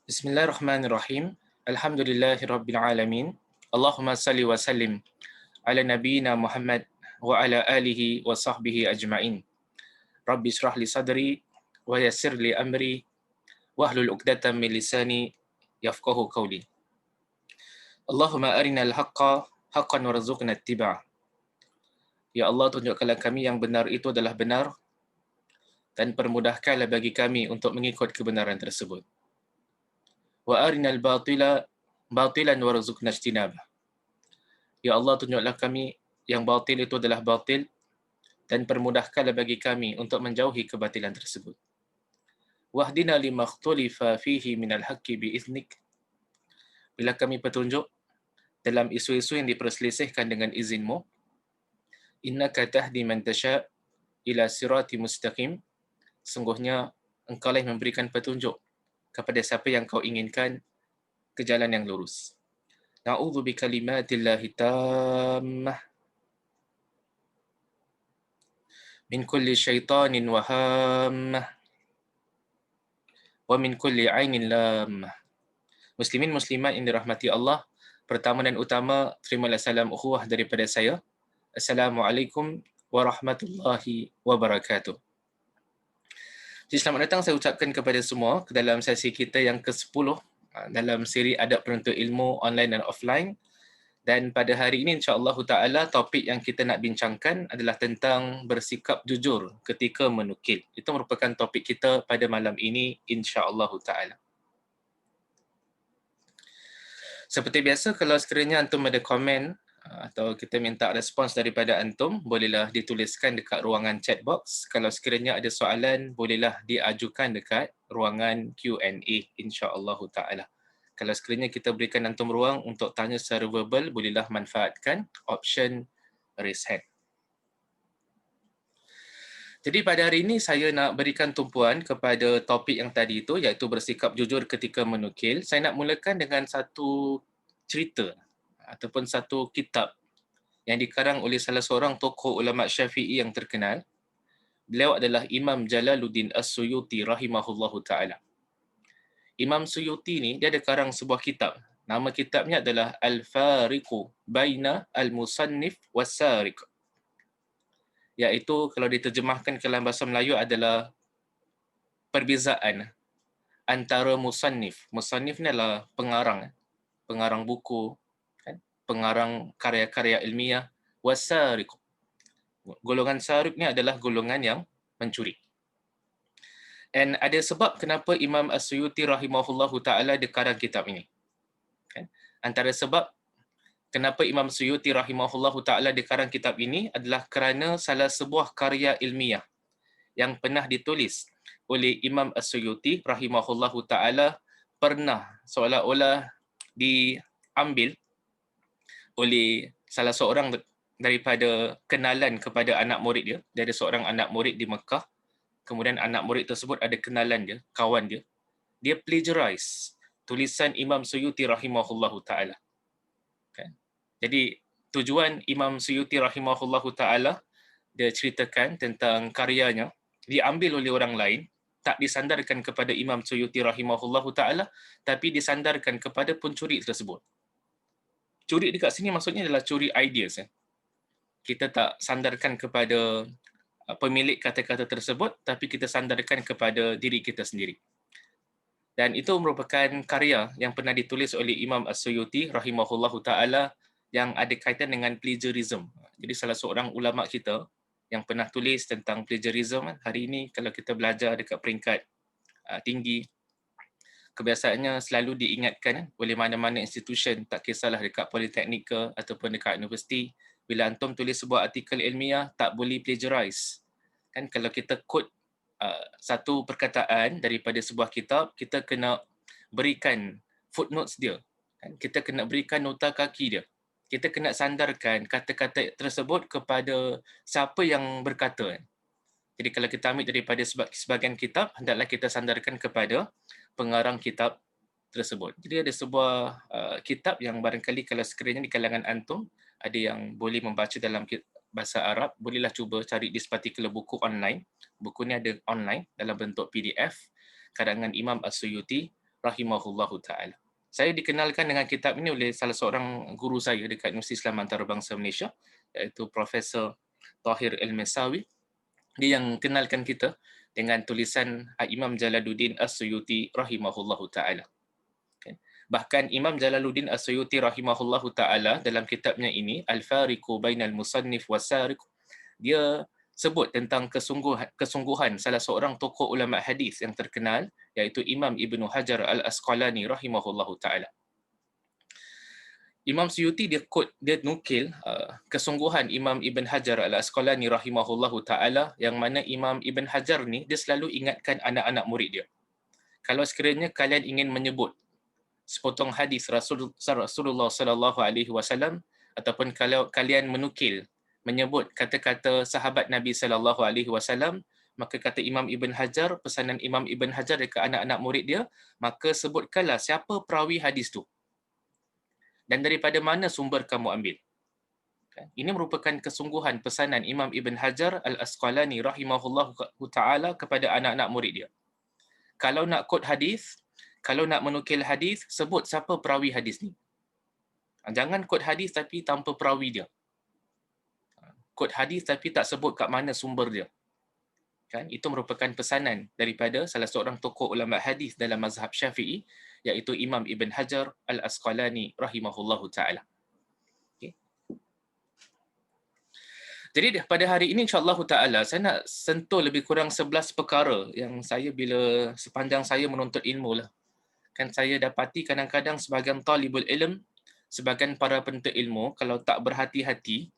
Bismillahirrahmanirrahim. Alhamdulillahirabbil alamin. Allahumma salli wa sallim ala nabiyyina Muhammad wa ala alihi wa sahbihi ajma'in. Rabbi shrah li sadri wa yassir li amri wahlul 'uqdatam min lisani yafqahu qawli. Allahumma arinal haqqa haqqan warzuqna ittiba'ah. Ya Allah, tunjukkanlah kami yang benar itu adalah benar dan permudahkanlah bagi kami untuk mengikut kebenaran tersebut. Wa arinal batila batilan warzuqna ijtinabah. Ya Allah, tunjuklah kami yang batil itu adalah batil dan permudahkanlah bagi kami untuk menjauhi kebatilan tersebut. Wahdina lima ikhtalifa fihi minal haqqi biiznik. Bila kami petunjuk dalam isu-isu yang diperselisihkan dengan izinmu. Innaka tahdi man tasha' ila sirati mustaqim. Sungguhnya engkau lah yang memberikan petunjuk kepada siapa yang kau inginkan ke jalan yang lurus. Na'udzu bikalimatillahi tammah min kulli syaitanin wa hammah wa min kulli ainin lammah. Muslimin muslimat yang dirahmati Allah, pertama dan utama, terimalah salam ukhuwah daripada saya. Assalamualaikum warahmatullahi wabarakatuh. Jadi selamat datang saya ucapkan kepada semua ke dalam sesi kita yang ke-10 dalam siri Adab Penuntut Ilmu online dan offline. Dan pada hari ini insya-Allah taala topik yang kita nak bincangkan adalah tentang bersikap jujur ketika menukil. Itu merupakan topik kita pada malam ini insya-Allah taala. Seperti biasa, kalau sekiranya antum ada komen atau kita minta respons daripada antum, bolehlah dituliskan dekat ruangan chat box. Kalau sekiranya ada soalan, bolehlah diajukan dekat ruangan Q&A insya-Allah taala. Kalau sekiranya kita berikan antum ruang untuk tanya secara verbal, bolehlah manfaatkan option raise hand. Jadi pada hari ini saya nak berikan tumpuan kepada topik yang tadi itu, iaitu bersikap jujur ketika menukil. Saya nak mulakan dengan satu cerita ataupun satu kitab yang dikarang oleh salah seorang tokoh ulama Syafi'i yang terkenal. Beliau adalah Imam Jalaluddin As-Suyuti rahimahullahu taala. Imam Suyuti ni dia ada karang sebuah kitab. Nama kitabnya adalah Al-Fariqu Baina Al-Musannif Was-Sariq. Iaitu kalau diterjemahkan ke dalam bahasa Melayu adalah perbezaan antara musannif. Musannif ni adalah pengarang buku, pengarang karya-karya ilmiah. Wasariq, golongan sariq ni adalah golongan yang mencuri. Dan ada sebab kenapa Imam As-Suyuti rahimahullahu taala dikarang kitab ini. Antara sebab kenapa Imam Suyuti rahimahullahu taala dikarang kitab ini adalah kerana salah sebuah karya ilmiah yang pernah ditulis oleh Imam As-Suyuti rahimahullahu taala pernah seolah-olah diambil oleh salah seorang daripada kenalan kepada anak murid dia. Dia ada seorang anak murid di Mekah. Kemudian anak murid tersebut ada kenalan dia, kawan dia. Dia plagiarize tulisan Imam Suyuti rahimahullahu taala. Jadi tujuan Imam Suyuti rahimahullahu taala, dia ceritakan tentang karyanya diambil oleh orang lain, tak disandarkan kepada Imam Suyuti rahimahullahu taala, tapi disandarkan kepada pencuri tersebut. Curi dekat sini maksudnya adalah curi ideas. Kita tak sandarkan kepada pemilik kata-kata tersebut, tapi kita sandarkan kepada diri kita sendiri. Dan itu merupakan karya yang pernah ditulis oleh Imam As-Suyuti rahimahullahu taala yang ada kaitan dengan plagiarism. Jadi salah seorang ulama kita yang pernah tulis tentang plagiarism, hari ini kalau kita belajar dekat peringkat tinggi, kebiasaannya selalu diingatkan oleh mana-mana institusi, tak kisahlah dekat politeknik ke ataupun dekat universiti, bila antum tulis sebuah artikel ilmiah tak boleh plagiarize. Kan kalau kita quote satu perkataan daripada sebuah kitab, kita kena berikan footnotes dia. Kan? Kita kena berikan nota kaki dia. Kita kena sandarkan kata-kata tersebut kepada siapa yang berkata. Jadi kalau kita ambil daripada sebahagian kitab, hendaklah kita sandarkan kepada pengarang kitab tersebut. Jadi ada sebuah kitab yang barangkali kalau sekiranya di kalangan antum ada yang boleh membaca dalam bahasa Arab, bolehlah cuba cari this particular buku online. Buku ni ada online dalam bentuk PDF, karangan Imam As-Suyuti, rahimahullahu taala. Saya dikenalkan dengan kitab ini oleh salah seorang guru saya dekat Universiti Islam Antarabangsa Malaysia, iaitu Profesor Tahir Al-Mesawi. Dia yang kenalkan kita dengan tulisan Imam Jalaluddin As-Suyuti rahimahullahu taala. Bahkan Imam Jalaluddin As-Suyuti rahimahullahu taala dalam kitabnya ini Al-Fariqu Bainal Musannif Was-Sariq, dia sebut tentang kesungguhan salah seorang tokoh ulama hadis yang terkenal, iaitu Imam Ibnu Hajar Al-Asqalani rahimahullahu taala. Imam Suyuti dia nukil kesungguhan Imam Ibn Hajar Al-Asqalani rahimahullahu taala, yang mana Imam Ibn Hajar ni dia selalu ingatkan anak-anak murid dia. Kalau sekiranya kalian ingin menyebut sepotong hadis Rasulullah sallallahu alaihi wasallam, ataupun kalau kalian menyebut kata-kata sahabat Nabi sallallahu alaihi wasallam, maka kata Imam Ibn Hajar, pesanan Imam Ibn Hajar dekat anak-anak murid dia, maka sebutkanlah siapa perawi hadis tu dan daripada mana sumber kamu ambil. Ini merupakan kesungguhan pesanan Imam Ibn Hajar Al-Asqalani rahimahullahu taala kepada anak-anak murid dia. Kalau nak quote hadis, kalau nak menukil hadis, sebut siapa perawi hadis ni. Jangan quote hadis tapi tanpa perawi dia. Quote hadis tapi tak sebut kat mana sumber dia. Kan? Itu merupakan pesanan daripada salah seorang tokoh ulama hadis dalam mazhab Syafi'i, iaitu Imam Ibn Hajar Al-Asqalani rahimahullahu taala. Okay. Jadi pada hari ini insya-Allah taala saya nak sentuh lebih kurang 11 perkara yang saya bila sepanjang saya menuntut ilmu lah. Kan saya dapati kadang-kadang sebahagian talibul ilm, sebahagian para penuntut ilmu kalau tak berhati-hati,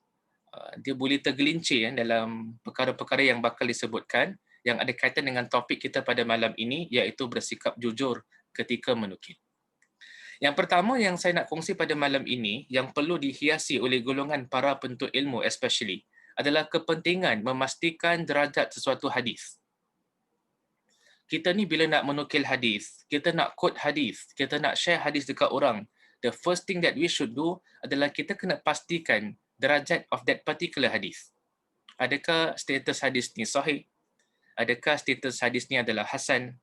dia boleh tergelincir dalam perkara-perkara yang bakal disebutkan yang ada kaitan dengan topik kita pada malam ini, iaitu bersikap jujur ketika menukil. Yang pertama yang saya nak kongsi pada malam ini, yang perlu dihiasi oleh golongan para penuntut ilmu especially, adalah kepentingan memastikan derajat sesuatu hadis. Kita ni bila nak menukil hadis, kita nak quote hadis, kita nak share hadis dekat orang, the first thing that we should do adalah kita kena pastikan derajat of that particular hadis. Adakah status hadis ni sahih? Adakah status hadis ni adalah hasan?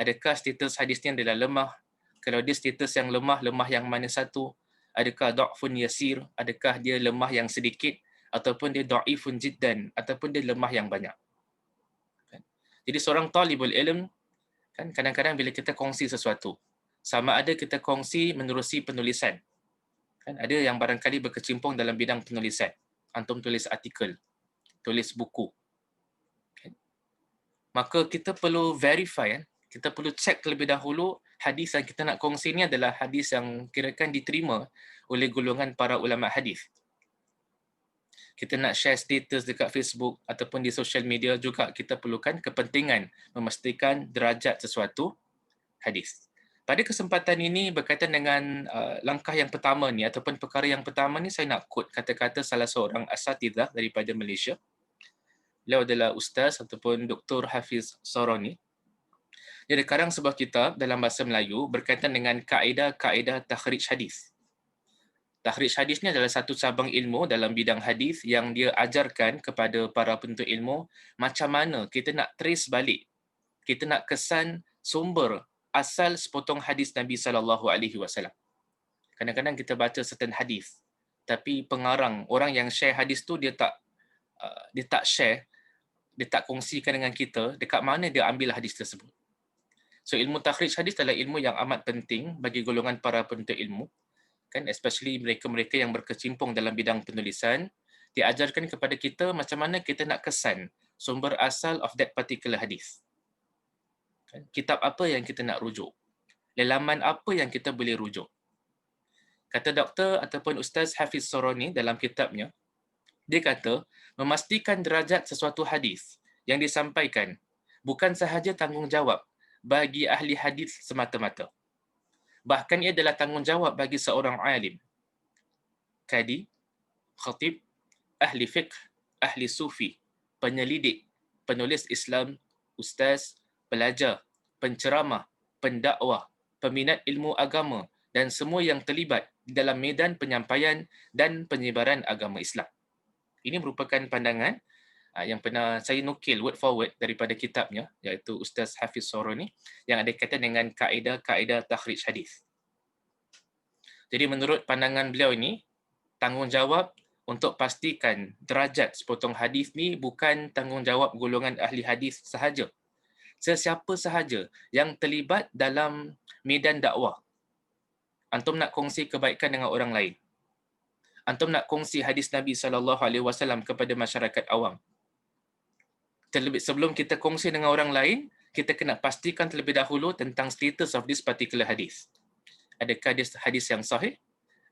Adakah status hadis ni adalah lemah? Kalau dia status yang lemah, lemah yang mana satu? Adakah dha'fun yasir? Adakah dia lemah yang sedikit? Ataupun dia dha'ifun jiddan? Ataupun dia lemah yang banyak? Jadi seorang talibul ilm, kan kadang-kadang bila kita kongsi sesuatu, sama ada kita kongsi menerusi penulisan. Kan ada yang barangkali berkecimpung dalam bidang penulisan. Antum tulis artikel, tulis buku. Okay. Maka kita perlu verify, kita perlu cek terlebih dahulu hadis yang kita nak kongsi ni adalah hadis yang kirakan diterima oleh golongan para ulama hadis. Kita nak share status dekat Facebook ataupun di social media juga, kita perlukan kepentingan memastikan derajat sesuatu hadis. Pada kesempatan ini berkaitan dengan langkah yang pertama ni ataupun perkara yang pertama ni, saya nak quote kata-kata salah seorang asatidzah daripada Malaysia. Beliau adalah Ustaz ataupun Dr. Hafiz Saroni. Dia ada karang sebuah kitab dalam bahasa Melayu berkaitan dengan kaedah-kaedah takhrij hadis. Takhrij hadis ni adalah satu cabang ilmu dalam bidang hadis yang dia ajarkan kepada para penuntut ilmu macam mana kita nak trace balik, kita nak kesan sumber asal sepotong hadis Nabi sallallahu alaihi wasallam. Kadang-kadang kita baca certain hadis, tapi pengarang, orang yang share hadis tu dia tak share, dia tak kongsikan dengan kita dekat mana dia ambil hadis tersebut. So ilmu takhrij hadis adalah ilmu yang amat penting bagi golongan para penuntut ilmu, kan, especially mereka-mereka yang berkecimpung dalam bidang penulisan. Diajarkan kepada kita macam mana kita nak kesan sumber asal of that particular hadis. Kitab apa yang kita nak rujuk, lelaman apa yang kita boleh rujuk. Kata doktor ataupun Ustaz Hafiz Saroni dalam kitabnya, dia kata memastikan derajat sesuatu hadis yang disampaikan bukan sahaja tanggungjawab bagi ahli hadis semata-mata, bahkan ia adalah tanggungjawab bagi seorang alim, kadi, khatib, ahli fiqh, ahli sufi, penyelidik, penulis Islam, ustaz, pelajar, penceramah, pendakwah, peminat ilmu agama dan semua yang terlibat dalam medan penyampaian dan penyebaran agama Islam. Ini merupakan pandangan yang pernah saya nukil word for word daripada kitabnya, iaitu Ustaz Hafiz Soroni, yang ada kaitan dengan kaedah-kaedah takhrij hadis. Jadi menurut pandangan beliau ini, tanggungjawab untuk pastikan derajat sepotong hadis ni bukan tanggungjawab golongan ahli hadis sahaja. Sesiapa sahaja yang terlibat dalam medan dakwah. Antum nak kongsi kebaikan dengan orang lain. Antum nak kongsi hadis Nabi SAW kepada masyarakat awam. Terlebih sebelum kita kongsi dengan orang lain, kita kena pastikan terlebih dahulu tentang status of this particular hadis. Adakah dia hadis yang sahih?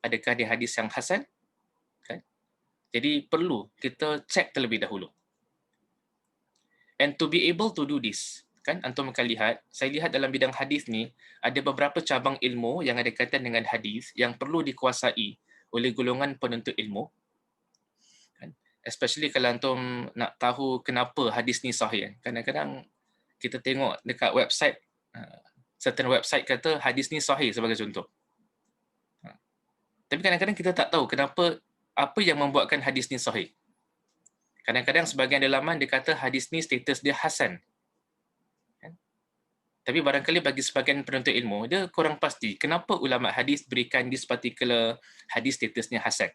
Adakah dia hadis yang hasan? Kan? Jadi perlu kita cek terlebih dahulu. And to be able to do this, kan antum akan lihat, saya lihat dalam bidang hadis ni ada beberapa cabang ilmu yang ada kaitan dengan hadis yang perlu dikuasai oleh golongan penuntut ilmu. Kan? Especially kalau antum nak tahu kenapa hadis ni sahih. Kadang-kadang kita tengok dekat website, certain website kata hadis ni sahih sebagai contoh. Tapi kadang-kadang kita tak tahu kenapa, apa yang membuatkan hadis ni sahih. Kadang-kadang sebahagian dalaman dia kata hadis ni status dia hasan. Tapi barangkali bagi sebahagian penuntut ilmu, dia kurang pasti kenapa ulama hadis berikan this particular hadis statusnya hasan.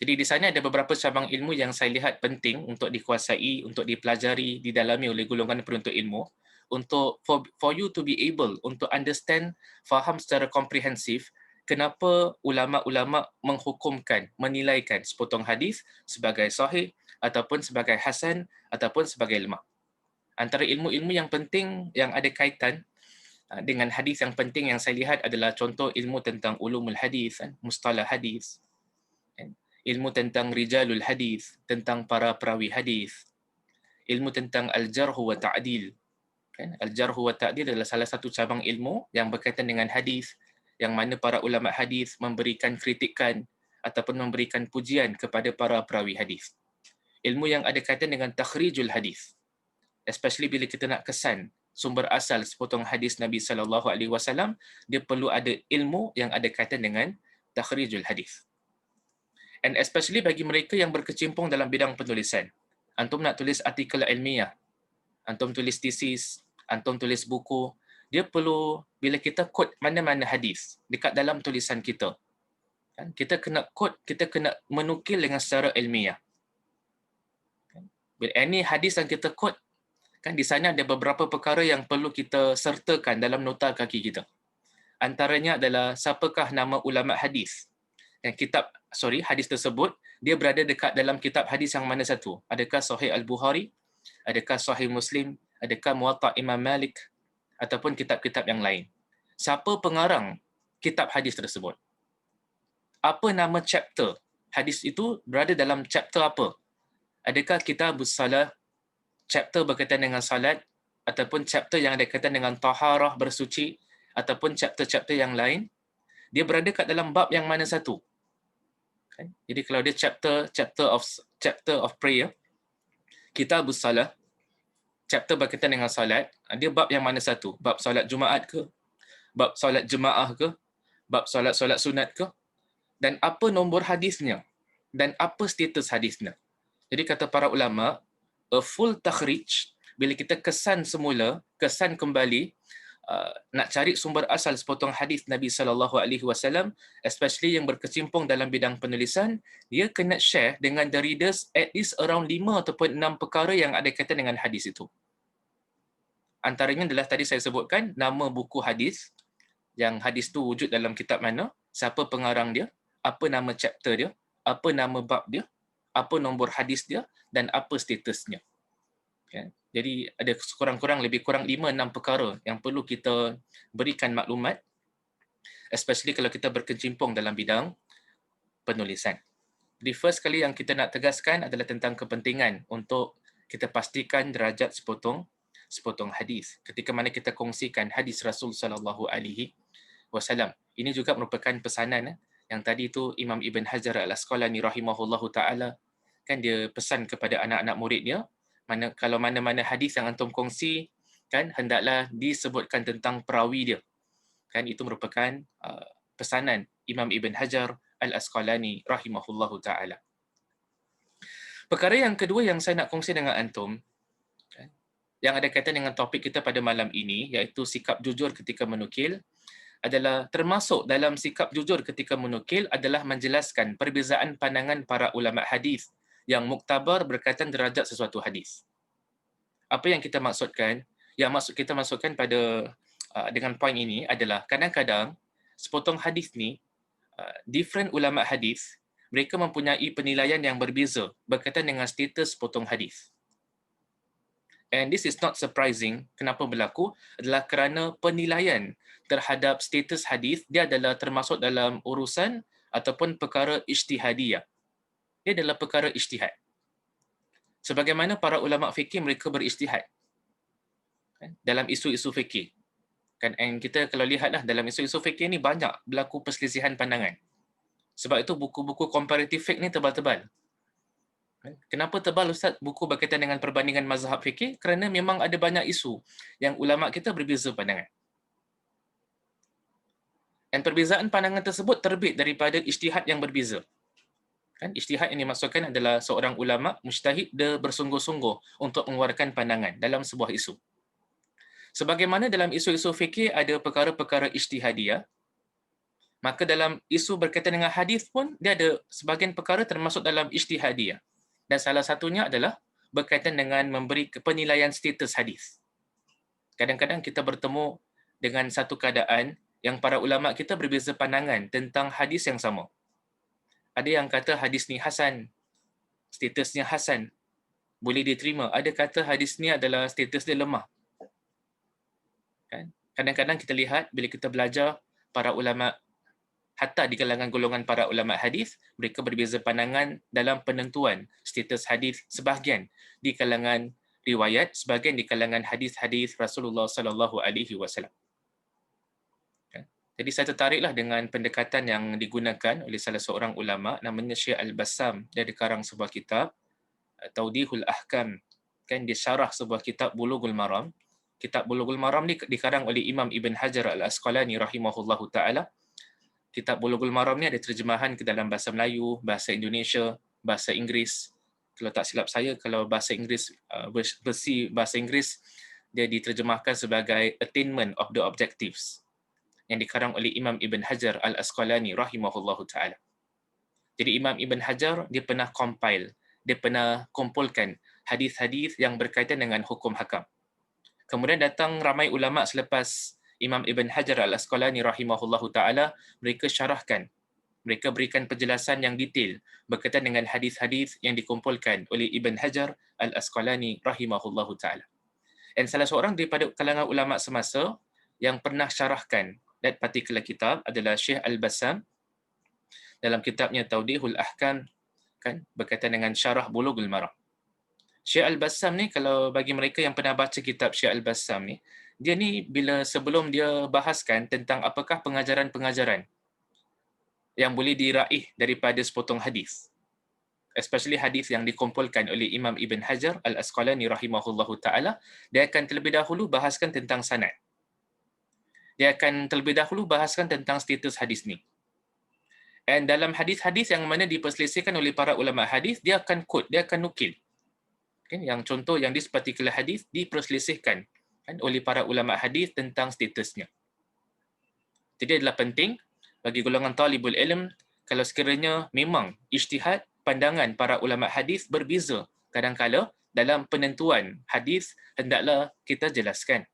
Jadi di sana ada beberapa cabang ilmu yang saya lihat penting untuk dikuasai, untuk dipelajari, didalami oleh golongan penuntut ilmu, untuk for you to be able untuk understand, faham secara komprehensif kenapa ulama-ulama menghukumkan, menilaikan sepotong hadis sebagai sahih ataupun sebagai hasan ataupun sebagai lemah. Antara ilmu-ilmu yang penting yang ada kaitan dengan hadis yang penting yang saya lihat adalah contoh ilmu tentang ulumul hadis, mustalah hadis, ilmu tentang rijalul hadis, tentang para perawi hadis, ilmu tentang al-jarh wa ta'dil. Al-jarh wa ta'dil adalah salah satu cabang ilmu yang berkaitan dengan hadis, yang mana para ulama hadis memberikan kritikan ataupun memberikan pujian kepada para perawi hadis. Ilmu yang ada kaitan dengan takhrijul hadis, especially bila kita nak kesan sumber asal sepotong hadis Nabi SAW, dia perlu ada ilmu yang ada kaitan dengan takhrijul hadis. And especially bagi mereka yang berkecimpung dalam bidang penulisan. Antum nak tulis artikel ilmiah, antum tulis tesis, antum tulis buku, dia perlu bila kita quote mana-mana hadis dekat dalam tulisan kita, kita kena quote, kita kena menukil dengan secara ilmiah. Bila any hadis yang kita quote, kan di sana ada beberapa perkara yang perlu kita sertakan dalam nota kaki kita. Antaranya adalah siapakah nama ulama hadis. Dan hadis tersebut dia berada dekat dalam kitab hadis yang mana satu? Adakah Sahih Al-Bukhari? Adakah Sahih Muslim? Adakah Muwatta' Imam Malik? Ataupun kitab-kitab yang lain? Siapa pengarang kitab hadis tersebut? Apa nama chapter? Hadis itu berada dalam chapter apa? Adakah Kitabus Salah, chapter berkaitan dengan salat, ataupun chapter yang ada kaitan dengan taharah, bersuci, ataupun chapter-chapter yang lain? Dia berada kat dalam bab yang mana satu? Jadi kalau dia chapter of prayer, Kitabus Salah, chapter berkaitan dengan salat, dia bab yang mana satu? Bab salat Jumaat ke? Bab salat jemaah ke? Bab salat-salat sunat ke? Dan apa nombor hadisnya? Dan apa status hadisnya? Jadi kata para ulama, a full takhrij, bila kita kesan semula, kesan kembali, nak cari sumber asal sepotong hadis Nabi SAW, especially yang berkecimpung dalam bidang penulisan, dia kena share dengan the readers at least around 5 ataupun 6 perkara yang ada kaitan dengan hadis itu. Antaranya adalah tadi saya sebutkan nama buku hadis, yang hadis tu wujud dalam kitab mana, siapa pengarang dia, apa nama chapter dia, apa nama bab dia, apa nombor hadis dia, dan apa statusnya. Okay. Jadi ada kurang-kurang lebih kurang 5-6 perkara yang perlu kita berikan maklumat, especially kalau kita berkecimpung dalam bidang penulisan. Jadi first kali yang kita nak tegaskan adalah tentang kepentingan untuk kita pastikan derajat sepotong hadis. Ketika mana kita kongsikan hadis Rasul SAW. Ini juga merupakan pesanan yang tadi itu Imam Ibn Hajar Al-Asqalani rahimahullahu ta'ala, kan dia pesan kepada anak-anak muridnya, kalau mana-mana hadis yang antum kongsi, kan hendaklah disebutkan tentang perawi dia. Kan itu merupakan pesanan Imam Ibn Hajar Al-Asqalani rahimahullahu taala. Perkara yang kedua yang saya nak kongsi dengan antum, yang ada kaitan dengan topik kita pada malam ini, iaitu sikap jujur ketika menukil, adalah termasuk dalam sikap jujur ketika menukil adalah menjelaskan perbezaan pandangan para ulama hadis yang muktabar berkaitan derajat sesuatu hadis. Apa yang kita maksudkan? Yang maksud kita maksudkan pada dengan poin ini adalah kadang-kadang sepotong hadis ni different ulama hadis mereka mempunyai penilaian yang berbeza berkaitan dengan status sepotong hadis. And this is not surprising. Kenapa berlaku? Adalah kerana penilaian terhadap status hadis dia adalah termasuk dalam urusan ataupun perkara ijtihadiyah. Dia adalah perkara ijtihad. Sebagaimana para ulama fikih mereka berijtihad dalam isu-isu fikih. Kan, and kita kalau lihatlah dalam isu-isu fikih ni banyak berlaku perselisihan pandangan. Sebab itu buku-buku comparative fiqh ni tebal-tebal. Kenapa tebal Ustaz buku berkaitan dengan perbandingan mazhab fikih? Kerana memang ada banyak isu yang ulama kita berbeza pandangan. Dan perbezaan pandangan tersebut terbit daripada ijtihad yang berbeza. Kan, ijtihad yang dimaksudkan adalah seorang ulama mujtahid dia bersungguh-sungguh untuk mengeluarkan pandangan dalam sebuah isu. Sebagaimana dalam isu-isu fikih ada perkara-perkara ijtihadiyah, maka dalam isu berkaitan dengan hadis pun dia ada sebahagian perkara termasuk dalam ijtihadiyah. Dan salah satunya adalah berkaitan dengan memberi penilaian status hadis. Kadang-kadang kita bertemu dengan satu keadaan yang para ulama kita berbeza pandangan tentang hadis yang sama. Ada yang kata hadis ni hasan, statusnya hasan, boleh diterima. Ada kata hadis ni adalah status dia lemah. Kan? Kadang-kadang kita lihat bila kita belajar para ulama, hatta di kalangan golongan para ulama hadis, mereka berbeza pandangan dalam penentuan status hadis, sebahagian di kalangan riwayat, sebahagian di kalangan hadis-hadis Rasulullah sallallahu alaihi wasallam. Jadi saya tertariklah dengan pendekatan yang digunakan oleh salah seorang ulama namanya Syekh Al-Bassam. Dia ada karang sebuah kitab Tawdihul Ahkam, kan, dia syarah sebuah kitab Bulughul Maram. Kitab Bulughul Maram ni dikarang oleh Imam Ibn Hajar Al-Asqalani rahimahullahu taala. Kitab Bulughul Maram ni ada terjemahan ke dalam bahasa Melayu, bahasa Indonesia, bahasa Inggeris. Kalau tak silap saya, kalau bahasa Inggeris, versi bahasa Inggeris, dia diterjemahkan sebagai Attainment of the Objectives, yang dikarang oleh Imam Ibn Hajar Al-Asqalani rahimahullahu ta'ala. Jadi Imam Ibn Hajar, dia pernah compile, dia pernah kumpulkan hadis-hadis yang berkaitan dengan hukum hakam. Kemudian datang ramai ulama selepas Imam Ibn Hajar Al-Asqalani rahimahullahu ta'ala, mereka syarahkan, mereka berikan penjelasan yang detail berkaitan dengan hadis-hadis yang dikumpulkan oleh Ibn Hajar Al-Asqalani rahimahullahu ta'ala. Dan salah seorang daripada kalangan ulama semasa yang pernah syarahkan that particular kitab adalah Syekh Al-Bassam dalam kitabnya Tawdihul Ahkam, kan, berkaitan dengan syarah Bulughul Maram. Syekh Al-Bassam ni, kalau bagi mereka yang pernah baca kitab Syekh Al-Bassam ni, dia ni bila sebelum dia bahaskan tentang apakah pengajaran-pengajaran yang boleh diraih daripada sepotong hadis, especially hadis yang dikumpulkan oleh Imam Ibn Hajar Al-Asqalani rahimahullahu ta'ala, dia akan terlebih dahulu bahaskan tentang sanad. Dia akan terlebih dahulu bahaskan tentang status hadis ni. Dan dalam hadis-hadis yang mana diperselisihkan oleh para ulama hadis, dia akan quote, dia akan nukil. Kan, yang contoh yang di particular hadis diperselisihkan kan, oleh para ulama hadis tentang statusnya. Jadi adalah penting bagi golongan talibul ilm, kalau sekiranya memang ijtihad, pandangan para ulama hadis berbeza kadang-kala dalam penentuan hadis, hendaklah kita jelaskan.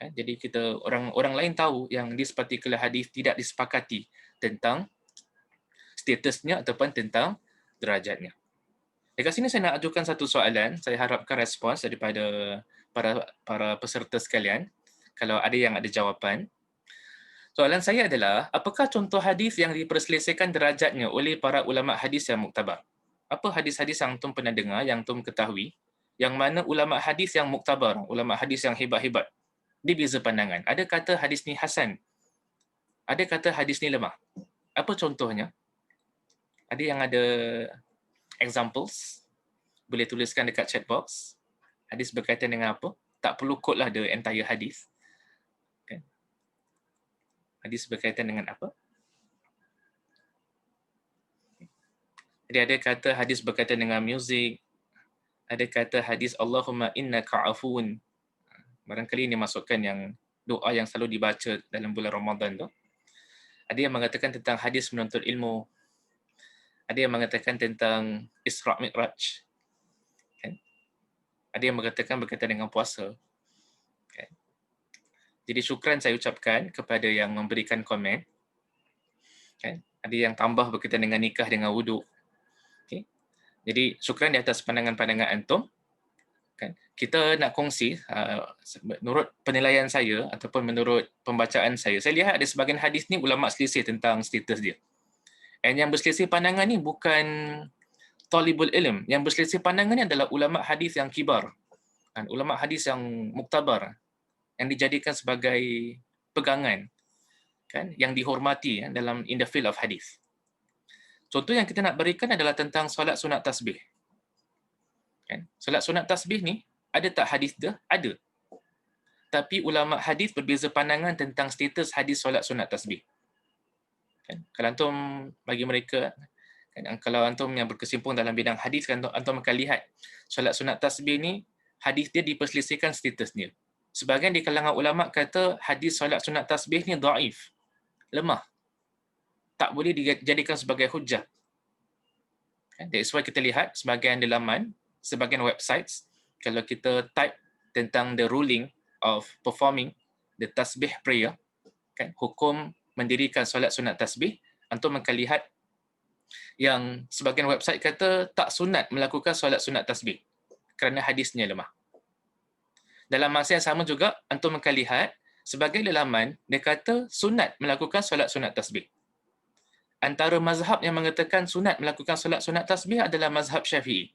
Jadi kita orang lain tahu yang di particular hadis tidak disepakati tentang statusnya ataupun tentang derajatnya. Dekat sini saya nak ajukan satu soalan, saya harapkan respons daripada para peserta sekalian kalau ada yang ada jawapan. Soalan saya adalah, apakah contoh hadis yang diperselisihkan derajatnya oleh para ulama hadis yang muktabar? Apa hadis-hadis yang antum pernah dengar, yang antum ketahui, yang mana ulama hadis yang muktabar, ulama hadis yang hebat-hebat, dia beza pandangan. Ada kata hadis ni hasan, ada kata hadis ni lemah. Apa contohnya? Ada yang ada examples? Boleh tuliskan dekat chat box. Hadis berkaitan dengan apa? Tak perlu quote lah the entire hadis. Okay. Hadis berkaitan dengan apa? Jadi ada kata hadis berkaitan dengan muzik, ada kata hadis Allahumma innaka afuun. Barangkali ini masukkan yang doa yang selalu dibaca dalam bulan Ramadan tu. Ada yang mengatakan tentang hadis menuntut ilmu. Ada yang mengatakan tentang Isra' Mi'raj. Kan? Ada yang mengatakan berkaitan dengan puasa. Kan? Jadi syukran saya ucapkan kepada yang memberikan komen. Kan? Ada yang tambah berkaitan dengan nikah dengan wuduk. Okay? Jadi syukran di atas pandangan-pandangan antum. Kan? Kita nak kongsi, menurut penilaian saya ataupun menurut pembacaan saya lihat ada sebahagian hadis ni ulama selisih tentang status dia. Dan yang berselisih pandangan ni bukan talibul ilm. Yang berselisih pandangan ni adalah ulama hadis yang kibar. Dan ulama hadis yang muktabar, yang dijadikan sebagai pegangan, kan, yang dihormati dalam in the field of hadis. Contoh yang kita nak berikan adalah tentang solat sunat tasbih. Kan? Solat sunat tasbih ni ada tak hadis dia? Ada. Tapi ulama hadis berbeza pandangan tentang status hadis solat sunat tasbih. Kan? Kalau antum bagi mereka, kan, kalau antum yang berkesimpung dalam bidang hadis, kan, antum akan lihat solat sunat tasbih ni hadis dia diperselisihkan statusnya. Sebahagian di kalangan ulama kata hadis solat sunat tasbih ni dhaif, lemah, tak boleh dijadikan sebagai hujah. That's why kita lihat sebahagian laman, sebahagian websites, kalau kita type tentang the ruling of performing the tasbih prayer, kan, hukum mendirikan solat sunat tasbih, antum akan lihat yang sebahagian website kata tak sunat melakukan solat sunat tasbih kerana hadisnya lemah. Dalam masa yang sama juga, antum akan lihat sebagai laman dia kata sunat melakukan solat sunat tasbih. Antara mazhab yang mengatakan sunat melakukan solat sunat tasbih adalah mazhab Syafi'i.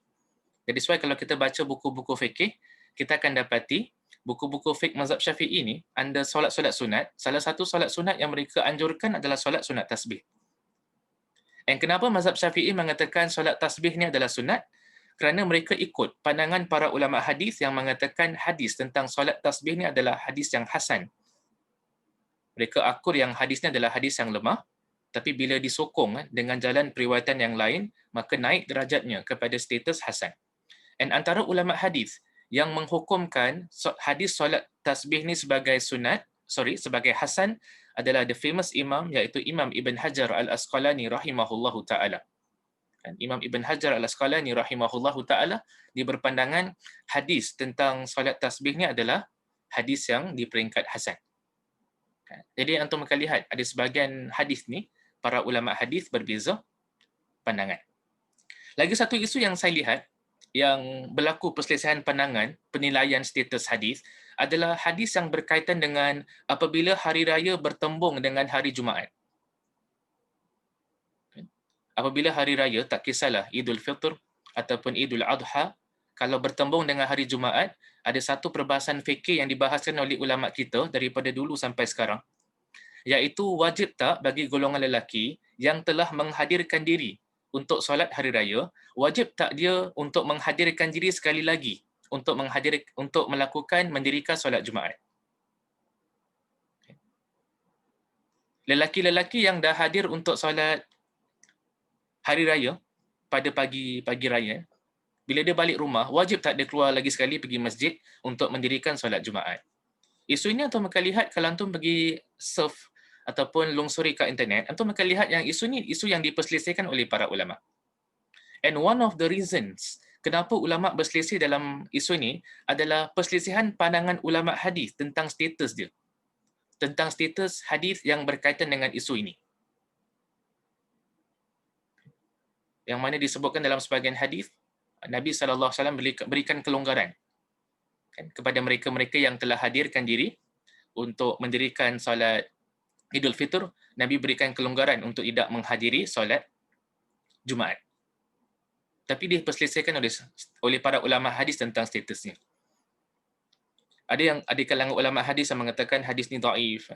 Jadi sebab kalau kita baca buku-buku fikih, kita akan dapati buku-buku fiqh mazhab Syafi'i ni, anda solat-solat sunat, salah satu solat sunat yang mereka anjurkan adalah solat sunat tasbih. Dan kenapa mazhab Syafi'i mengatakan solat tasbih ni adalah sunat? Kerana mereka ikut pandangan para ulama hadis yang mengatakan hadis tentang solat tasbih ni adalah hadis yang hasan. Mereka akur yang hadis ni adalah hadis yang lemah, tapi bila disokong dengan jalan periwayatan yang lain, maka naik derajatnya kepada status hasan. Dan antara ulama hadis yang menghukumkan hadis solat tasbih ni sebagai sebagai hasan adalah the famous imam, iaitu Imam Ibn Hajar Al-Asqalani rahimahullahu ta'ala. Imam Ibn Hajar Al-Asqalani rahimahullahu ta'ala, dia berpandangan hadis tentang solat tasbih ni adalah hadis yang di peringkat hasan. Jadi antum akan lihat ada sebahagian hadis ni, para ulama hadis berbeza pandangan. Lagi satu isu yang saya lihat, yang berlaku perselisihan pandangan, penilaian status hadis, adalah hadis yang berkaitan dengan apabila hari raya bertembung dengan hari Jumaat. Apabila hari raya, tak kisahlah Idul Fitr ataupun Idul Adha, kalau bertembung dengan hari Jumaat, ada satu perbahasan fikih yang dibahaskan oleh ulama kita daripada dulu sampai sekarang, iaitu wajib tak bagi golongan lelaki yang telah menghadirkan diri untuk solat hari raya, wajib tak dia untuk menghadirkan diri sekali lagi untuk mendirikan solat Jumaat. Lelaki-lelaki yang dah hadir untuk solat hari raya pada pagi raya, bila dia balik rumah, wajib tak dia keluar lagi sekali pergi masjid untuk mendirikan solat Jumaat. Isu ini antum akan lihat kalau antum pergi surf ataupun lungsuri kat internet, antum akan lihat yang isu ni isu yang diperselisihkan oleh para ulama. And one of the reasons kenapa ulama berselisih dalam isu ini adalah perselisihan pandangan ulama hadis tentang status dia. Tentang status hadis yang berkaitan dengan isu ini. Yang mana disebutkan dalam sebahagian hadis, Nabi SAW berikan kelonggaran kepada mereka-mereka yang telah hadirkan diri untuk mendirikan solat Idul Fitr. Nabi berikan kelonggaran untuk tidak menghadiri solat Jumaat. Tapi dia perselisihkan oleh para ulama hadis tentang statusnya. Ada kalangan ulama hadis yang mengatakan hadis ni dhaif.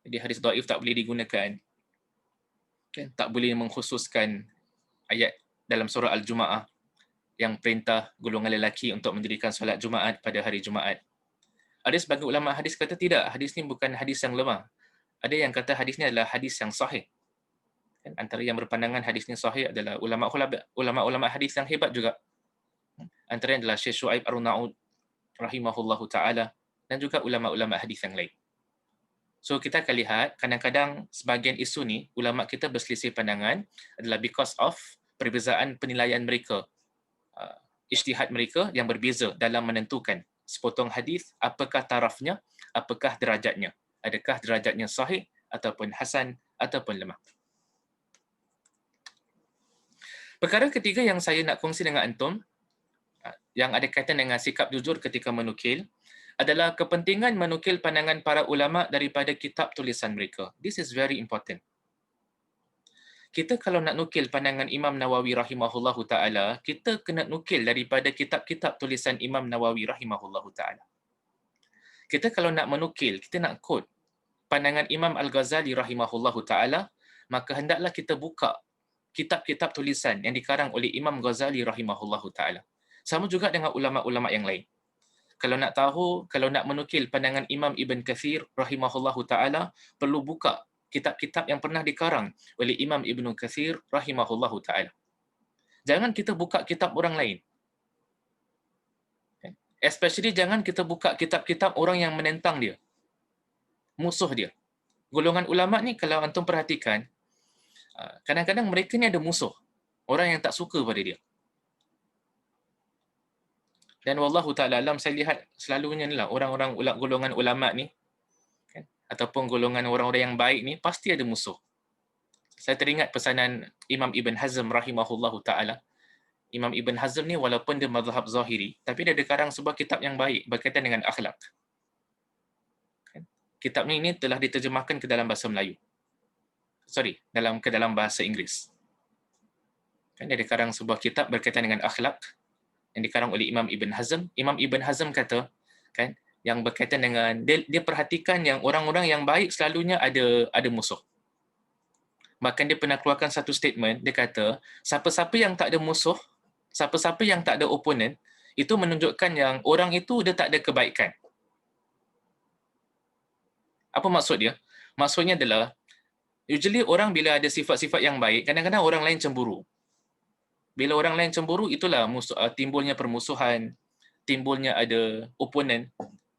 Jadi hadis dhaif tak boleh digunakan. Tak boleh mengkhususkan ayat dalam surah Al-Jumu'ah yang perintah golongan lelaki untuk mendirikan solat Jumaat pada hari Jumaat. Ada sebagian ulama hadis kata tidak, hadis ni bukan hadis yang lemah. Ada yang kata hadis ni adalah hadis yang sahih. Antara yang berpandangan hadis ni sahih adalah ulama-ulama hadis yang hebat juga. Antaranya adalah Syekh Shu'aib Ar-Naud rahimahullahu taala dan juga ulama-ulama hadis yang lain. So kita akan lihat kadang-kadang sebahagian isu ni ulama kita berselisih pandangan adalah because of perbezaan penilaian mereka, ijtihad mereka yang berbeza dalam menentukan sepotong hadis apakah tarafnya, apakah derajatnya, adakah derajatnya sahih ataupun hasan ataupun lemah. Perkara ketiga yang saya nak kongsi dengan antum yang ada kaitan dengan sikap jujur ketika menukil adalah kepentingan menukil pandangan para ulama daripada kitab tulisan mereka. This is very important. Kita kalau nak nukil pandangan Imam Nawawi rahimahullahu taala, kita kena nukil daripada kitab-kitab tulisan Imam Nawawi rahimahullahu taala. Kita kalau nak menukil, kita nak quote pandangan Imam Al-Ghazali rahimahullahu taala, maka hendaklah kita buka kitab-kitab tulisan yang dikarang oleh Imam Ghazali rahimahullahu taala. Sama juga dengan ulama-ulama yang lain. Kalau nak tahu, kalau nak menukil pandangan Imam Ibn Kathir rahimahullahu taala, perlu buka kitab-kitab yang pernah dikarang oleh Imam Ibn Kathir rahimahullahu taala. Jangan kita buka kitab orang lain. Especially jangan kita buka kitab-kitab orang yang menentang dia. Musuh dia. Golongan ulama ni kalau antum perhatikan, kadang-kadang mereka ni ada musuh. Orang yang tak suka pada dia. Dan wallahu ta'ala alam, saya lihat selalunya ni lah orang-orang golongan ulama ni kan, ataupun golongan orang-orang yang baik ni pasti ada musuh. Saya teringat pesanan Imam Ibn Hazm rahimahullahu ta'ala. Imam Ibn Hazm ni walaupun dia mazhab zahiri, tapi dia ada karang sebuah kitab yang baik berkaitan dengan akhlak. Kitab ni telah diterjemahkan ke dalam bahasa Melayu. Ke dalam bahasa Inggeris. Dia ada karang sebuah kitab berkaitan dengan akhlak yang dikarang oleh Imam Ibn Hazm. Imam Ibn Hazm kata, kan, yang berkaitan dengan dia perhatikan yang orang-orang yang baik selalunya ada musuh. Bahkan dia pernah keluarkan satu statement, dia kata, siapa-siapa yang tak ada musuh, siapa-siapa yang tak ada opponent, itu menunjukkan yang orang itu dia tak ada kebaikan. Apa maksud dia? Maksudnya adalah, usually orang bila ada sifat-sifat yang baik, kadang-kadang orang lain cemburu. Bila orang lain cemburu, itulah timbulnya permusuhan, timbulnya ada opponent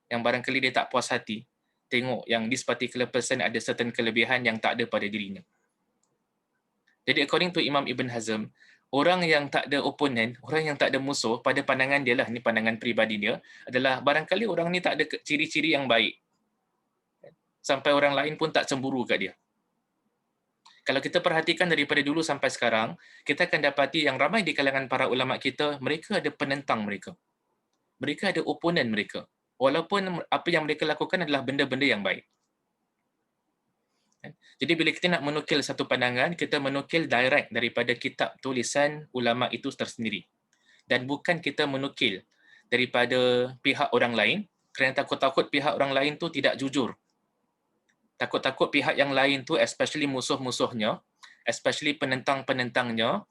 yang barangkali dia tak puas hati. Tengok yang this particular person ada certain kelebihan yang tak ada pada dirinya. Jadi according to Imam Ibn Hazm, orang yang tak ada opponent, orang yang tak ada musuh, pada pandangan dia lah, ni pandangan peribadi dia, adalah barangkali orang ni tak ada ciri-ciri yang baik. Sampai orang lain pun tak cemburu kat dia. Kalau kita perhatikan daripada dulu sampai sekarang, kita akan dapati yang ramai di kalangan para ulama kita, mereka ada penentang mereka. Mereka ada opponent mereka. Walaupun apa yang mereka lakukan adalah benda-benda yang baik. Jadi bila kita nak menukil satu pandangan, kita menukil direct daripada kitab tulisan ulama itu tersendiri. Dan bukan kita menukil daripada pihak orang lain, kerana takut-takut pihak orang lain tu tidak jujur. Takut-takut pihak yang lain tu, especially musuh-musuhnya, especially penentang-penentangnya,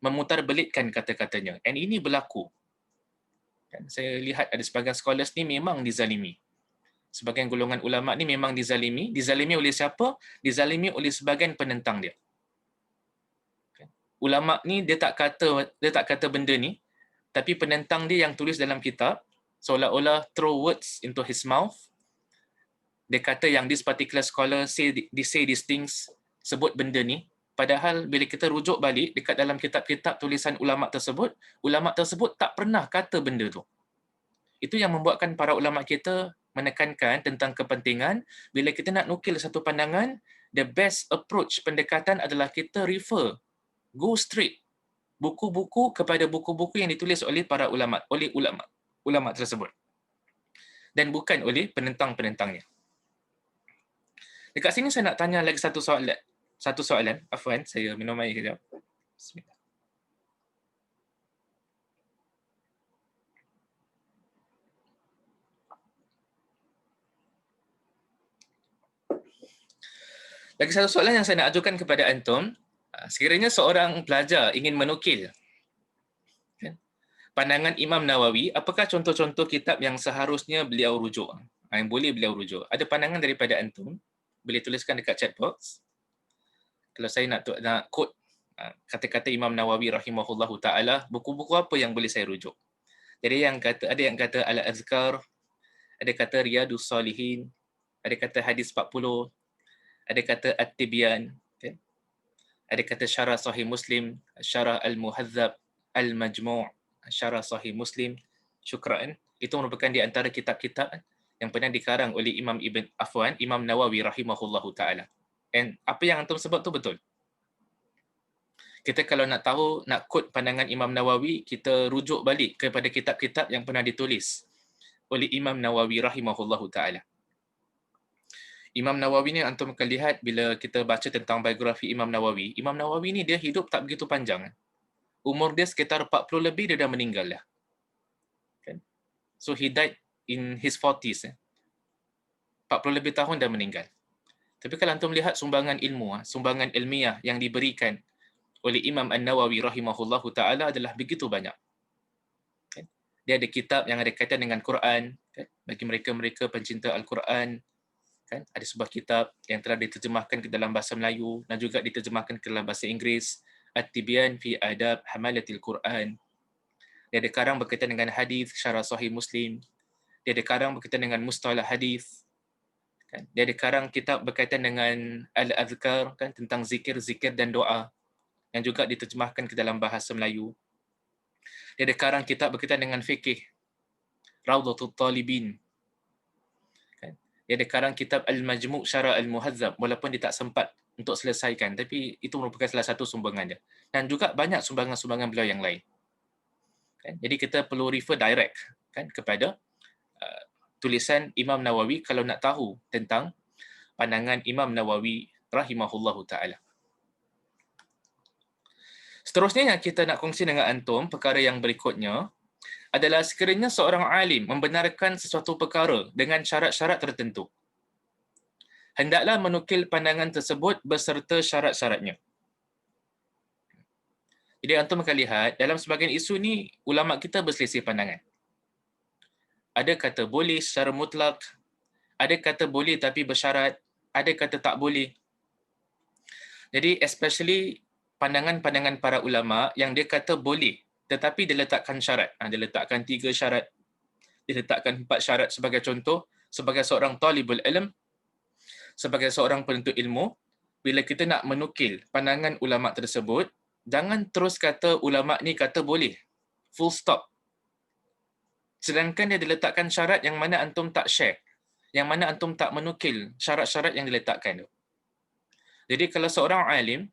memutarbelitkan kata-katanya. And ini berlaku. Saya lihat ada sebagian scholars ni memang dizalimi. Sebagian golongan ulama ni memang dizalimi. Dizalimi oleh siapa? Dizalimi oleh sebagian penentang dia. Ulama ni dia tak kata benda ni, tapi penentang dia yang tulis dalam kitab, seolah-olah throw words into his mouth. Dia kata yang this particular scholar say these things, sebut benda ni. Padahal bila kita rujuk balik dekat dalam kitab-kitab tulisan ulama tersebut tak pernah kata benda tu. Itu yang membuatkan para ulama kita menekankan tentang kepentingan bila kita nak nukil satu pandangan, the best approach pendekatan adalah kita refer, go straight buku-buku kepada buku-buku yang ditulis oleh para ulama, ulama tersebut. Dan bukan oleh penentang-penentangnya. Dekat sini saya nak tanya lagi satu soalan. Afwan, saya minum air kejap. Bismillah. Lagi satu soalan yang saya nak ajukan kepada antum. Sekiranya seorang pelajar ingin menukil pandangan Imam Nawawi, apakah contoh-contoh kitab yang seharusnya beliau rujuk? Yang boleh beliau rujuk. Ada pandangan daripada antum? Boleh tuliskan dekat chat box. kalau saya nak quote kata-kata Imam Nawawi rahimahullahu taala, buku-buku apa yang boleh saya rujuk? Jadi ada yang kata Al-Azkar, ada kata Riyadus Salihin, ada kata Hadis 40, ada kata At-Tibyan, okay? Ada kata Syarah Sahih Muslim, Syarah Al-Muhadzab, Al-Majmu', Syarah Sahih Muslim. Syukran. Itu merupakan di antara kitab-kitab yang pernah dikarang oleh Imam Nawawi rahimahullahu taala. And apa yang antum sebut tu betul. Kita kalau nak tahu, nak quote pandangan Imam Nawawi, kita rujuk balik kepada kitab-kitab yang pernah ditulis oleh Imam Nawawi rahimahullahu taala. Imam Nawawi ni antum akan lihat bila kita baca tentang biografi Imam Nawawi ni dia hidup tak begitu panjang. Umur dia sekitar 40 lebih dia dah meninggal lah. Kan? So he died in his 40s. 40 lebih tahun dah meninggal. Tapi kalau antum lihat sumbangan ilmu, sumbangan ilmiah yang diberikan oleh Imam An-Nawawi rahimahullahu taala adalah begitu banyak. Kan? Dia ada kitab yang ada kaitan dengan Quran, kan? Bagi mereka-mereka pencinta Al-Quran, kan? Ada sebuah kitab yang telah diterjemahkan ke dalam bahasa Melayu dan juga diterjemahkan ke dalam bahasa Inggeris, At-Tibyan fi Adab Hamalatil Quran. Dia ada karang berkaitan dengan hadis, Syarah Sahih Muslim. Dia ada karang berkaitan dengan mustalah hadis. Kan? Dia ada karang kitab berkaitan dengan Al-Azkar, kan? Tentang zikir-zikir dan doa yang juga diterjemahkan ke dalam bahasa Melayu. Dia ada karang kitab berkaitan dengan fikih, Rawdatul Talibin. Kan? Dia ada karang kitab Al-Majmu' Syarah Al-Muhadzab, walaupun dia tak sempat untuk selesaikan, tapi itu merupakan salah satu sumbangan dia. Dan juga banyak sumbangan-sumbangan beliau yang lain. Kan? Jadi kita perlu refer direct, kan, kepada tulisan Imam Nawawi kalau nak tahu tentang pandangan Imam Nawawi rahimahullahu taala. Seterusnya yang kita nak kongsi dengan antum, perkara yang berikutnya adalah sekiranya seorang alim membenarkan sesuatu perkara dengan syarat-syarat tertentu, hendaklah menukil pandangan tersebut beserta syarat-syaratnya. Jadi antum akan lihat dalam sebahagian isu ni ulama kita berselisih pandangan. Ada kata boleh secara mutlak, ada kata boleh tapi bersyarat, ada kata tak boleh. Jadi especially pandangan-pandangan para ulama yang dia kata boleh tetapi dia letakkan syarat. Dia letakkan 3 syarat, dia letakkan 4 syarat sebagai contoh. Sebagai seorang talibul ilm, sebagai seorang penuntut ilmu, bila kita nak menukil pandangan ulama tersebut, jangan terus kata ulama ni kata boleh. Full stop. Sedangkan dia diletakkan syarat yang mana antum tak share, yang mana antum tak menukil syarat-syarat yang diletakkan tu. Jadi kalau seorang alim,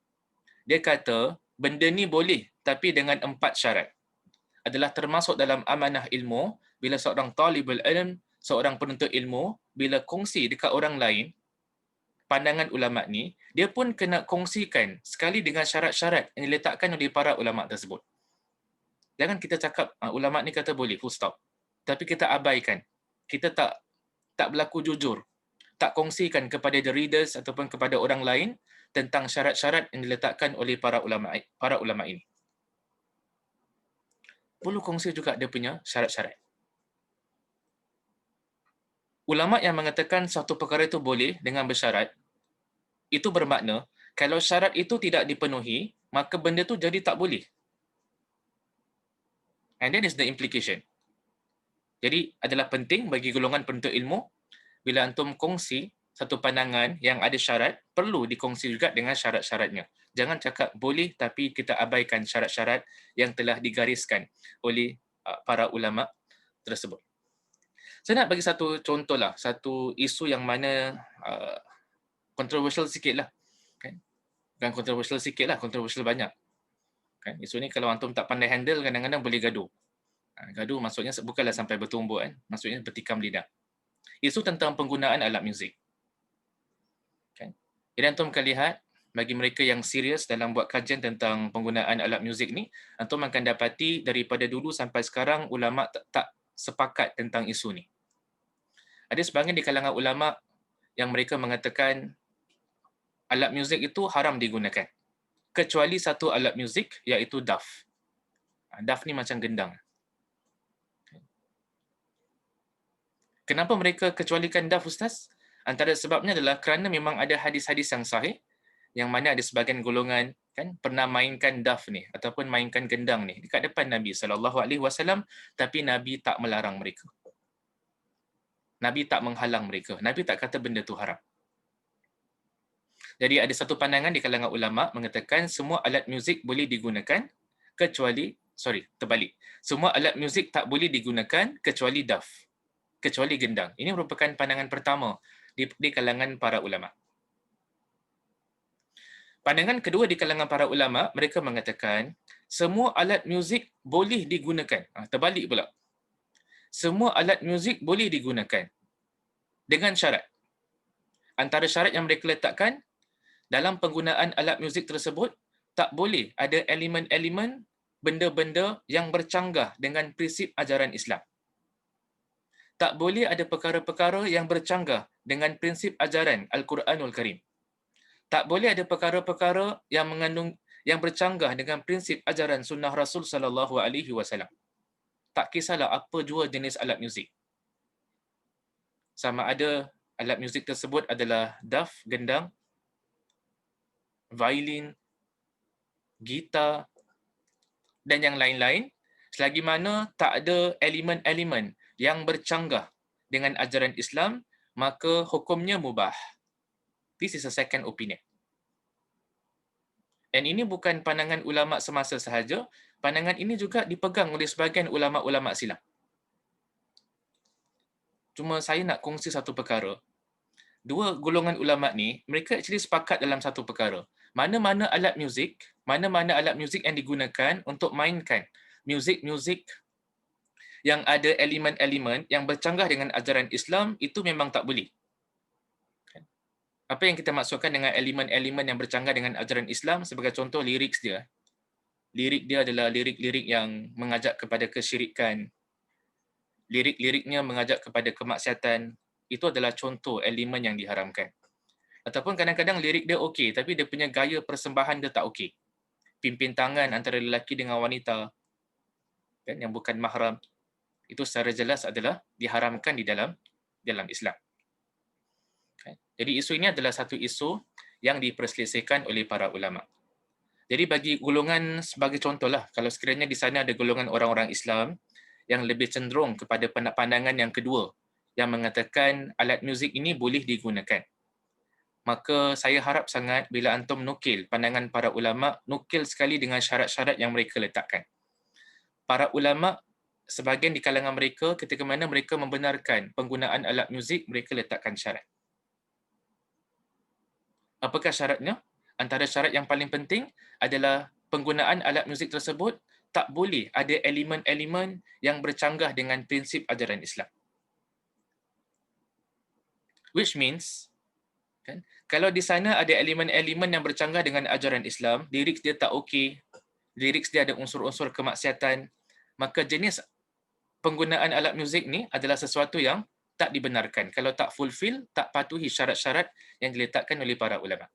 dia kata benda ni boleh tapi dengan 4 syarat. Adalah termasuk dalam amanah ilmu, bila seorang talibul ilm, seorang penuntut ilmu, bila kongsi dekat orang lain, pandangan ulama ni, dia pun kena kongsikan sekali dengan syarat-syarat yang diletakkan oleh para ulama tersebut. Jangan kita cakap ulama ni kata boleh, full stop. Tapi kita abaikan. Kita tak berlaku jujur. Tak kongsikan kepada the readers ataupun kepada orang lain tentang syarat-syarat yang diletakkan oleh para ulama ini. Perlu kongsi juga dia punya syarat-syarat. Ulama yang mengatakan suatu perkara itu boleh dengan bersyarat, itu bermakna kalau syarat itu tidak dipenuhi, maka benda itu jadi tak boleh. And that is the implication. Jadi adalah penting bagi golongan penuntut ilmu, bila antum kongsi satu pandangan yang ada syarat, perlu dikongsi juga dengan syarat-syaratnya. Jangan cakap boleh tapi kita abaikan syarat-syarat yang telah digariskan oleh para ulama tersebut. Saya nak bagi satu contoh lah, satu isu yang mana controversial sikit lah. Kan? Bukan controversial sikit lah, controversial banyak. Kan? Isu ni kalau antum tak pandai handle, kadang-kadang boleh gaduh. Gaduh maksudnya bukanlah sampai bertumbuk, kan? Maksudnya bertikam lidah. Isu tentang penggunaan alat muzik. Kan? Jadi antum akan lihat, bagi mereka yang serius dalam buat kajian tentang penggunaan alat muzik ni, antum akan dapati daripada dulu sampai sekarang ulama tak sepakat tentang isu ni. Ada sebahagian di kalangan ulama yang mereka mengatakan alat muzik itu haram digunakan, kecuali satu alat muzik iaitu daf. Daf ni macam gendang. Kenapa mereka kecualikan daf, Ustaz? Antara sebabnya adalah kerana memang ada hadis-hadis yang sahih yang mana ada sebahagian golongan kan pernah mainkan daf ni ataupun mainkan gendang ni dekat depan Nabi SAW, tapi Nabi tak melarang mereka. Nabi tak menghalang mereka. Nabi tak kata benda tu haram. Jadi ada satu pandangan di kalangan ulama mengatakan semua alat muzik boleh digunakan kecuali, terbalik. Semua alat muzik tak boleh digunakan kecuali daf, kecuali gendang. Ini merupakan pandangan pertama di kalangan para ulama. Pandangan kedua di kalangan para ulama, mereka mengatakan semua alat muzik boleh digunakan. Terbalik pula. Semua alat muzik boleh digunakan dengan syarat. Antara syarat yang mereka letakkan, dalam penggunaan alat muzik tersebut, tak boleh ada elemen-elemen, benda-benda yang bercanggah dengan prinsip ajaran Islam. Tak boleh ada perkara-perkara yang bercanggah dengan prinsip ajaran Al-Quranul Karim. Tak boleh ada perkara-perkara yang bercanggah dengan prinsip ajaran sunnah Rasul sallallahu alaihi wasallam. Tak kisahlah apa jua jenis alat muzik. Sama ada alat muzik tersebut adalah daf, gendang, violin, gitar dan yang lain-lain, selagi mana tak ada elemen-elemen yang bercanggah dengan ajaran Islam, maka hukumnya mubah. This is a second opinion. Dan ini bukan pandangan ulama semasa sahaja, pandangan ini juga dipegang oleh sebahagian ulama-ulama silam. Cuma saya nak kongsi satu perkara. Dua golongan ulama ni, mereka actually sepakat dalam satu perkara. Mana-mana alat muzik yang digunakan untuk mainkan muzik-muzik yang ada elemen-elemen yang bercanggah dengan ajaran Islam, itu memang tak boleh. Apa yang kita maksudkan dengan elemen-elemen yang bercanggah dengan ajaran Islam? Sebagai contoh, lirik dia. Lirik dia adalah lirik-lirik yang mengajak kepada kesyirikan. Lirik-liriknya mengajak kepada kemaksiatan. Itu adalah contoh elemen yang diharamkan. Ataupun kadang-kadang lirik dia okey, tapi dia punya gaya persembahan dia tak okey. Pimpin tangan antara lelaki dengan wanita, kan, yang bukan mahram. Itu secara jelas adalah diharamkan di dalam Islam. Jadi isu ini adalah satu isu yang diperselisihkan oleh para ulama. Jadi bagi golongan, sebagai contohlah, kalau sekiranya di sana ada golongan orang-orang Islam yang lebih cenderung kepada pandangan yang kedua, yang mengatakan alat muzik ini boleh digunakan, maka saya harap sangat bila antum nukil pandangan para ulama, nukil sekali dengan syarat-syarat yang mereka letakkan. Para ulama, sebahagian di kalangan mereka, ketika mana mereka membenarkan penggunaan alat muzik, mereka letakkan syarat. Apakah syaratnya? Antara syarat yang paling penting adalah penggunaan alat muzik tersebut tak boleh ada elemen-elemen yang bercanggah dengan prinsip ajaran Islam. Which means, kan, kalau di sana ada elemen-elemen yang bercanggah dengan ajaran Islam, lirik dia tak okey, lirik dia ada unsur-unsur kemaksiatan, maka jenis penggunaan alat muzik ni adalah sesuatu yang tak dibenarkan kalau tak fulfill, tak patuhi syarat-syarat yang diletakkan oleh para ulama.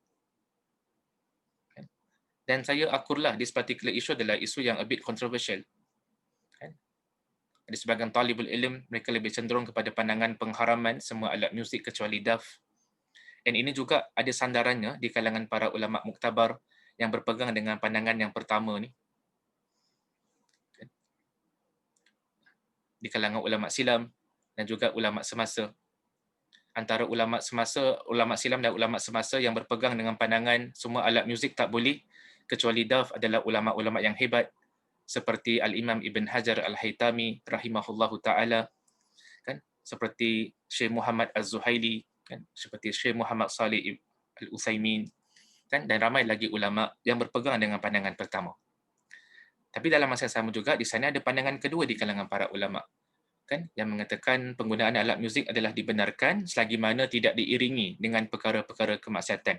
Dan saya akurlah this particular issue adalah isu yang a bit controversial. Ada sebahagian talibul ilm, mereka lebih cenderung kepada pandangan pengharaman semua alat muzik kecuali daf. Dan ini juga ada sandarannya di kalangan para ulama muktabar yang berpegang dengan pandangan yang pertama ni. Di kalangan ulama silam dan juga ulama semasa. Antara ulama semasa, ulama silam dan ulama semasa yang berpegang dengan pandangan semua alat muzik tak boleh kecuali daf adalah ulama-ulama yang hebat seperti Al-Imam Ibn Hajar Al-Haytami rahimahullahu taala, kan, seperti Syekh Muhammad Az-Zuhaili, kan, seperti Syekh Muhammad Salih Al-Utsaimin, kan, dan ramai lagi ulama yang berpegang dengan pandangan pertama. Tapi dalam masa yang sama juga di sana ada pandangan kedua di kalangan para ulama, kan, yang mengatakan penggunaan alat muzik adalah dibenarkan selagi mana tidak diiringi dengan perkara-perkara kemaksiatan.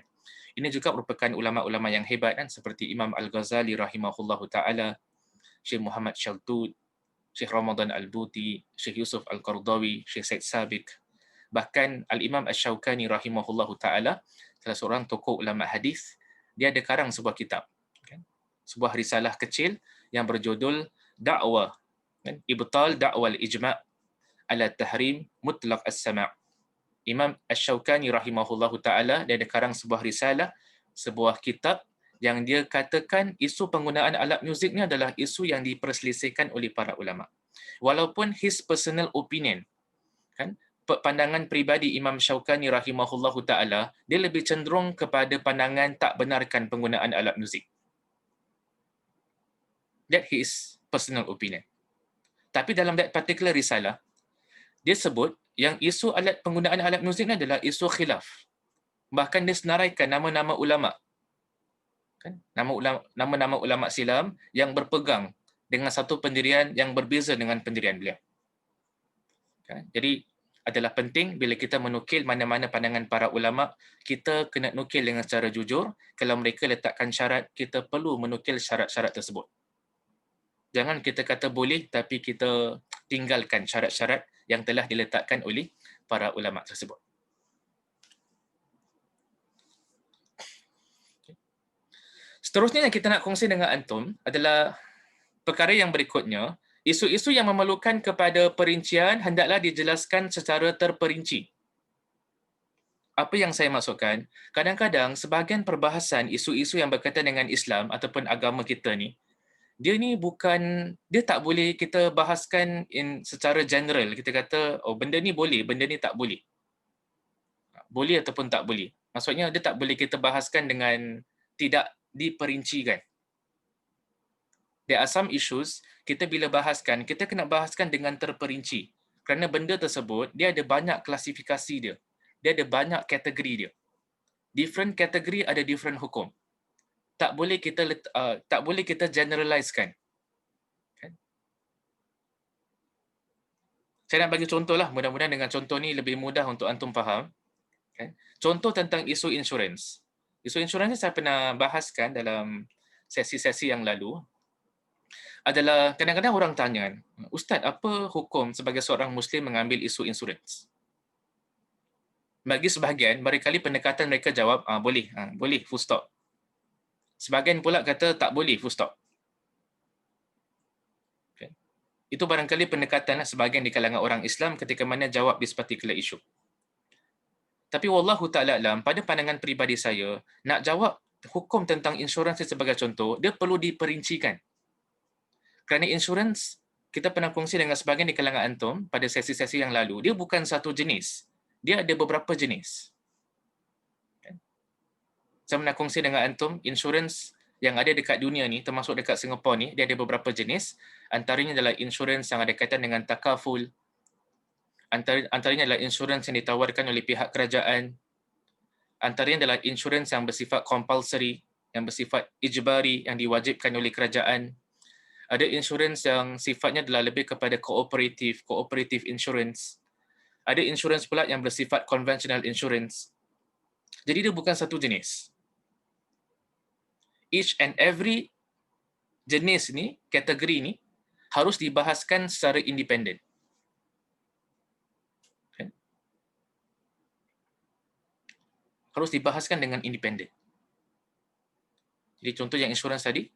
Ini juga merupakan ulama-ulama yang hebat, kan, seperti Imam Al-Ghazali rahimahullahu taala, Syekh Muhammad Shaltut, Syekh Ramadan Al-Buti, Syekh Yusuf Al-Qardawi, Syekh Said Sabiq. Bahkan Al-Imam Asy-Syaukani rahimahullahu taala, salah seorang tokoh ulama hadis, dia ada karang sebuah kitab, kan, sebuah risalah kecil yang berjudul Da'wah, kan, Ibtal Da'wal Ijma' ala Tahrim Mutlaq As-Sama'. Imam Asy-Syaukani rahimahullahu taala dia ada karang sebuah risalah sebuah kitab yang dia katakan isu penggunaan alat muzik ni adalah isu yang diperselisihkan oleh para ulama. Walaupun his personal opinion, kan, pandangan peribadi Imam Syaukani rahimahullahu taala, dia lebih cenderung kepada pandangan tak benarkan penggunaan alat muzik. That his personal opinion. Tapi dalam that particular risalah, dia sebut yang isu penggunaan alat muzik ni adalah isu khilaf. Bahkan dia senaraikan nama-nama ulama, kan, nama-nama ulama silam yang berpegang dengan satu pendirian yang berbeza dengan pendirian beliau. Kan? Jadi adalah penting bila kita menukil mana-mana pandangan para ulama, kita kena nukil dengan secara jujur. Kalau mereka letakkan syarat, kita perlu menukil syarat-syarat tersebut. Jangan kita kata boleh tapi kita tinggalkan syarat-syarat yang telah diletakkan oleh para ulama tersebut. Seterusnya yang kita nak kongsi dengan antum adalah perkara yang berikutnya. Isu-isu yang memerlukan kepada perincian hendaklah dijelaskan secara terperinci. Apa yang saya maksudkan? Kadang-kadang sebahagian perbahasan isu-isu yang berkaitan dengan Islam ataupun agama kita ni, dia tak boleh kita bahaskan secara general. Kita kata, oh benda ni boleh, benda ni tak boleh. Boleh ataupun tak boleh. Maksudnya dia tak boleh kita bahaskan dengan tidak diperincikan. There are some issues, kita bila bahaskan, kita kena bahaskan dengan terperinci. Kerana benda tersebut, dia ada banyak klasifikasi dia. Dia ada banyak kategori dia. Different kategori ada different hukum. Tak boleh kita generalizekan. Kan? Saya nak bagi contoh lah, mudah-mudahan dengan contoh ni lebih mudah untuk antum faham. Kan? Contoh tentang isu insurans. Isu insurans ni saya pernah bahaskan dalam sesi-sesi yang lalu. Adalah kadang-kadang orang tanya, Ustaz, apa hukum sebagai seorang Muslim mengambil isu insurans? Bagi sebahagian, barangkali pendekatan mereka jawab, boleh, full stop. Sebahagian pula kata tak boleh, full stop. Okay. Itu barangkali pendekatan sebahagian di kalangan orang Islam ketika mana jawab this particular issue. Tapi wallahu ta'ala alam, pada pandangan peribadi saya, nak jawab hukum tentang insurans sebagai contoh, dia perlu diperincikan. Kerana insurans, kita pernah kongsi dengan sebahagian di kalangan antum pada sesi-sesi yang lalu, dia bukan satu jenis. Dia ada beberapa jenis. Saya pernah kongsi dengan antum, insurans yang ada dekat dunia ni, termasuk dekat Singapura ni, dia ada beberapa jenis. Antaranya adalah insurans yang ada kaitan dengan takaful. Antaranya adalah insurans yang ditawarkan oleh pihak kerajaan. Antaranya adalah insurans yang bersifat compulsory, yang bersifat ijbari, yang diwajibkan oleh kerajaan. Ada insurans yang sifatnya adalah lebih kepada cooperative insurance. Ada insurans pula yang bersifat conventional insurance. Jadi dia bukan satu jenis. Each and every jenis ni, kategori ni, harus dibahaskan secara independen. Okay. Harus dibahaskan dengan independen. Jadi contoh yang insurans tadi,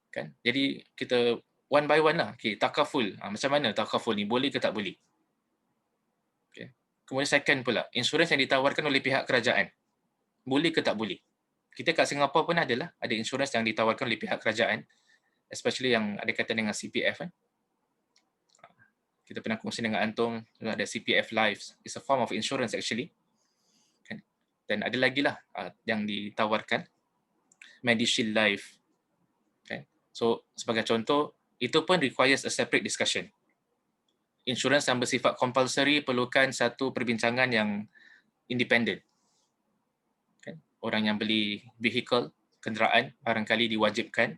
kan? Jadi kita one by one lah. Okay, takaful. Macam mana takaful ni? Boleh ke tak boleh? Okay. Kemudian second pula, insurans yang ditawarkan oleh pihak kerajaan. Boleh ke tak boleh? Kita kat Singapura pun ada insurans yang ditawarkan oleh pihak kerajaan, especially yang ada kaitan dengan CPF. Kita pernah kongsi dengan antum, ada CPF Life. It's a form of insurance actually. Dan ada lagi lah yang ditawarkan, MediShield Life. So sebagai contoh, itu pun requires a separate discussion. Insurans yang bersifat compulsory perlukan satu perbincangan yang independen. Orang yang beli vehicle, kenderaan, barangkali diwajibkan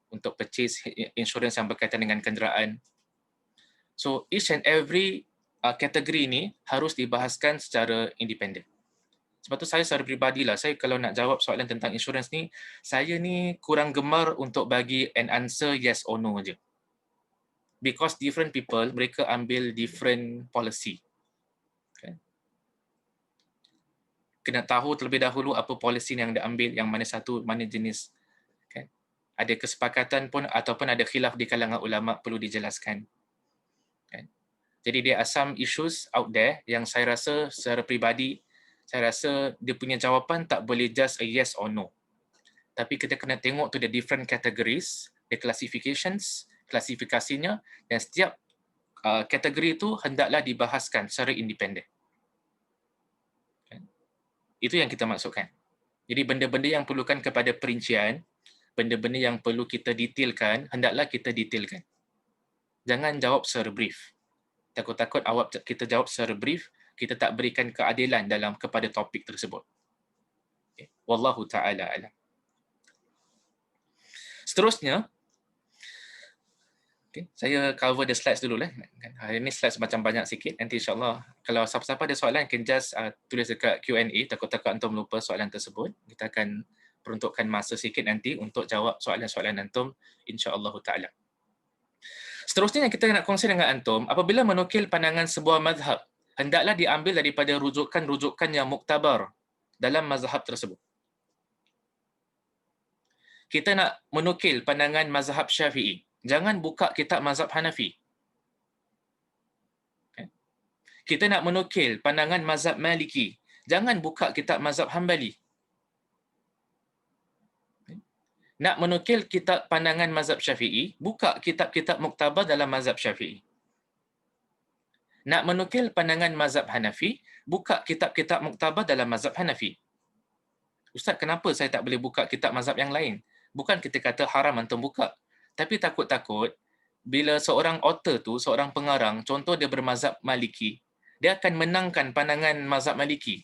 untuk purchase insurans yang berkaitan dengan kenderaan. So each and every kategori ini harus dibahaskan secara independen. Sebab tu saya secara peribadilah, saya kalau nak jawab soalan tentang insurans ni, saya ni kurang gemar untuk bagi an answer yes or no je. Because different people, mereka ambil different policy. Okay. Kena tahu terlebih dahulu apa polisi yang diambil, yang mana satu, mana jenis. Okay. Ada kesepakatan pun ataupun ada khilaf di kalangan ulama perlu dijelaskan. Okay. Jadi there are some issues out there yang saya rasa secara peribadi, saya rasa dia punya jawapan tak boleh just a yes or no. Tapi kita kena tengok to the different categories, the classifications, klasifikasinya, dan setiap kategori itu hendaklah dibahaskan secara independen. Itu yang kita maksudkan. Jadi benda-benda yang perlukan kepada perincian, benda-benda yang perlu kita detailkan, hendaklah kita detailkan. Jangan jawab secara brief. Takut-takut kita jawab secara brief, kita tak berikan keadilan dalam kepada topik tersebut. Okay. Wallahu ta'ala alam. Seterusnya, okay, saya cover the slides dulu lah. Hari ini slides macam banyak sikit. Nanti insyaAllah, kalau siapa-siapa ada soalan, can just tulis dekat Q&A. Takut-takut antum lupa soalan tersebut. Kita akan peruntukkan masa sikit nanti untuk jawab soalan-soalan antum, insyaAllah ta'ala. Seterusnya yang kita nak kongsi dengan antum, apabila menukil pandangan sebuah mazhab, hendaklah diambil daripada rujukan-rujukan yang muktabar dalam mazhab tersebut. Kita nak menukil pandangan mazhab Syafi'i, jangan buka kitab mazhab Hanafi. Kita nak menukil pandangan mazhab Maliki, jangan buka kitab mazhab Hambali. Nak menukil kitab pandangan mazhab Syafi'i, buka kitab-kitab muktabar dalam mazhab Syafi'i. Nak menukil pandangan mazhab Hanafi, buka kitab-kitab muktabar dalam mazhab Hanafi. Ustaz, kenapa saya tak boleh buka kitab mazhab yang lain? Bukan kita kata haram antum buka. Tapi takut-takut, bila seorang author tu, seorang pengarang, contoh dia bermazhab Maliki, dia akan menangkan pandangan mazhab Maliki.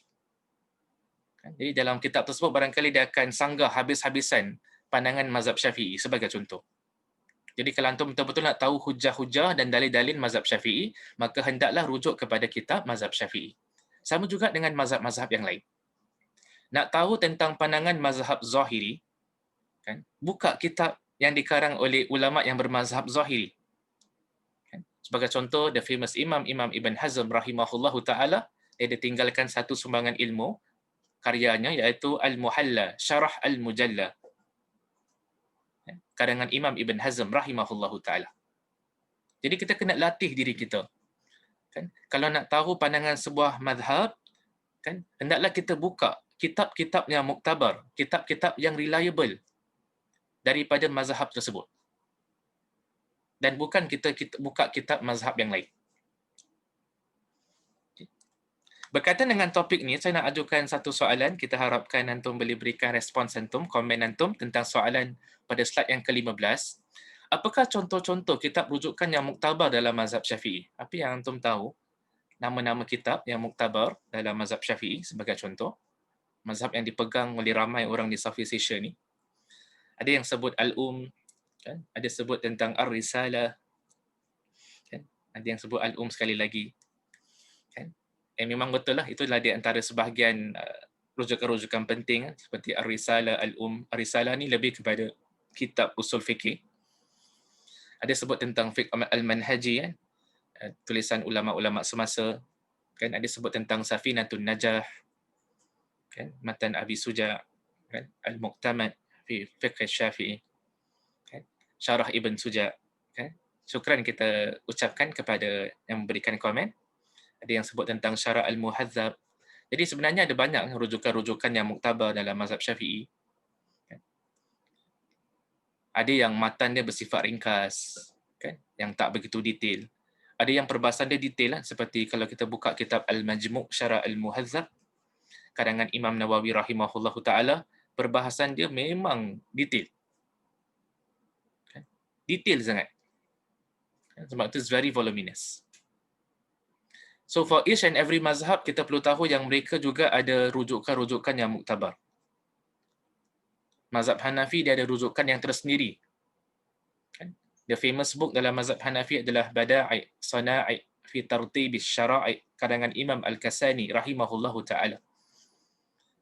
Jadi dalam kitab tersebut barangkali dia akan sanggah habis-habisan pandangan mazhab Syafi'i sebagai contoh. Jadi kalau antum betul-betul nak tahu hujah-hujah dan dalil-dalil mazhab Syafi'i, maka hendaklah rujuk kepada kitab mazhab Syafi'i. Sama juga dengan mazhab-mazhab yang lain. Nak tahu tentang pandangan mazhab Zahiri, kan? Buka kitab yang dikarang oleh ulama yang bermazhab Zahiri. Kan? Sebagai contoh, the famous Imam Ibn Hazm rahimahullahu ta'ala, dia tinggalkan satu sumbangan ilmu, karyanya iaitu Al-Muhalla, Syarah Al-Mujalla. Karangan Imam Ibn Hazm rahimahullahu ta'ala. Jadi kita kena latih diri kita. Kan? Kalau nak tahu pandangan sebuah mazhab, kan, hendaklah kita buka kitab-kitab yang muktabar, kitab-kitab yang reliable daripada mazhab tersebut. Dan bukan kita buka kitab mazhab yang lain. Berkaitan dengan topik ni, saya nak ajukan satu soalan. Kita harapkan antum boleh berikan respons antum, komen antum tentang soalan pada slide yang ke-15. Apakah contoh-contoh kitab rujukan yang muktabar dalam mazhab Syafi'i? Apa yang antum tahu? Nama-nama kitab yang muktabar dalam mazhab Syafi'i sebagai contoh. Mazhab yang dipegang oleh ramai orang di Southeast Asia ni. Ada yang sebut Al-Um, kan? Ada sebut tentang Ar-Risalah, kan? Ada yang sebut Al-Um sekali lagi. Kan? Memang betul lah, itulah di antara sebahagian rujukan-rujukan penting seperti Ar-Risalah, Al-Um. Ar-Risalah ni lebih kepada kitab usul fikih. Ada sebut tentang fiqh al-manhaji, kan? Tulisan ulama-ulama semasa, kan? Ada sebut tentang Safinatun Najah, kan? Matan Abi Suja', kan? Al-Muqtamad fi fiqh Syafi'i, kan? Syarah Ibn Suja', kan? Syukran kita ucapkan kepada yang memberikan komen. Ada yang sebut tentang Syarah Al-Muhadzab. Jadi sebenarnya ada banyak rujukan-rujukan yang muktabar dalam mazhab Syafi'i. Ada yang matan dia bersifat ringkas, kan? Yang tak begitu detail. Ada yang perbahasan dia detail lah, seperti kalau kita buka kitab Al-Majmu' Syarah Al-Muhadzab, karangan Imam Nawawi rahimahullahu ta'ala, perbahasan dia memang detail. Detail sangat. Sebab itu very voluminous. So for each and every mazhab, kita perlu tahu yang mereka juga ada rujukan-rujukan yang muktabar. Mazhab Hanafi dia ada rujukan yang tersendiri. The famous book dalam mazhab Hanafi adalah Bada'i' Sana'i' fi Tartib Syara'i' karangan Imam Al-Kasani rahimahullahu ta'ala.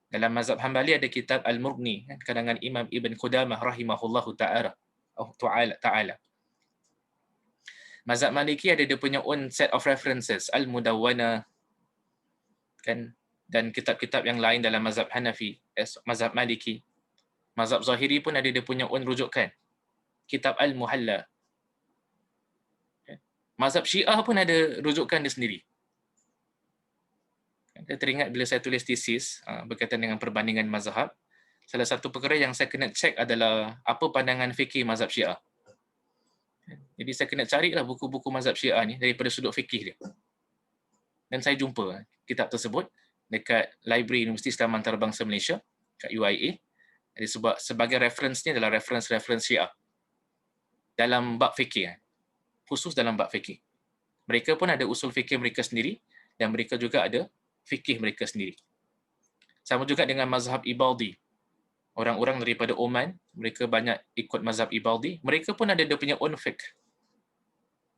Dalam mazhab Hambali ada kitab Al-Mughni karangan Imam Ibn Qudamah rahimahullahu ta'ala. Mazhab Maliki ada dia punya own set of references, Al-Mudawwana, kan, dan kitab-kitab yang lain dalam mazhab Hanafi, mazhab Maliki. Mazhab Zahiri pun ada dia punya own rujukan, kitab Al-Muhalla. Mazhab Syiah pun ada rujukan dia sendiri. Saya teringat bila saya tulis tesis berkaitan dengan perbandingan mazhab, salah satu perkara yang saya kena cek adalah apa pandangan fikih mazhab Syiah. Jadi saya kena carilah buku-buku mazhab Syiah ni daripada sudut fikih dia. Dan saya jumpa kitab tersebut dekat Library Universiti Islam Antarabangsa Malaysia, kat UIA. Jadi sebagai reference ni adalah reference Syiah dalam bab fikih, khusus dalam bab fikih. Mereka pun ada usul fikih mereka sendiri dan mereka juga ada fikih mereka sendiri. Sama juga dengan mazhab Ibaldi. Orang-orang daripada Oman, mereka banyak ikut mazhab Ibaldi. Mereka pun ada dia punya own fiqh.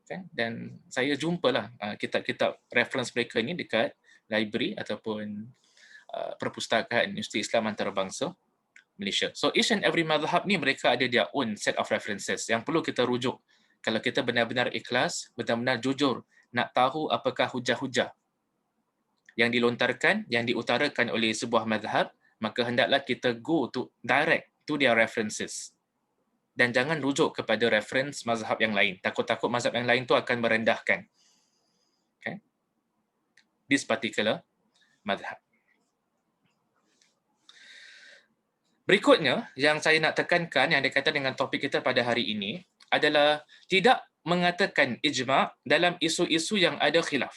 Kan? Dan saya jumpalah kitab-kitab reference mereka ni dekat library ataupun perpustakaan Universiti Islam Antarabangsa Malaysia. So each and every mazhab ni mereka ada their own set of references yang perlu kita rujuk. Kalau kita benar-benar ikhlas, benar-benar jujur, nak tahu apakah hujah-hujah yang dilontarkan, yang diutarakan oleh sebuah mazhab, maka hendaklah kita go to direct to their references. Dan jangan rujuk kepada reference mazhab yang lain. Takut-takut mazhab yang lain tu akan merendahkan. Okay? This particular mazhab. Berikutnya, yang saya nak tekankan yang berkaitan dengan topik kita pada hari ini adalah tidak mengatakan ijma' dalam isu-isu yang ada khilaf.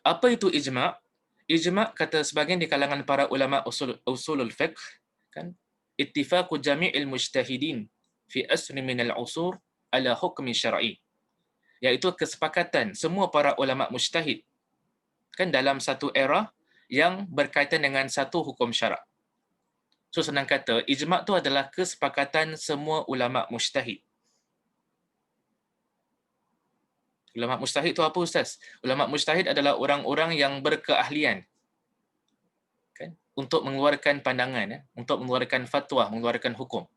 Apa itu ijma'? Ijma' kata sebahagian di kalangan para ulama usulul fiqh, kan? Ittifaqu jami'il mujtahidin fi asri min al-usur ala hukmi syar'i. Iaitu kesepakatan semua para ulama mujtahid kan dalam satu era yang berkaitan dengan satu hukum syarak. So senang kata, ijma' tu adalah kesepakatan semua ulama mujtahid. Ulama mujtahid tu apa, Ustaz? Ulama mujtahid adalah orang-orang yang berkeahlian kan, untuk mengeluarkan pandangan, untuk mengeluarkan fatwa, mengeluarkan hukum.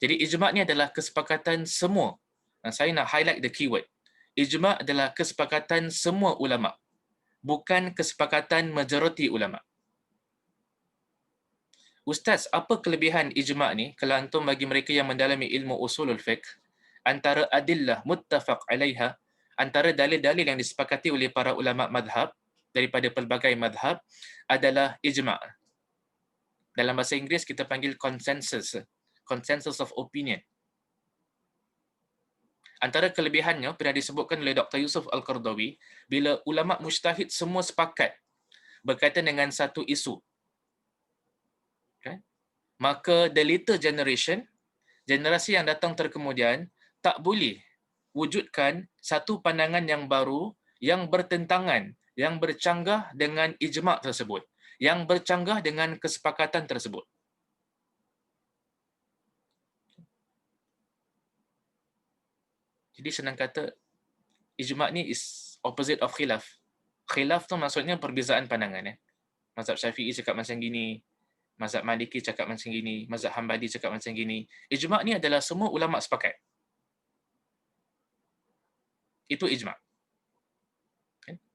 Jadi ijma' ni adalah kesepakatan semua. Dan saya nak highlight the keyword. Ijma' adalah kesepakatan semua ulama, bukan kesepakatan majoriti ulama. Ustaz, apa kelebihan ijma' ni kalau antum bagi mereka yang mendalami ilmu usulul fiqh? Antara adillah muttafaq alaiha, antara dalil-dalil yang disepakati oleh para ulama madhab daripada pelbagai madhab adalah ijma'. Dalam bahasa Inggeris kita panggil consensus, consensus of opinion. Antara kelebihannya pernah disebutkan oleh Dr. Yusuf Al-Qardawi, bila ulama mujtahid semua sepakat berkaitan dengan satu isu, okay, maka the later generation, generasi yang datang terkemudian, tak boleh wujudkan satu pandangan yang baru yang bertentangan, yang bercanggah dengan ijma' tersebut, yang bercanggah dengan kesepakatan tersebut. Jadi senang kata, ijma' ni is opposite of khilaf. Khilaf tu maksudnya perbezaan pandangan. Mazhab Syafi'i cakap macam gini, mazhab Maliki cakap macam gini, mazhab Hambali cakap macam gini. Ijma' ni adalah semua ulama sepakat. Itu ijma'.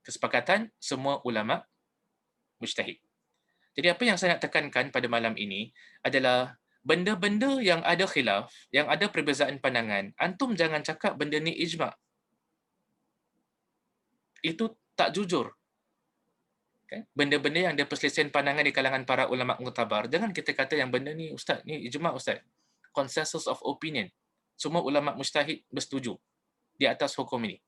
Kesepakatan semua ulama mujtahid. Jadi apa yang saya nak tekankan pada malam ini adalah benda-benda yang ada khilaf, yang ada perbezaan pandangan, antum jangan cakap benda ni ijma'. Itu tak jujur. Benda-benda yang ada perselisihan pandangan di kalangan para ulama muktabar, jangan kita kata yang benda ni ustaz, ni ijma' ustaz. Consensus of opinion. Semua ulama mujtahid bersetuju di atas hukum ini.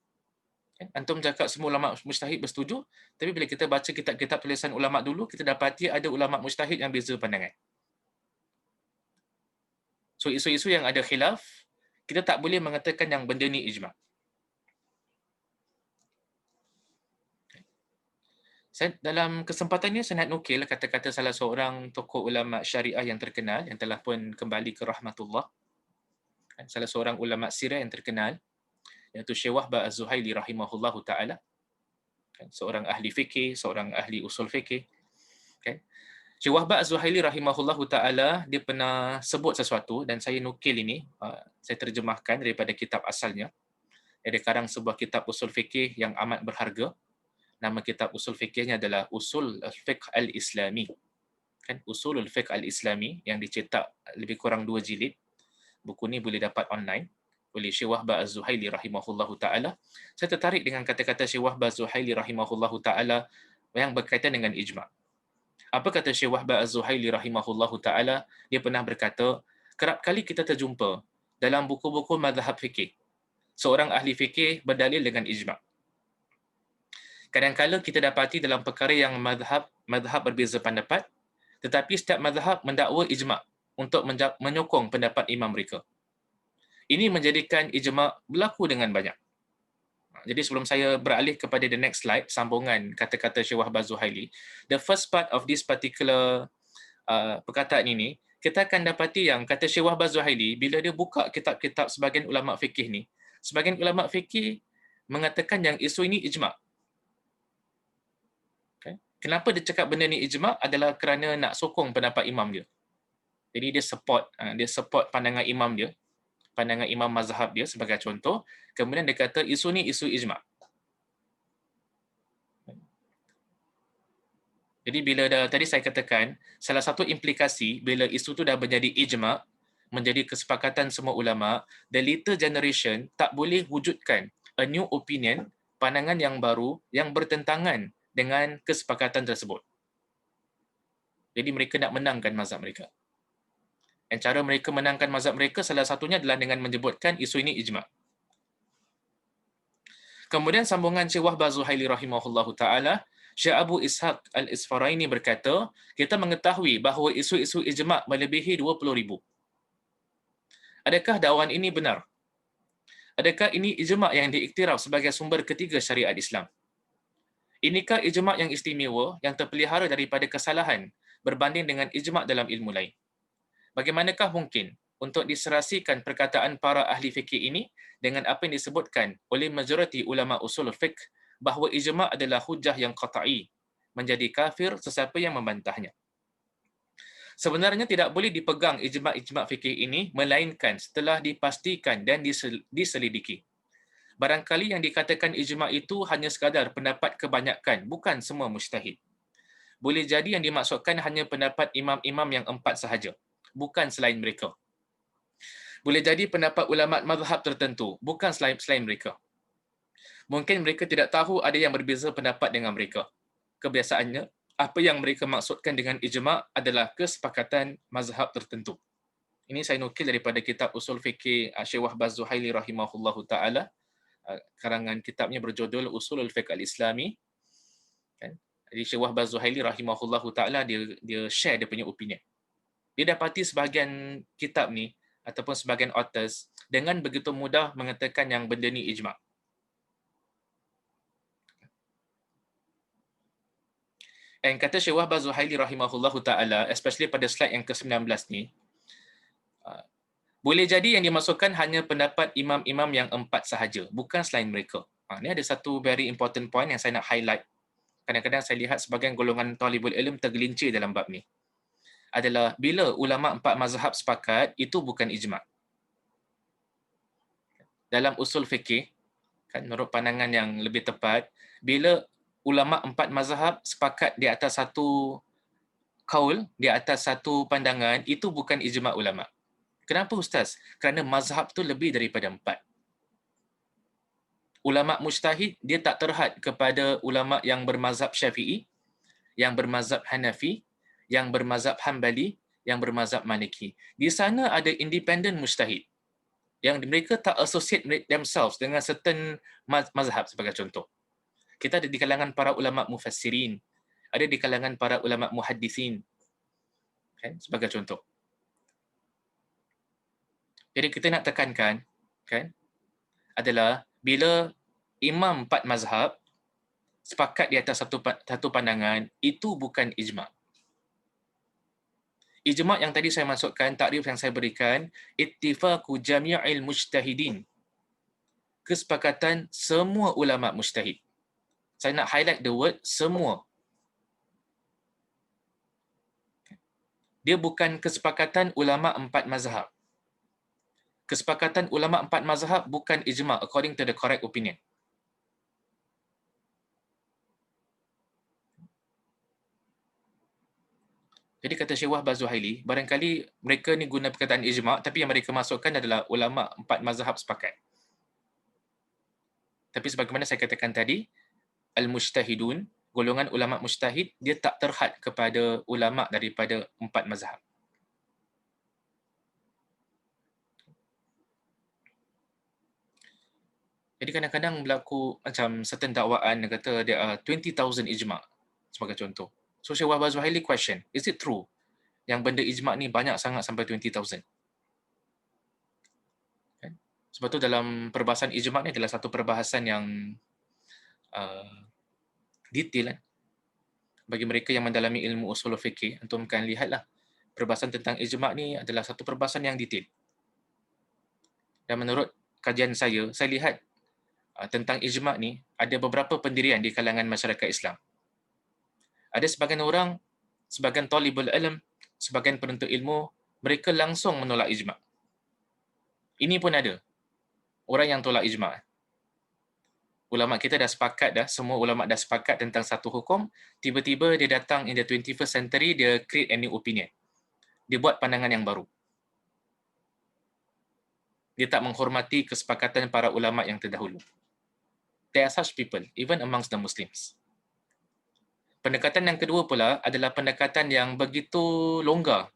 Antum cakap semua ulama mujtahid bersetuju, tapi bila kita baca kitab-kitab tulisan ulama dulu, kita dapati ada ulama mujtahid yang beza pandangan. So isu-isu yang ada khilaf, kita tak boleh mengatakan yang benda ni ijma'. Dalam kesempatan ini saya nak nukil kata-kata salah seorang tokoh ulama syariah yang terkenal yang telah pun kembali ke rahmatullah. Salah seorang ulama sirah yang terkenal, iaitu Syekh Wahbah Az-Zuhaili rahimahullahu ta'ala. Seorang ahli fikih, seorang ahli usul fikih. Syekh Wahbah Az-Zuhaili rahimahullahu ta'ala, dia pernah sebut sesuatu dan saya nukil ini, saya terjemahkan daripada kitab asalnya. Dia karang sebuah kitab usul fikih yang amat berharga. Nama kitab usul fikihnya adalah Usul Al-Fiqh Al-Islami. Usul Al-Fiqh Al-Islami yang dicetak lebih kurang 2 jilid. Buku ni boleh dapat online oleh Syekh Wahbah Az-Zuhaili rahimahullahu ta'ala. Saya tertarik dengan kata-kata Syekh Wahbah Az-Zuhaili rahimahullahu ta'ala yang berkaitan dengan ijma'. Apa kata Syekh Wahbah Az-Zuhaili rahimahullahu taala? Dia pernah berkata, kerap kali kita terjumpa dalam buku-buku mazhab fikih, seorang ahli fikih berdalil dengan ijma'. Kadang-kala kita dapati dalam perkara yang mazhab berbeza pendapat, tetapi setiap mazhab mendakwa ijma' untuk menyokong pendapat imam mereka. Ini menjadikan ijma' berlaku dengan banyak. Jadi sebelum saya beralih kepada the next slide, sambungan kata-kata Syekh Wahbah Az-Zuhaili, the first part of this particular perkataan ini, kita akan dapati yang kata Syekh Wahbah Az-Zuhaili, bila dia buka kitab-kitab sebagian ulama' fikih ni, sebagian ulama' fikih mengatakan yang isu ini ijma'. Okay. Kenapa dia cakap benda ni ijma' adalah kerana nak sokong pendapat imam dia. Jadi dia support pandangan imam dia, pandangan imam mazhab dia sebagai contoh. Kemudian dia kata isu ni isu ijma'. Jadi bila tadi saya katakan, salah satu implikasi bila isu tu dah menjadi ijma', menjadi kesepakatan semua ulama', the later generation tak boleh wujudkan a new opinion, pandangan yang baru yang bertentangan dengan kesepakatan tersebut. Jadi mereka nak menangkan mazhab mereka. Dan cara mereka menangkan mazhab mereka salah satunya adalah dengan menyebutkan isu ini ijma'. Kemudian sambungan Syekh Wahbah Az-Zuhaili rahimahullahu taala, Syekh Abu Ishaq Al-Isfaraini berkata, kita mengetahui bahawa isu-isu ijma' melebihi 20,000. Adakah dakwaan ini benar? Adakah ini ijma' yang diiktiraf sebagai sumber ketiga syariat Islam? Inikah ijma' yang istimewa yang terpelihara daripada kesalahan berbanding dengan ijma' dalam ilmu lain? Bagaimanakah mungkin untuk diserasikan perkataan para ahli fikih ini dengan apa yang disebutkan oleh majoriti ulama usul fiqh bahawa ijma' adalah hujah yang qat'i, menjadi kafir sesiapa yang membantahnya. Sebenarnya tidak boleh dipegang ijma' fikih ini melainkan setelah dipastikan dan diselidiki. Barangkali yang dikatakan ijma' itu hanya sekadar pendapat kebanyakan, bukan semua mujtahid. Boleh jadi yang dimaksudkan hanya pendapat imam-imam yang 4 sahaja, bukan selain mereka. Boleh jadi pendapat ulama mazhab tertentu, bukan selain mereka. Mungkin mereka tidak tahu ada yang berbeza pendapat dengan mereka. Kebiasaannya, apa yang mereka maksudkan dengan ijma' adalah kesepakatan mazhab tertentu. Ini saya nukil daripada kitab Usul Fikih Syekh Wahbah Az-Zuhaili rahimahullahu taala. Karangan kitabnya berjudul Usulul Fiqh Al-Islami. Jadi Syekh Wahbah Az-Zuhaili rahimahullahu taala dia share dia punya opinion. Dia dapati sebahagian kitab ni ataupun sebahagian authors dengan begitu mudah mengatakan yang benda ni ijma'. Dan kata Syekh Wahbah Az-Zuhaili rahimahullahu taala, especially pada slide yang ke-19 ni, boleh jadi yang dimasukkan hanya pendapat imam-imam yang 4 sahaja, bukan selain mereka. Ini ada satu very important point yang saya nak highlight. Kadang-kadang saya lihat sebagian golongan talibul ilm tergelincir dalam bab ni. Adalah bila ulama 4 mazhab sepakat, itu bukan ijma'. Dalam usul fikih, kan, menurut pandangan yang lebih tepat, bila ulama 4 mazhab sepakat di atas satu kaul, di atas satu pandangan, itu bukan ijma' ulama'. Kenapa Ustaz? Kerana mazhab tu lebih daripada 4. Ulama' mujtahid, dia tak terhad kepada ulama' yang bermazhab Syafi'i, yang bermazhab Hanafi, yang bermazhab Hanbali, yang bermazhab Maliki. Di sana ada independent mujtahid, yang mereka tak associate themselves dengan certain mazhab sebagai contoh. Kita ada di kalangan para ulama' mufassirin, ada di kalangan para ulama' muhaddisin, kan, sebagai contoh. Jadi kita nak tekankan, kan, adalah bila imam 4 mazhab sepakat di atas satu pandangan, itu bukan ijma'. Ijma' yang tadi saya masukkan, takrif yang saya berikan, ittifaqu jami'il mujtahidin. Kesepakatan semua ulama' mujtahid. Saya nak highlight the word semua. Dia bukan kesepakatan ulama' 4 mazhab. Kesepakatan ulama' 4 mazhab bukan ijma' according to the correct opinion. Jadi kata Syekh Wahbah Az-Zuhaili, barangkali mereka ni guna perkataan ijma' tapi yang mereka masukkan adalah ulama' 4 mazhab sepakat. Tapi sebagaimana saya katakan tadi, al-mujtahidun, golongan ulama mujtahid dia tak terhad kepada ulama daripada 4 mazhab. Jadi kadang-kadang berlaku macam certain dakwaan dia kata there are 20,000 ijma' sebagai contoh. So Syekh Wahbah Zuhaili question, is it true yang benda ijma' ni banyak sangat sampai 20,000? Kan? Sebab tu dalam perbahasan ijma' ni adalah satu perbahasan yang detail kan. Bagi mereka yang mendalami ilmu usul fikih, antum kan lihatlah perbahasan tentang ijma' ni adalah satu perbahasan yang detail. Dan menurut kajian saya lihat tentang ijma' ni ada beberapa pendirian di kalangan masyarakat Islam. Ada sebagian orang, sebagian talibul ilm, sebagian penuntut ilmu, mereka langsung menolak ijma'. Ini pun ada orang yang tolak ijma'. Ulama kita dah sepakat dah, semua ulama dah sepakat tentang satu hukum, tiba-tiba dia datang in the 21st century, dia create a new opinion. Dia buat pandangan yang baru. Dia tak menghormati kesepakatan para ulama yang terdahulu. There are such people, even amongst the Muslims. Pendekatan yang kedua pula adalah pendekatan yang begitu longgar.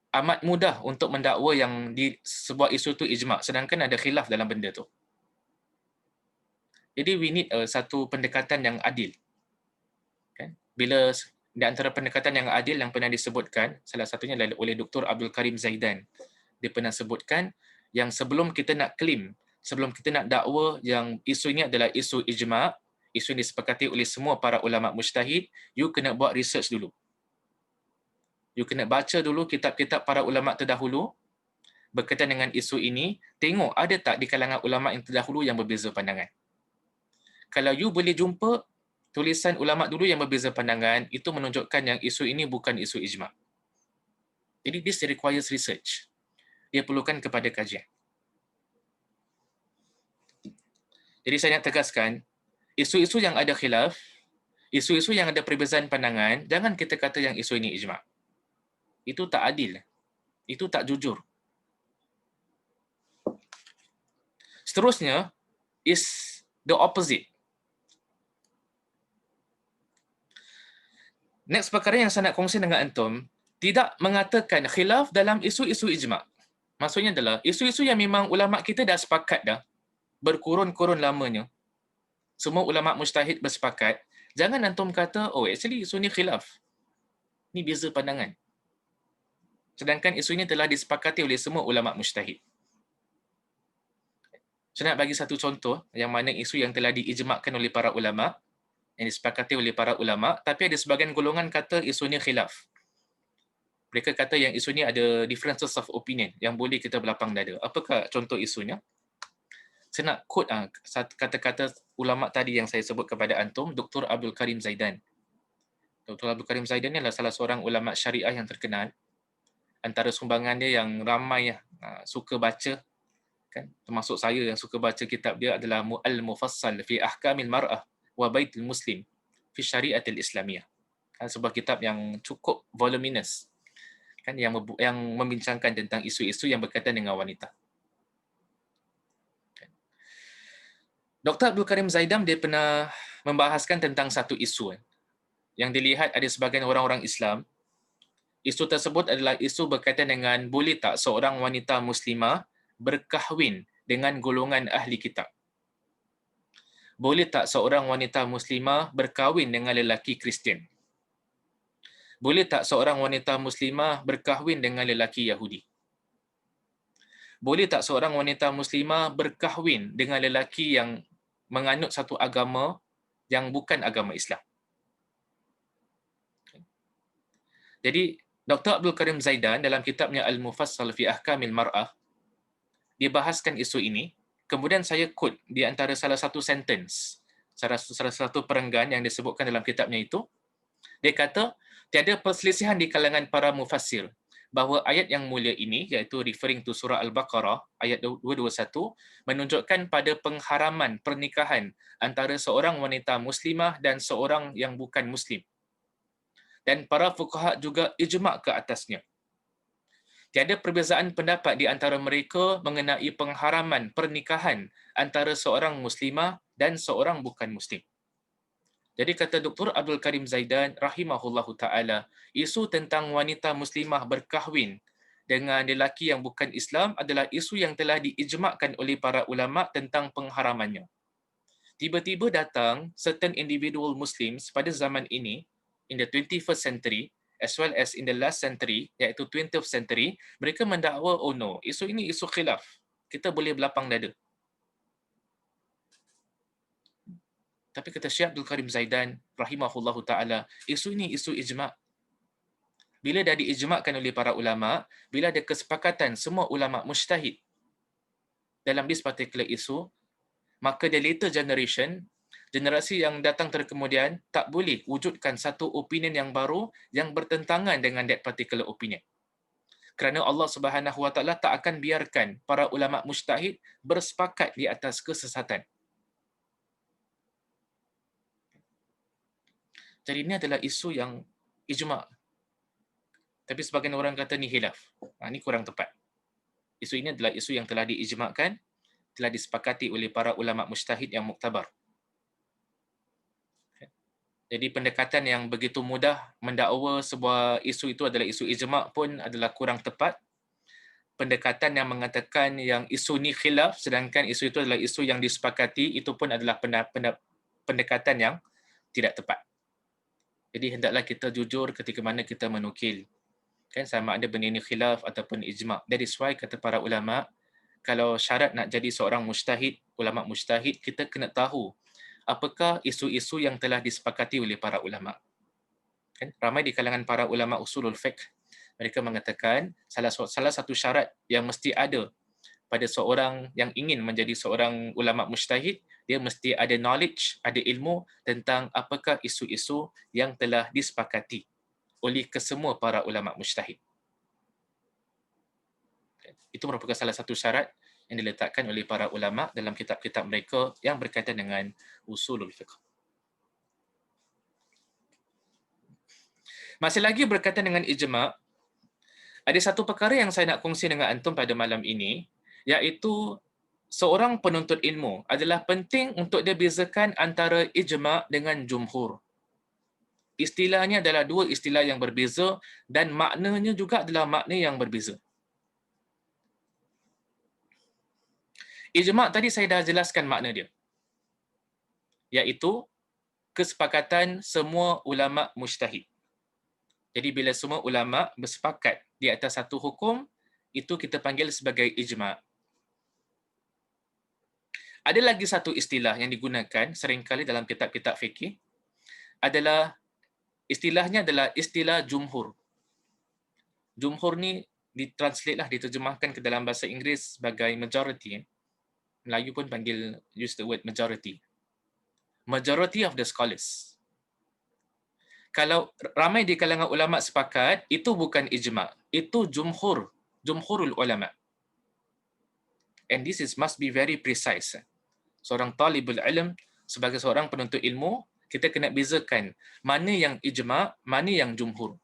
Amat mudah untuk mendakwa yang di sebuah isu tu ijma', sedangkan ada khilaf dalam benda tu. Jadi we need satu pendekatan yang adil. Kan? Bila di antara pendekatan yang adil yang pernah disebutkan, salah satunya oleh Dr. Abdul Karim Zaidan. Dia pernah sebutkan yang sebelum kita nak claim, sebelum kita nak dakwa yang isu ini adalah isu ijma', isu yang disepakati oleh semua para ulama mujtahid, you kena buat research dulu. You kena baca dulu kitab-kitab para ulama terdahulu berkaitan dengan isu ini, tengok ada tak di kalangan ulama yang terdahulu yang berbeza pandangan. Kalau you boleh jumpa tulisan ulama dulu yang berbeza pandangan, itu menunjukkan yang isu ini bukan isu ijma'. Jadi this requires research. Dia perlukan kepada kajian. Jadi saya nak tegaskan, isu-isu yang ada khilaf, isu-isu yang ada perbezaan pandangan, jangan kita kata yang isu ini ijma'. Itu tak adil. Itu tak jujur. Seterusnya is the opposite. Next perkara yang saya nak kongsi dengan antum, tidak mengatakan khilaf dalam isu-isu ijma'. Maksudnya adalah isu-isu yang memang ulama kita dah sepakat dah, berkurun-kurun lamanya. Semua ulama mujtahid bersepakat, jangan antum kata, oh actually isu ni khilaf. Ni beza pandangan. Sedangkan isu ini telah disepakati oleh semua ulama mujtahid. Saya nak bagi satu contoh yang mana isu yang telah diijma'kan oleh para ulama, yang disepakati oleh para ulama, tapi ada sebahagian golongan kata isu ini khilaf. Mereka kata yang isu ini ada differences of opinion yang boleh kita berlapang dada. Apakah contoh isunya? Saya nak quote kata-kata ulama tadi yang saya sebut kepada antum, Dr. Abdul Karim Zaidan. Dr. Abdul Karim Zaidan ni adalah salah seorang ulama syariah yang terkenal. Antara sumbangan dia yang ramai suka baca, kan? Termasuk saya yang suka baca kitab dia adalah Al-Mufassal fi Ahkamil Mar'ah wa Baitul Muslim fi Syariatil Islamiyah. Sebuah kitab yang cukup voluminous, kan, yang membincangkan tentang isu-isu yang berkaitan dengan wanita. Dr. Abdul Karim Zaidan dia pernah membahaskan tentang satu isu yang dilihat ada sebagian orang-orang Islam. Isu tersebut adalah isu berkaitan dengan boleh tak seorang wanita muslimah berkahwin dengan golongan ahli kitab. Boleh tak seorang wanita muslimah berkahwin dengan lelaki Kristian? Boleh tak seorang wanita muslimah berkahwin dengan lelaki Yahudi? Boleh tak seorang wanita muslimah berkahwin dengan lelaki yang menganut satu agama yang bukan agama Islam? Jadi, Dr. Abdul Karim Zaidan dalam kitabnya Al-Mufassal fi Ahkamil Mar'ah, dia bahaskan isu ini. Kemudian saya quote di antara salah satu sentence, salah satu perenggan yang disebutkan dalam kitabnya itu. Dia kata, tiada perselisihan di kalangan para mufassir bahawa ayat yang mulia ini, iaitu referring to surah Al-Baqarah, ayat 221, menunjukkan pada pengharaman pernikahan antara seorang wanita muslimah dan seorang yang bukan muslim. Dan para fuqaha juga ijma' ke atasnya. Tiada perbezaan pendapat di antara mereka mengenai pengharaman pernikahan antara seorang muslimah dan seorang bukan muslim. Jadi kata Dr. Abdul Karim Zaidan rahimahullahu taala, isu tentang wanita muslimah berkahwin dengan lelaki yang bukan Islam adalah isu yang telah diijmakkan oleh para ulama tentang pengharamannya. Tiba-tiba datang certain individual Muslims pada zaman ini, in the 21st century, as well as in the last century, iaitu 20th century, mereka mendakwa, oh no, isu ini isu khilaf. Kita boleh berlapang dada. Tapi kata Syekh Abdul Karim Zaidan, rahimahullahu ta'ala, isu ini isu ijma'. Bila dah diijma'kan oleh para ulama', bila ada kesepakatan semua ulama' mujtahid dalam this particular isu, maka the later generation, generasi yang datang terkemudian, tak boleh wujudkan satu opinion yang baru yang bertentangan dengan that particular opinion. Kerana Allah Subhanahu Wa Taala tak akan biarkan para ulama mujtahid bersepakat di atas kesesatan. Jadi ini adalah isu yang ijma'. Tapi sebagian orang kata ni khilaf. Ini kurang tepat. Isu ini adalah isu yang telah diijma'kan, telah disepakati oleh para ulama mujtahid yang muktabar. Jadi pendekatan yang begitu mudah mendakwa sebuah isu itu adalah isu ijma' pun adalah kurang tepat. Pendekatan yang mengatakan yang isu ni khilaf sedangkan isu itu adalah isu yang disepakati, itu pun adalah pendekatan yang tidak tepat. Jadi hendaklah kita jujur ketika mana kita menukil. Kan, sama ada benda ini khilaf ataupun ijma'. That is why kata para ulama', kalau syarat nak jadi seorang mujtahid, ulama' mujtahid, kita kena tahu apakah isu-isu yang telah disepakati oleh para ulama'. Kan? Ramai di kalangan para ulama' usulul fiqh, mereka mengatakan salah satu syarat yang mesti ada pada seorang yang ingin menjadi seorang ulama' mujtahid, dia mesti ada knowledge, ada ilmu tentang apakah isu-isu yang telah disepakati oleh kesemua para ulama' mujtahid. Itu merupakan salah satu syarat yang diletakkan oleh para ulama' dalam kitab-kitab mereka yang berkaitan dengan usulul fiqh. Masih lagi berkaitan dengan ijma', ada satu perkara yang saya nak kongsi dengan antum pada malam ini, iaitu seorang penuntut ilmu adalah penting untuk dia bezakan antara ijma' dengan jumhur. Istilahnya adalah dua istilah yang berbeza dan maknanya juga adalah makna yang berbeza. Ijma' tadi saya dah jelaskan makna dia, iaitu kesepakatan semua ulama' mujtahid. Jadi bila semua ulama' bersepakat di atas satu hukum, itu kita panggil sebagai ijma'. Ada lagi satu istilah yang digunakan seringkali dalam kitab-kitab fikih, istilahnya adalah istilah jumhur. Jumhur ni diterjemahkan ke dalam bahasa Inggeris sebagai majority. Melayu pun panggil, use the word majority. Majority of the scholars. Kalau ramai di kalangan ulama sepakat, itu bukan ijma', itu jumhurul ulama'. And this must be very precise. Seorang talibul ilm, sebagai seorang penuntut ilmu, kita kena bezakan mana yang ijma', mana yang jumhur.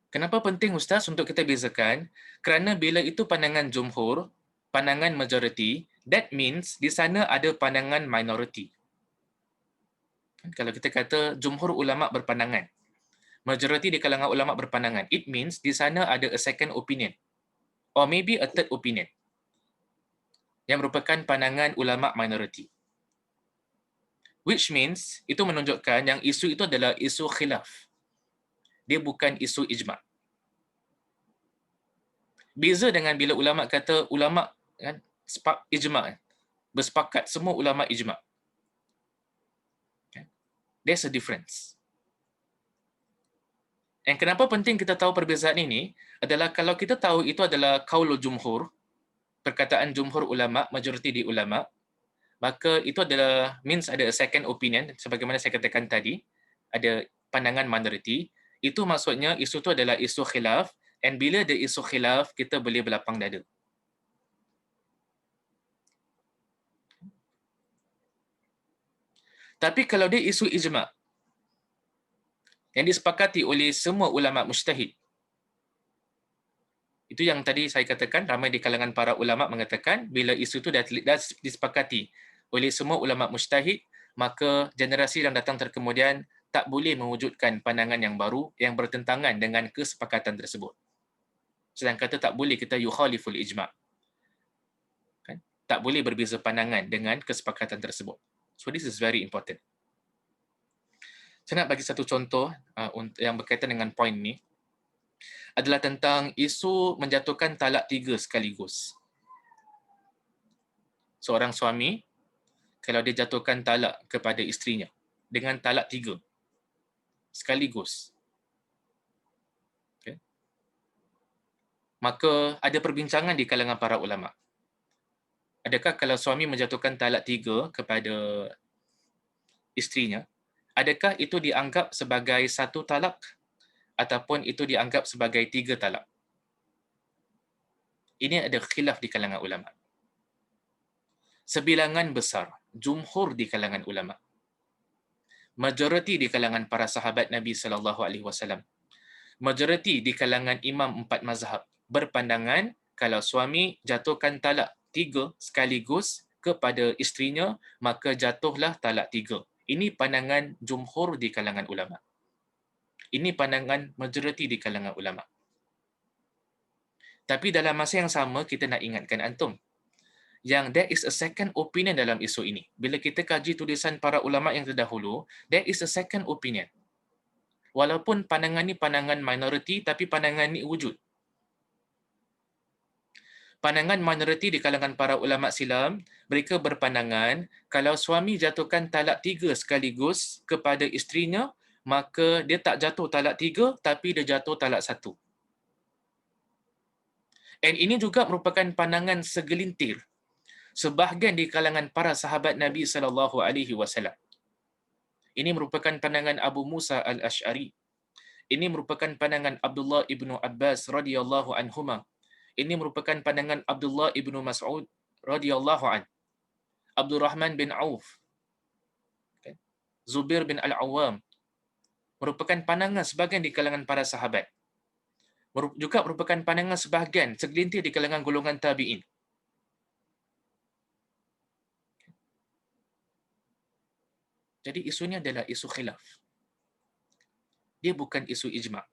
Kenapa penting Ustaz untuk kita bezakan? Kerana bila itu pandangan jumhur, pandangan majority, that means di sana ada pandangan minority. Kalau kita kata jumhur ulama' berpandangan, majority di kalangan ulama' berpandangan, it means di sana ada a second opinion or maybe a third opinion yang merupakan pandangan ulama' minority. Which means, itu menunjukkan yang isu itu adalah isu khilaf. Dia bukan isu ijma'. Beza dengan bila ulama' kata ulama' kan, ijma', bersepakat, semua ulama' ijma'. There's a difference. And kenapa penting kita tahu perbezaan ini adalah kalau kita tahu itu adalah qaulul jumhur, perkataan jumhur ulama', majoriti di ulama', maka itu adalah means ada a second opinion, sebagaimana saya katakan tadi, ada pandangan minority. Itu maksudnya isu itu adalah isu khilaf, and bila ada isu khilaf, kita boleh berlapang dada. Tapi kalau dia isu ijma' yang disepakati oleh semua ulama' mujtahid, itu yang tadi saya katakan, ramai di kalangan para ulama' mengatakan bila isu itu dah disepakati oleh semua ulama mujtahid, maka generasi yang datang terkemudian tak boleh mewujudkan pandangan yang baru yang bertentangan dengan kesepakatan tersebut. Sedang kata tak boleh kita yukhaliful ijma'. Kan? Tak boleh berbeza pandangan dengan kesepakatan tersebut. So this is very important. Saya nak bagi satu contoh yang berkaitan dengan poin ni adalah tentang isu menjatuhkan talak 3 sekaligus. Seorang suami, kalau dia jatuhkan talak kepada isterinya dengan talak 3 sekaligus, okay, maka ada perbincangan di kalangan para ulama. Adakah kalau suami menjatuhkan talak 3 kepada isterinya, adakah itu dianggap sebagai satu talak ataupun itu dianggap sebagai 3 talak? Ini ada khilaf di kalangan ulama. Sebilangan besar, jumhur di kalangan ulama, majoriti di kalangan para sahabat Nabi SAW, majoriti di kalangan imam 4 mazhab berpandangan kalau suami jatuhkan talak 3 sekaligus kepada isterinya, maka jatuhlah talak 3. Ini pandangan jumhur di kalangan ulama. Ini pandangan majoriti di kalangan ulama. Tapi dalam masa yang sama, kita nak ingatkan antum yang there is a second opinion dalam isu ini. Bila kita kaji tulisan para ulama yang terdahulu, there is a second opinion. Walaupun pandangan ni pandangan minoriti, tapi pandangan ni wujud. Pandangan minoriti di kalangan para ulama silam, mereka berpandangan kalau suami jatuhkan talak 3 sekaligus kepada isterinya, maka dia tak jatuh talak 3, tapi dia jatuh talak 1. Dan ini juga merupakan pandangan segelintir sebahagian di kalangan para sahabat Nabi SAW. Ini merupakan pandangan Abu Musa al-Ash'ari. Ini merupakan pandangan Abdullah ibnu Abbas radhiyallahu anhuma. Ini merupakan pandangan Abdullah ibnu Mas'ud radhiyallahu an. Abdul Rahman bin Auf, Zubair bin Al-Awwam, merupakan pandangan sebahagian di kalangan para sahabat. Juga merupakan pandangan sebahagian segelintir di kalangan golongan tabi'in. Jadi isu ini adalah isu khilaf. Dia bukan isu ijma'.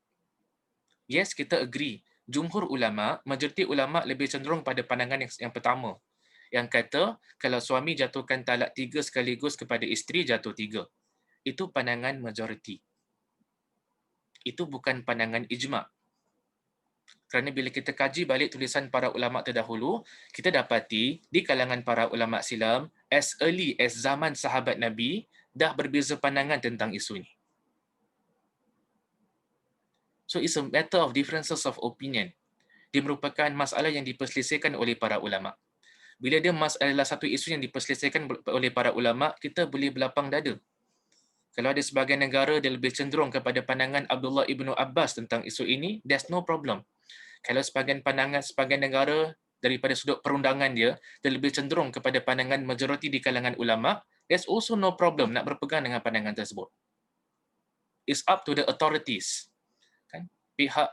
Yes, kita agree. Jumhur ulama, majoriti ulama lebih cenderung pada pandangan yang pertama. Yang kata, kalau suami jatuhkan talak 3 sekaligus kepada isteri, jatuh 3. Itu pandangan majoriti. Itu bukan pandangan ijma'. Kerana bila kita kaji balik tulisan para ulama terdahulu, kita dapati di kalangan para ulama silam, as early as zaman sahabat Nabi, dah berbeza pandangan tentang isu ini. So it's a matter of differences of opinion. Dia merupakan masalah yang diperselisihkan oleh para ulama. Bila dia adalah satu isu yang diperselisihkan oleh para ulama, kita boleh berlapang dada. Kalau ada sebahagian negara dia lebih cenderung kepada pandangan Abdullah ibnu Abbas tentang isu ini, there's no problem. Kalau sebahagian negara daripada sudut perundangan dia lebih cenderung kepada pandangan majoriti di kalangan ulama, there's also no problem nak berpegang dengan pandangan tersebut. It's up to the authorities. Kan? Pihak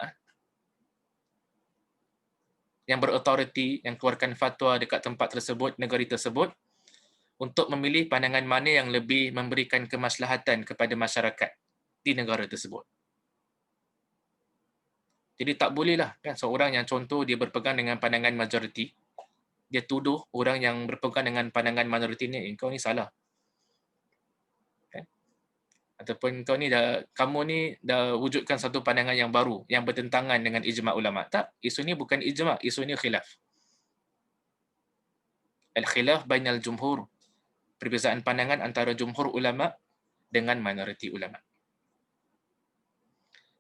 yang berautoriti, yang keluarkan fatwa dekat tempat tersebut, negara tersebut, untuk memilih pandangan mana yang lebih memberikan kemaslahatan kepada masyarakat di negara tersebut. Jadi tak bolehlah kan seorang yang contoh dia berpegang dengan pandangan majoriti, dia tuduh orang yang berpegang dengan pandangan minoriti ni, kau ni salah. Kan? Ataupun kamu ni dah wujudkan satu pandangan yang baru yang bertentangan dengan ijma' ulama. Tak, isu ni bukan ijma', isu ni khilaf. Al-khilaf bainal jumhur. Perbezaan pandangan antara jumhur ulama dengan minoriti ulama.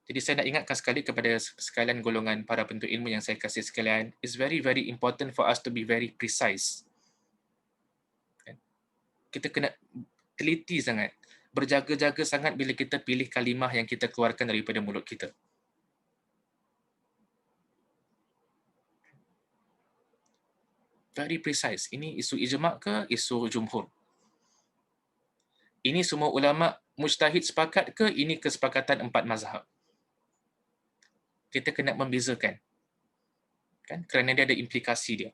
Jadi saya nak ingatkan sekali kepada sekalian golongan para penuntut ilmu yang saya kasih sekalian, it's very very important for us to be very precise. Kita kena teliti sangat, berjaga-jaga sangat bila kita pilih kalimah yang kita keluarkan daripada mulut kita. Very precise. Ini isu ijma' ke isu jumhur? Ini semua ulama mujtahid sepakat ke ini kesepakatan 4 mazhab? Kita kena membezakan. Kan? Kerana dia ada implikasi dia.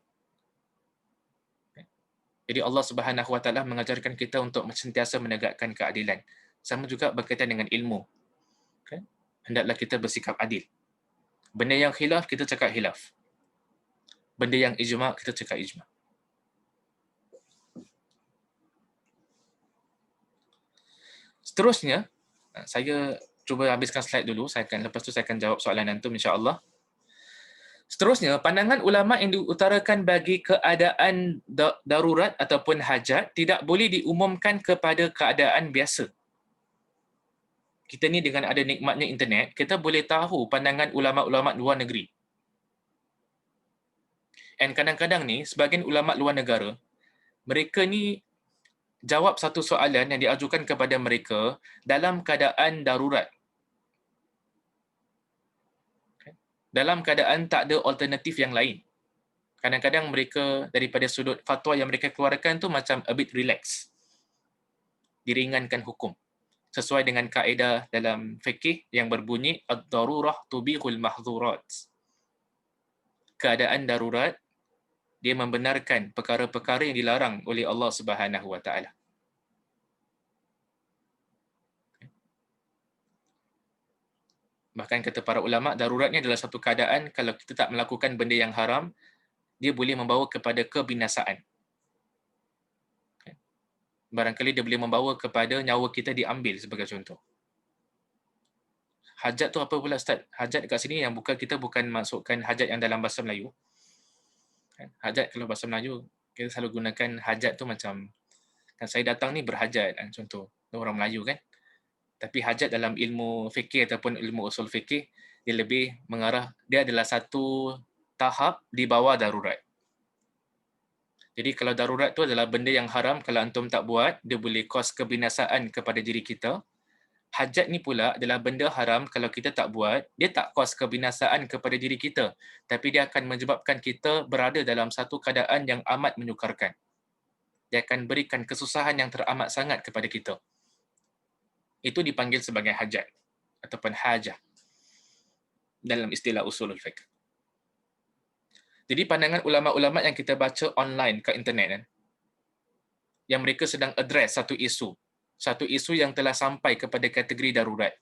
Jadi Allah Subhanahu Wa Taala mengajarkan kita untuk sentiasa menegakkan keadilan. Sama juga berkaitan dengan ilmu. Okay? Hendaklah kita bersikap adil. Benda yang khilaf, kita cakap khilaf. Benda yang ijma', kita cakap ijma'. Seterusnya, saya cuba habiskan slide dulu. Lepas tu saya akan jawab soalan antum insya-Allah. Seterusnya, pandangan ulama yang diutarakan bagi keadaan darurat ataupun hajat tidak boleh diumumkan kepada keadaan biasa. Kita ni dengan ada nikmatnya internet, kita boleh tahu pandangan ulama-ulama luar negeri. Dan kadang-kadang ni, sebahagian ulama luar negara, mereka ni jawab satu soalan yang diajukan kepada mereka dalam keadaan darurat. Dalam keadaan tak ada alternatif yang lain. Kadang-kadang mereka daripada sudut fatwa yang mereka keluarkan tu macam a bit relax. Diringankan hukum. Sesuai dengan kaedah dalam fiqih yang berbunyi ad-darurah tubihul mahdhurat. Keadaan darurat dia membenarkan perkara-perkara yang dilarang oleh Allah Subhanahu Wa Taala. Bahkan kata para ulama, daruratnya adalah satu keadaan kalau kita tak melakukan benda yang haram, dia boleh membawa kepada kebinasaan. Barangkali dia boleh membawa kepada nyawa kita diambil sebagai contoh. Hajat tu apa pula Ustaz? Hajat dekat sini yang kita bukan masukkan hajat yang dalam bahasa Melayu. Hajat kalau bahasa Melayu, kita selalu gunakan hajat tu macam, kan saya datang ni berhajat, contoh. Orang Melayu kan. Tapi hajat dalam ilmu fikih ataupun ilmu usul fikih, dia lebih mengarah, dia adalah satu tahap di bawah darurat. Jadi kalau darurat tu adalah benda yang haram, kalau antum tak buat, dia boleh kos kebinasaan kepada diri kita. Hajat ni pula adalah benda haram, kalau kita tak buat, dia tak kos kebinasaan kepada diri kita. Tapi dia akan menyebabkan kita berada dalam satu keadaan yang amat menyukarkan. Dia akan berikan kesusahan yang teramat sangat kepada kita. Itu dipanggil sebagai hajat ataupun hajah dalam istilah usulul fiqh. Jadi pandangan ulama-ulama yang kita baca online kat internet kan, yang mereka sedang address satu isu yang telah sampai kepada kategori darurat,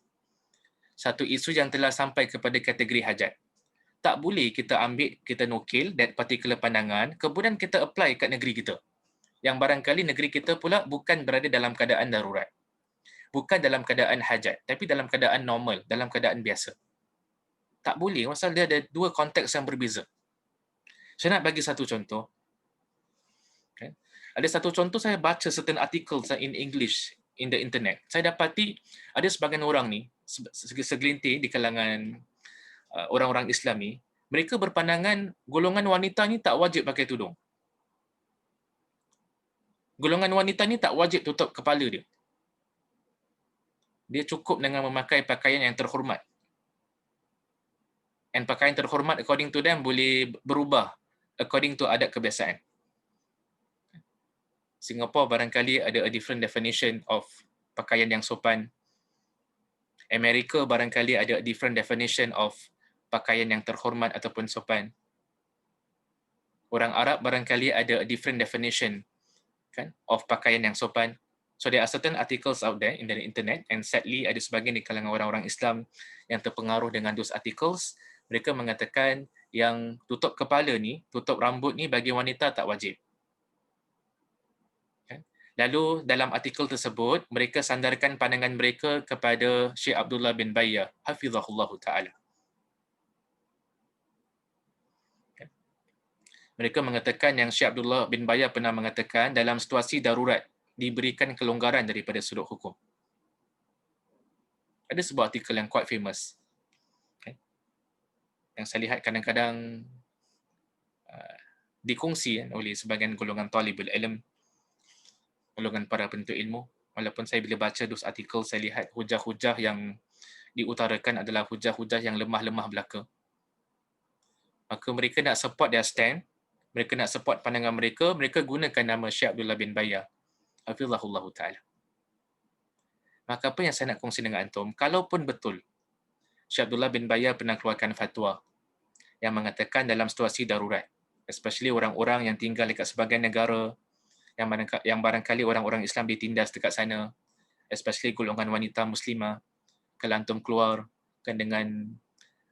satu isu yang telah sampai kepada kategori hajat. Tak boleh kita ambil, kita nukil that particular pandangan, kemudian kita apply kat negeri kita. Yang barangkali negeri kita pula bukan berada dalam keadaan darurat. Bukan dalam keadaan hajat, tapi dalam keadaan normal, dalam keadaan biasa. Tak boleh, pasal dia ada dua konteks yang berbeza. Saya nak bagi satu contoh. Okay. Ada satu contoh, saya baca certain articles in English in the internet. Saya dapati ada sebagian orang ni, segelintir di kalangan orang-orang Islam ni, mereka berpandangan golongan wanita ni tak wajib pakai tudung. Golongan wanita ni tak wajib tutup kepala dia. Dia cukup dengan memakai pakaian yang terhormat. Dan pakaian terhormat according to them boleh berubah according to adat kebiasaan. Singapore barangkali ada a different definition of pakaian yang sopan. Amerika barangkali ada a different definition of pakaian yang terhormat ataupun sopan. Orang Arab barangkali ada a different definition kan of pakaian yang sopan. So there are certain articles out there in the internet, and sadly ada sebahagian di kalangan orang-orang Islam yang terpengaruh dengan those articles. Mereka mengatakan yang tutup kepala ni, tutup rambut ni bagi wanita tak wajib. Lalu dalam artikel tersebut, mereka sandarkan pandangan mereka kepada Syekh Abdullah bin Bayyah, hafizahullah ta'ala. Mereka mengatakan yang Syekh Abdullah bin Bayyah pernah mengatakan dalam situasi darurat, diberikan kelonggaran daripada sudut hukum. Ada sebuah artikel yang quite famous. Yang saya lihat kadang-kadang dikongsi oleh sebahagian golongan talibul ilm, golongan para penuntut ilmu. Walaupun saya bila baca those artikel, saya lihat hujah-hujah yang diutarakan adalah hujah-hujah yang lemah-lemah belaka. Maka mereka nak support their stand, mereka nak support pandangan mereka, mereka gunakan nama Syekh Abdullah bin Bayyah, hafizahullah ta'ala. Maka apa yang saya nak kongsi dengan antum, kalaupun betul Syekh Abdullah bin Bayyah pernah keluarkan fatwa yang mengatakan dalam situasi darurat, especially orang-orang yang tinggal dekat sebahagian negara yang barangkali orang-orang Islam ditindas dekat sana, especially golongan wanita muslimah. Kalau antum keluar kan dengan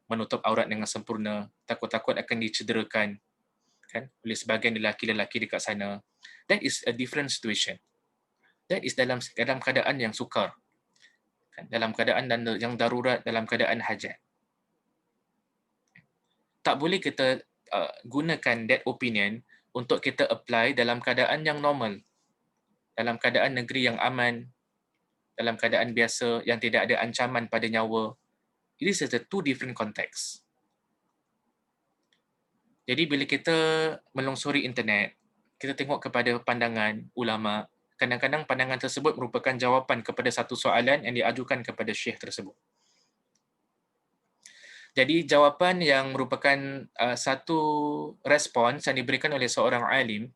menutup aurat dengan sempurna, takut-takut akan dicederakan kan oleh sebahagian lelaki-lelaki dekat sana. That is a different situation. That is dalam keadaan yang sukar, kan? Dalam keadaan yang darurat, dalam keadaan hajat. Tak boleh kita gunakan that opinion untuk kita apply dalam keadaan yang normal, dalam keadaan negeri yang aman, dalam keadaan biasa yang tidak ada ancaman pada nyawa. It is a two different context. Jadi bila kita melongsori internet, kita tengok kepada pandangan ulama, kadang-kadang pandangan tersebut merupakan jawapan kepada satu soalan yang diajukan kepada syekh tersebut. Jadi jawapan yang merupakan satu respons yang diberikan oleh seorang alim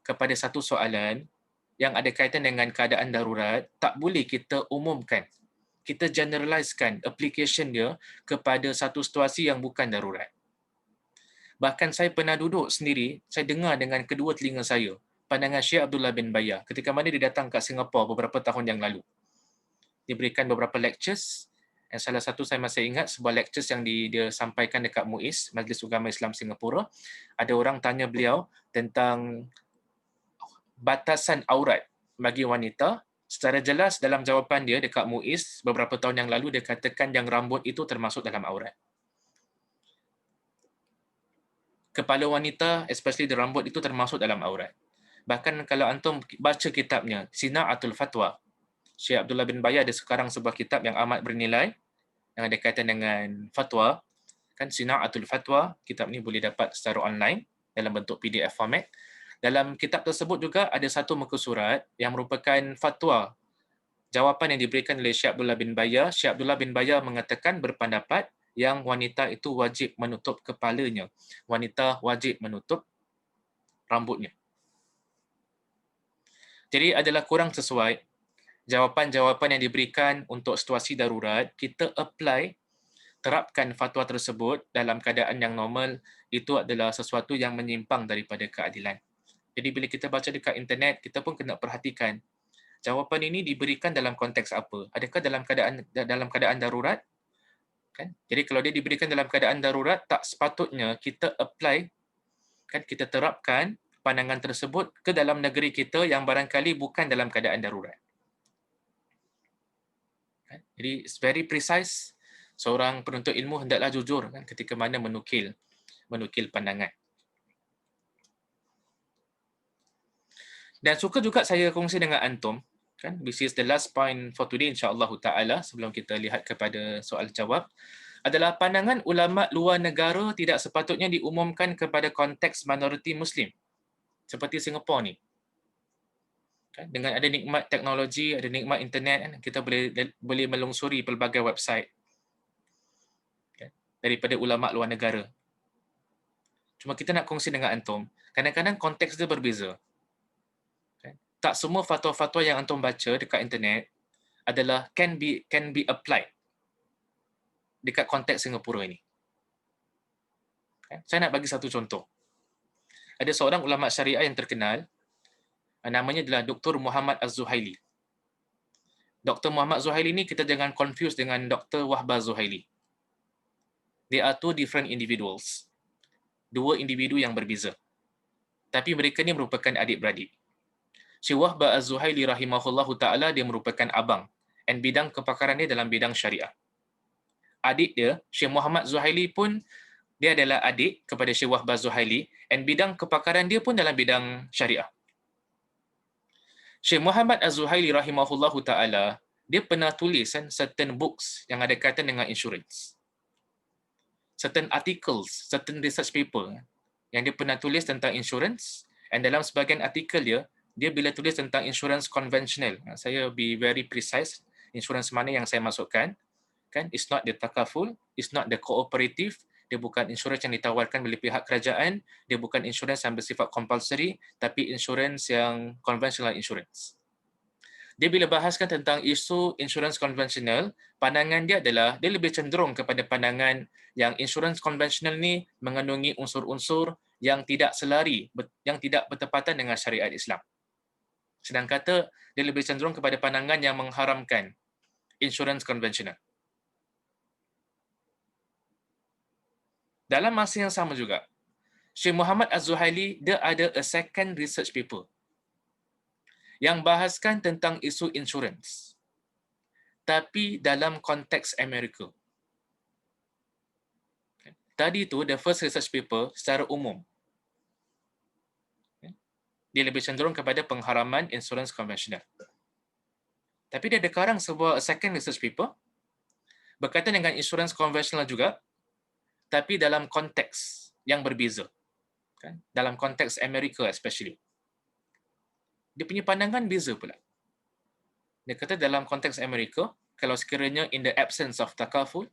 kepada satu soalan yang ada kaitan dengan keadaan darurat, tak boleh kita umumkan, kita generalizekan application dia kepada satu situasi yang bukan darurat. Bahkan saya pernah duduk sendiri, saya dengar dengan kedua telinga saya pandangan Syekh Abdullah bin Bayyah ketika mana dia datang ke Singapura beberapa tahun yang lalu. Dia berikan beberapa lectures, yang salah satu saya masih ingat sebuah lectures yang dia sampaikan dekat MUIS, Majlis Ugama Islam Singapura. Ada orang tanya beliau tentang batasan aurat bagi wanita. Secara jelas dalam jawapan dia dekat MUIS beberapa tahun yang lalu, dia katakan yang rambut itu termasuk dalam aurat. Kepala wanita, especially di rambut, itu termasuk dalam aurat. Bahkan kalau antum baca kitabnya, Sina'atul Fatwa, Syekh Abdullah bin Bayyah ada sekarang sebuah kitab yang amat bernilai, yang ada kaitan dengan fatwa, kan Sina'atul Fatwa, kitab ni boleh dapat secara online dalam bentuk PDF format. Dalam kitab tersebut juga ada satu muka surat yang merupakan fatwa, jawapan yang diberikan oleh Syekh Abdullah bin Bayyah. Syekh Abdullah bin Bayyah mengatakan berpendapat yang wanita itu wajib menutup kepalanya. Wanita wajib menutup rambutnya. Jadi adalah kurang sesuai jawapan-jawapan yang diberikan untuk situasi darurat, kita apply, terapkan fatwa tersebut dalam keadaan yang normal, itu adalah sesuatu yang menyimpang daripada keadilan. Jadi bila kita baca dekat internet, kita pun kena perhatikan jawapan ini diberikan dalam konteks apa? Adakah dalam keadaan darurat? Kan? Jadi kalau dia diberikan dalam keadaan darurat, tak sepatutnya kita apply, kan, kita terapkan pandangan tersebut ke dalam negeri kita yang barangkali bukan dalam keadaan darurat. Kan? Jadi it's very precise. Seorang penuntut ilmu hendaklah jujur, kan, ketika mana menukil pandangan. Dan suka juga saya kongsi dengan antum, kan, this is the last point for today insya-Allah taala, sebelum kita lihat kepada soal jawab, adalah pandangan ulama luar negara tidak sepatutnya diumumkan kepada konteks minoriti muslim seperti Singapura ni. Kan, dengan ada nikmat teknologi, ada nikmat internet, kan, kita boleh melungsuri pelbagai website, kan, daripada ulama luar negara. Cuma kita nak kongsi dengan antum, kadang-kadang konteks dia berbeza. Tak semua fatwa-fatwa yang antum baca dekat internet adalah can be applied dekat konteks Singapura ini. Saya nak bagi satu contoh. Ada seorang ulama syariah yang terkenal, namanya adalah Dr. Muhammad Az-Zuhaili. Dr. Muhammad Zuhaili ni kita jangan confuse dengan Dr. Wahbah Zuhaili. They are two different individuals. Dua individu yang berbeza. Tapi mereka ni merupakan adik-beradik. Syekh Wahbah Az-Zuhaili rahimahullahu ta'ala, dia merupakan abang dan bidang kepakaran dia dalam bidang syariah. Adik dia, Syekh Muhammad Zuhaili pun, dia adalah adik kepada Syekh Wahbah Zuhaili dan bidang kepakaran dia pun dalam bidang syariah. Syekh Muhammad Az-Zuhaili rahimahullahu ta'ala, dia pernah tulis certain books yang ada kaitan dengan insurance. Certain articles, certain research paper yang dia pernah tulis tentang insurance, dan dalam sebahagian artikel dia bila tulis tentang insurance konvensional, saya be very precise, insurance mana yang saya masukkan, kan, it's not the takaful, it's not the cooperative, dia bukan insurans yang ditawarkan oleh pihak kerajaan, dia bukan insurans yang bersifat compulsory, tapi insurans yang conventional insurance. Dia bila bahaskan tentang isu insurans konvensional, pandangan dia adalah dia lebih cenderung kepada pandangan yang insurans konvensional ni mengandungi unsur-unsur yang tidak yang tidak bertepatan dengan syariat Islam. Sedang kata, dia lebih cenderung kepada pandangan yang mengharamkan insurans konvensional. Dalam masa yang sama juga, Syekh Muhammad Az-Zuhaili, dia ada a second research paper yang bahaskan tentang isu insurans, tapi dalam konteks Amerika. Tadi tu, the first research paper secara umum, dia lebih cenderung kepada pengharaman insurans konvensional. Tapi dia ada karang sebuah second research paper berkaitan dengan insurans konvensional juga, tapi dalam konteks yang berbeza. Dalam konteks Amerika especially. Dia punya pandangan beza pula. Dia kata dalam konteks Amerika, kalau sekiranya in the absence of takaful,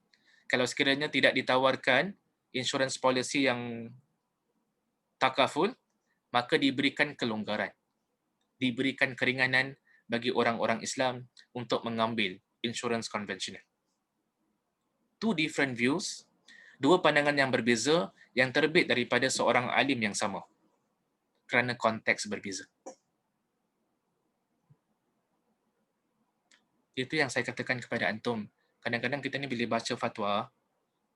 kalau sekiranya tidak ditawarkan insurance policy yang takaful, maka diberikan kelonggaran. Diberikan keringanan bagi orang-orang Islam untuk mengambil insurance konvensional. Two different views, dua pandangan yang berbeza yang terbit daripada seorang alim yang sama kerana konteks berbeza. Itu yang saya katakan kepada antum. Kadang-kadang kita ni bila baca fatwa,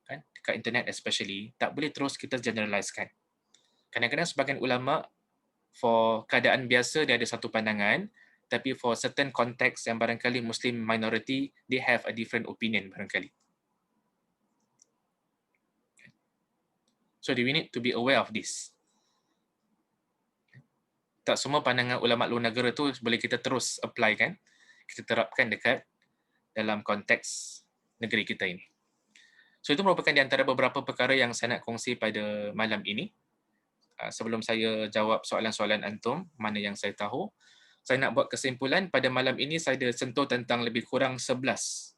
kan, dekat internet especially, tak boleh terus kita generalizekan. Kadang-kadang sebagian ulama, for keadaan biasa dia ada satu pandangan, tapi for certain context yang barangkali Muslim minority, they have a different opinion barangkali. So we need to be aware of this. Tak semua pandangan ulama luar negara tu boleh kita terus apply kan, kita terapkan dekat dalam konteks negeri kita ini. So itu merupakan di antara beberapa perkara yang saya nak kongsi pada malam ini. Sebelum saya jawab soalan-soalan antum, mana yang saya tahu, saya nak buat kesimpulan pada malam ini saya ada sentuh tentang lebih kurang 11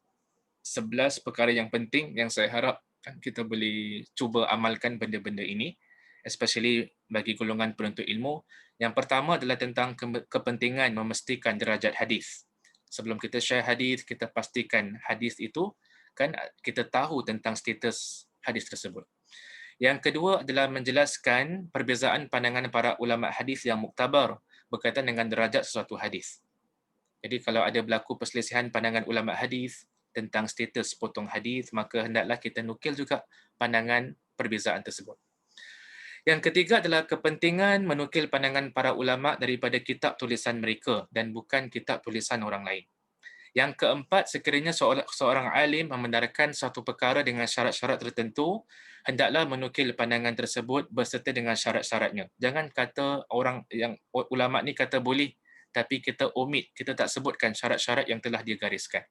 perkara yang penting yang saya harap kita boleh cuba amalkan benda-benda ini, especially bagi golongan penuntut ilmu. Yang pertama adalah tentang kepentingan memastikan derajat hadis. Sebelum kita share hadis, kita pastikan hadis itu kan kita tahu tentang status hadis tersebut. Yang kedua adalah menjelaskan perbezaan pandangan para ulama hadis yang muktabar berkaitan dengan derajat sesuatu hadis. Jadi kalau ada berlaku perselisihan pandangan ulama hadis tentang status potong hadis, maka hendaklah kita nukil juga pandangan perbezaan tersebut. Yang ketiga adalah kepentingan menukil pandangan para ulama daripada kitab tulisan mereka dan bukan kitab tulisan orang lain. Yang keempat, sekiranya seorang alim membenarkan satu perkara dengan syarat-syarat tertentu, hendaklah menukil pandangan tersebut berserta dengan syarat-syaratnya. Jangan kata orang yang ulama ni kata boleh, tapi kita omit, kita tak sebutkan syarat-syarat yang telah digariskan.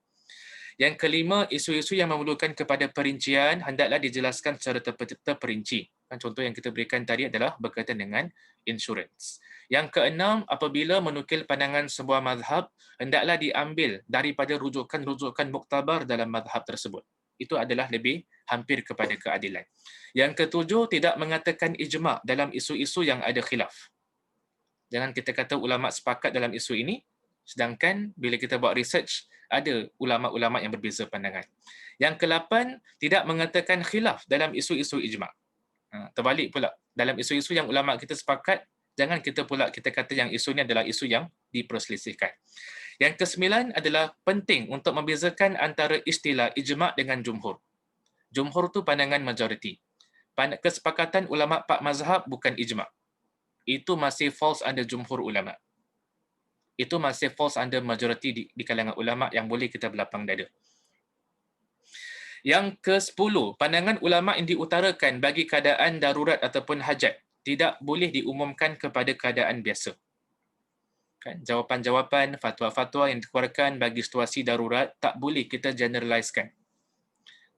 Yang kelima, isu-isu yang memerlukan kepada perincian hendaklah dijelaskan secara terperinci. Contoh yang kita berikan tadi adalah berkaitan dengan insurans. Yang keenam, apabila menukil pandangan sebuah mazhab, hendaklah diambil daripada rujukan-rujukan muktabar dalam mazhab tersebut. Itu adalah lebih hampir kepada keadilan. Yang ketujuh, tidak mengatakan ijma' dalam isu-isu yang ada khilaf. Jangan kita kata ulama' sepakat dalam isu ini, sedangkan bila kita buat research, ada ulama'-ulama' yang berbeza pandangan. Yang ke-8, tidak mengatakan khilaf dalam isu-isu ijma'. Terbalik pula, dalam isu-isu yang ulama' kita sepakat, jangan kita pula kita kata yang isu ini adalah isu yang diperselisihkan. Yang ke-9 adalah penting untuk membezakan antara istilah ijma' dengan jumhur. Jumhur tu pandangan majoriti. Kesepakatan ulama' pak mazhab bukan ijma'. Itu masih falls under jumhur ulama'. Itu masih falls under majority di kalangan ulama' yang boleh kita berlapang dada. Yang ke-10, pandangan ulama' yang diutarakan bagi keadaan darurat ataupun hajat tidak boleh diumumkan kepada keadaan biasa. Kan, jawapan-jawapan, fatwa-fatwa yang dikeluarkan bagi situasi darurat tak boleh kita generalizekan.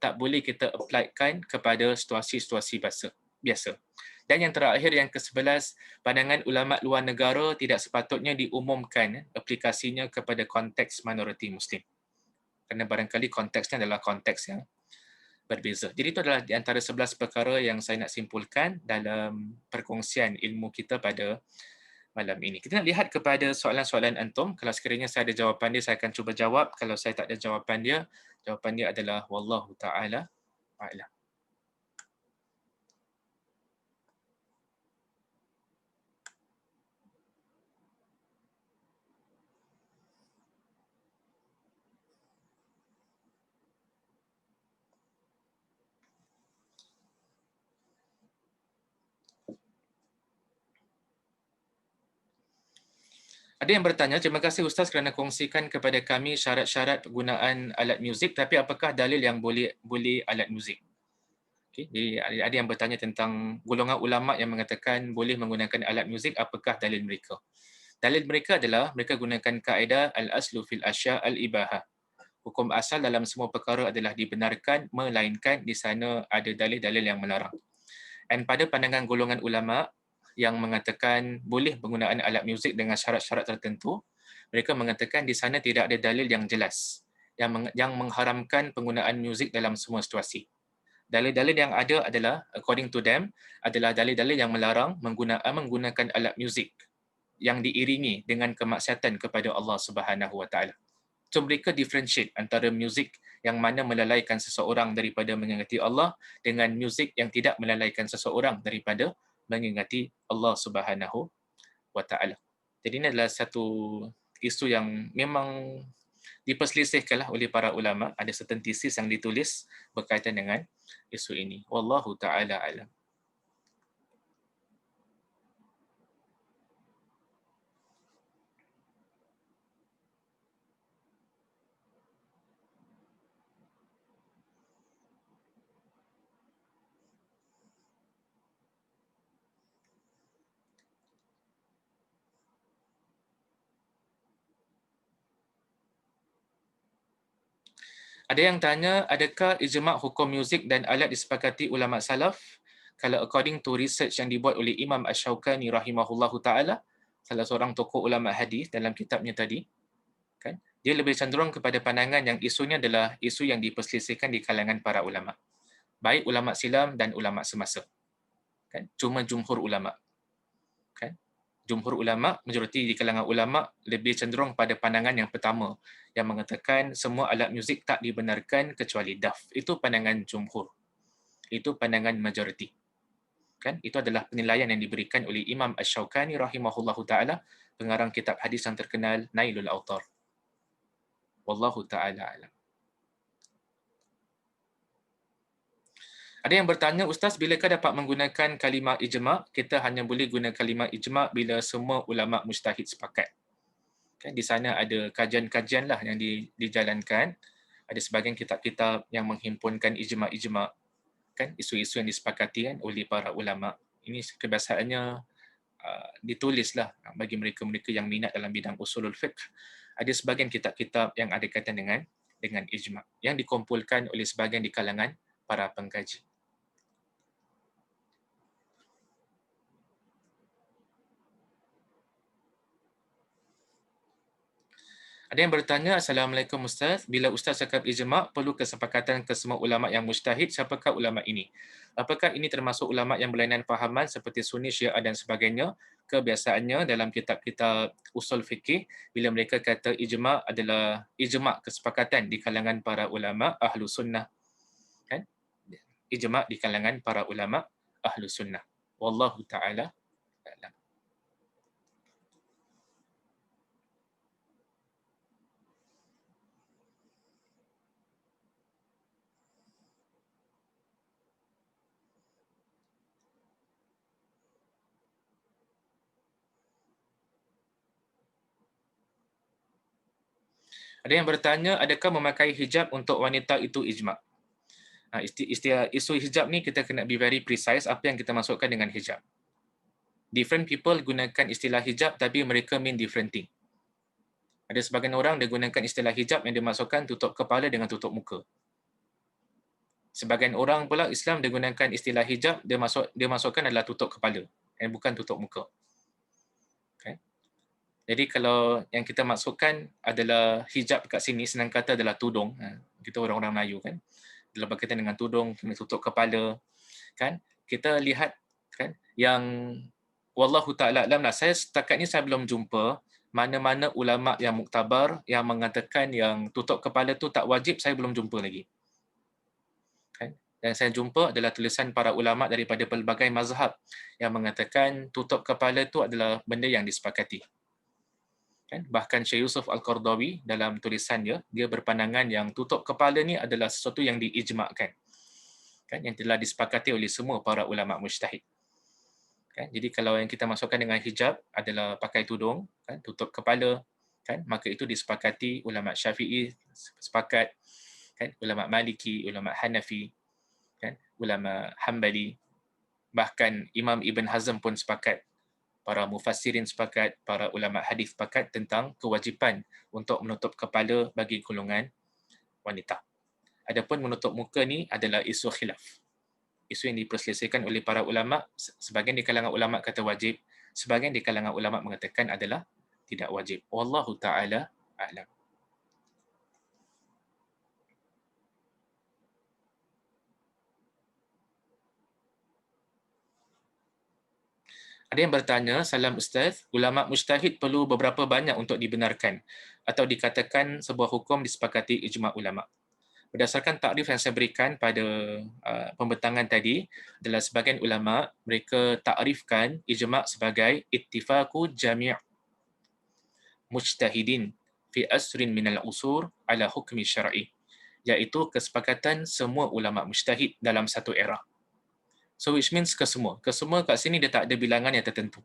Tak boleh kita applykan kepada situasi-situasi biasa. Dan yang terakhir, yang ke-11, pandangan ulama' luar negara tidak sepatutnya diumumkan aplikasinya kepada konteks minoriti Muslim. Kerana barangkali konteksnya adalah konteks yang berbeza. Jadi itu adalah di antara 11 perkara yang saya nak simpulkan dalam perkongsian ilmu kita pada malam ini. Kita nak lihat kepada soalan-soalan antum. Kalau sekiranya saya ada jawapan dia, saya akan cuba jawab. Kalau saya tak ada jawapan dia adalah wallahu ta'ala a'lam. Ada yang bertanya, terima kasih Ustaz kerana kongsikan kepada kami syarat-syarat penggunaan alat muzik, tapi apakah dalil yang boleh alat muzik? Okay. Jadi ada yang bertanya tentang golongan ulama yang mengatakan boleh menggunakan alat muzik, apakah dalil mereka? Dalil mereka adalah mereka gunakan kaedah al-aslu fil asya al-ibahah. Hukum asal dalam semua perkara adalah dibenarkan, melainkan di sana ada dalil-dalil yang melarang. Dan pada pandangan golongan ulama yang mengatakan boleh penggunaan alat muzik dengan syarat-syarat tertentu, mereka mengatakan di sana tidak ada dalil yang jelas yang mengharamkan penggunaan muzik dalam semua situasi. Dalil-dalil yang ada adalah, according to them, adalah dalil-dalil yang melarang menggunakan alat muzik yang diiringi dengan kemaksiatan kepada Allah Subhanahu Wa Taala. So mereka differentiate antara muzik yang mana melalaikan seseorang daripada mengingati Allah dengan muzik yang tidak melalaikan seseorang daripada mengingati Allah Subhanahu Wa Taala. Jadi ini adalah satu isu yang memang diperselisihkanlah oleh para ulama. Ada certain thesis yang ditulis berkaitan dengan isu ini. Wallahu taala alam. Ada yang tanya, adakah ijma' hukum muzik dan alat disepakati ulama salaf? Kalau according to research yang dibuat oleh Imam Ash-Shawqani rahimahullahu taala, salah seorang tokoh ulama hadis dalam kitabnya tadi, kan? Dia lebih cenderung kepada pandangan yang isunya adalah isu yang diperselisihkan di kalangan para ulama. Baik ulama silam dan ulama semasa. Kan? Cuma jumhur ulama. Kan? Jumhur ulama, majoriti di kalangan ulama lebih cenderung pada pandangan yang pertama yang mengatakan semua alat muzik tak dibenarkan kecuali daf. Itu pandangan jumhur. Itu pandangan majoriti. Kan? Itu adalah penilaian yang diberikan oleh Imam Ash-Shawqani rahimahullahu taala, pengarang kitab hadis yang terkenal Nailul Autar. Wallahu taala alam. Ada yang bertanya, Ustaz, bilakah dapat menggunakan kalimah ijma'? Kita hanya boleh guna kalimah ijma' bila semua ulama' mujtahid sepakat. Kan di sana ada kajian-kajian lah yang dijalankan. Ada sebahagian kitab-kitab yang menghimpunkan ijma'-ijma', kan, isu-isu yang disepakati kan oleh para ulama'. Ini kebiasaannya ditulislah bagi mereka-mereka yang minat dalam bidang usulul fiqh. Ada sebahagian kitab-kitab yang ada kaitan dengan ijma' yang dikumpulkan oleh sebahagian di kalangan para pengkaji. Ada yang bertanya, Assalamualaikum Ustaz, bila Ustaz cakap ijma', perlu kesepakatan ke semua ulama' yang mujtahid, siapakah ulama' ini? Apakah ini termasuk ulama' yang berlainan fahaman seperti Sunni, Syiah dan sebagainya? Kebiasaannya dalam kitab-kitab usul fikih, bila mereka kata ijma' adalah ijma' kesepakatan di kalangan para ulama' ahlu sunnah. Kan? Ijma' di kalangan para ulama' ahlu sunnah. Wallahu ta'ala a'lam. Ada yang bertanya, adakah memakai hijab untuk wanita itu ijma'? Isu hijab ni kita kena be very precise apa yang kita masukkan dengan hijab. Different people gunakan istilah hijab tapi mereka mean different thing. Ada sebagian orang dia gunakan istilah hijab yang dimasukkan tutup kepala dengan tutup muka. Sebagian orang pula Islam dia gunakan istilah hijab, dia masukkan adalah tutup kepala dan bukan tutup muka. Okay. Jadi kalau yang kita masukkan adalah hijab kat sini, senang kata adalah tudung. Kita orang-orang Melayu kan. Dalam berkaitan dengan tudung, kena tutup kepala. Kan? Kita lihat kan yang wallahu taala alam lah. Saya setakat ni saya belum jumpa mana-mana ulama yang muktabar yang mengatakan yang tutup kepala tu tak wajib, saya belum jumpa lagi. Kan? Dan saya jumpa adalah tulisan para ulama daripada pelbagai mazhab yang mengatakan tutup kepala tu adalah benda yang disepakati. Kan? Bahkan Syekh Yusuf Al-Qardawi dalam tulisannya, dia berpandangan yang tutup kepala ni adalah sesuatu yang diijma'kan. Kan? Yang telah disepakati oleh semua para ulama mujtahid. Kan? Jadi kalau yang kita masukkan dengan hijab adalah pakai tudung, kan? Tutup kepala, kan? Maka itu disepakati ulama Syafi'i sepakat, kan? Ulama Maliki, ulama Hanafi, kan? Ulama Hambali, bahkan Imam Ibn Hazm pun sepakat, para mufassirin sepakat, para ulama hadis sepakat tentang kewajipan untuk menutup kepala bagi golongan wanita. Adapun menutup muka ni adalah isu khilaf. Isu yang diperselisihkan oleh para ulama, sebahagian di kalangan ulama kata wajib, sebahagian di kalangan ulama mengatakan adalah tidak wajib. Wallahu taala a'lam. Ada yang bertanya, salam Ustaz, ulama mujtahid perlu beberapa banyak untuk dibenarkan atau dikatakan sebuah hukum disepakati ijma' ulama. Berdasarkan takrif yang saya berikan pada pembentangan tadi, adalah sebahagian ulama mereka takrifkan ijma' sebagai ittifaqu jami' mujtahidin fi asrin minal usur ala hukmi syar'i, iaitu kesepakatan semua ulama mujtahid dalam satu era. So which means kesemua. Kesemua kat sini dia tak ada bilangan yang tertentu.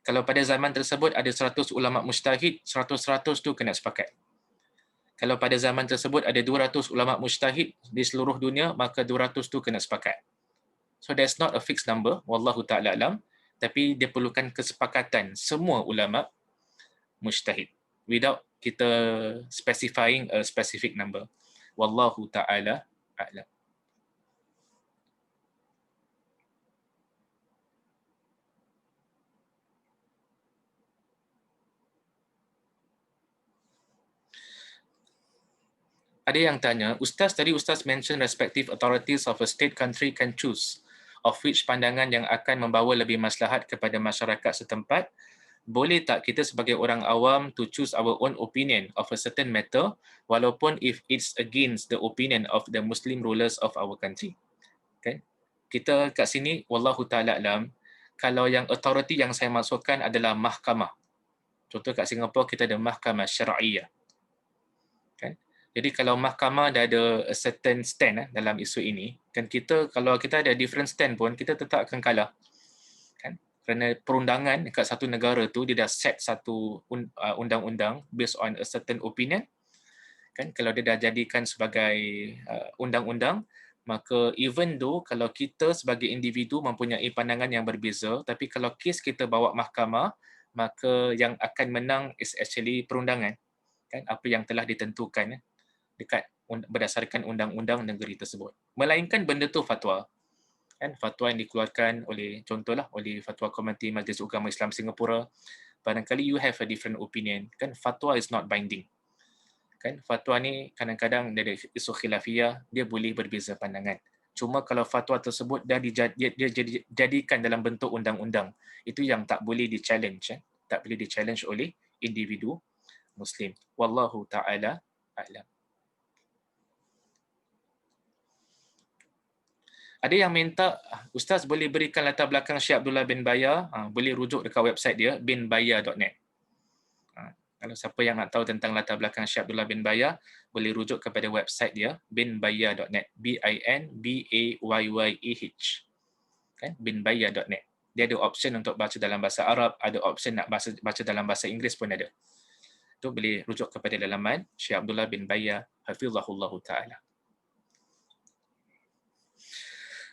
Kalau pada zaman tersebut ada 100 ulama mujtahid, 100-100 tu kena sepakat. Kalau pada zaman tersebut ada 200 ulama mujtahid di seluruh dunia, maka 200 tu kena sepakat. So there's not a fixed number, wallahu ta'ala alam, tapi dia perlukan kesepakatan semua ulama mujtahid without kita specifying a specific number. Wallahu ta'ala a'lam. Ada yang tanya, Ustaz tadi Ustaz mention respective authorities of a state country can choose of which pandangan yang akan membawa lebih maslahat kepada masyarakat setempat. Boleh tak kita sebagai orang awam to choose our own opinion of a certain matter walaupun if it's against the opinion of the Muslim rulers of our country? Okay. Kita kat sini, wallahu ta'ala alam, kalau yang authority yang saya masukkan adalah mahkamah. Contoh kat Singapura kita ada mahkamah syar'iyah. Jadi kalau mahkamah dah ada a certain stand dalam isu ini, kan kita kalau kita ada different stand pun kita tetap akan kalah. Kan? Kerana perundangan dekat satu negara tu dia dah set satu undang-undang based on a certain opinion. Kan kalau dia dah jadikan sebagai undang-undang, maka even though kalau kita sebagai individu mempunyai pandangan yang berbeza, tapi kalau kes kita bawa mahkamah, maka yang akan menang is actually perundangan. Kan apa yang telah ditentukan dekat berdasarkan undang-undang negeri tersebut. Melainkan benda tu fatwa. Kan fatwa yang dikeluarkan oleh contohlah oleh Fatwa Komiti Majlis Ugama Islam Singapura, barangkali you have a different opinion. Kan fatwa is not binding. Kan fatwa ni kadang-kadang dari isu khilafiyah dia boleh berbeza pandangan. Cuma kalau fatwa tersebut dah dijadikan dalam bentuk undang-undang, itu yang tak boleh di-challenge, tak boleh di-challenge oleh individu Muslim. Wallahu ta'ala a'lam. Ada yang minta, Ustaz boleh berikan latar belakang Syekh Abdullah bin Baya, boleh rujuk dekat website dia, binbaya.net. Kalau siapa yang nak tahu tentang latar belakang Syekh Abdullah bin Baya, boleh rujuk kepada website dia, binbaya.net, binbayayeh. Kan? binbaya.net. Dia ada option untuk baca dalam bahasa Arab, ada option nak baca dalam bahasa Inggeris pun ada. Tu boleh rujuk kepada laman Syekh Abdullah bin Baya, hafizahullahu ta'ala.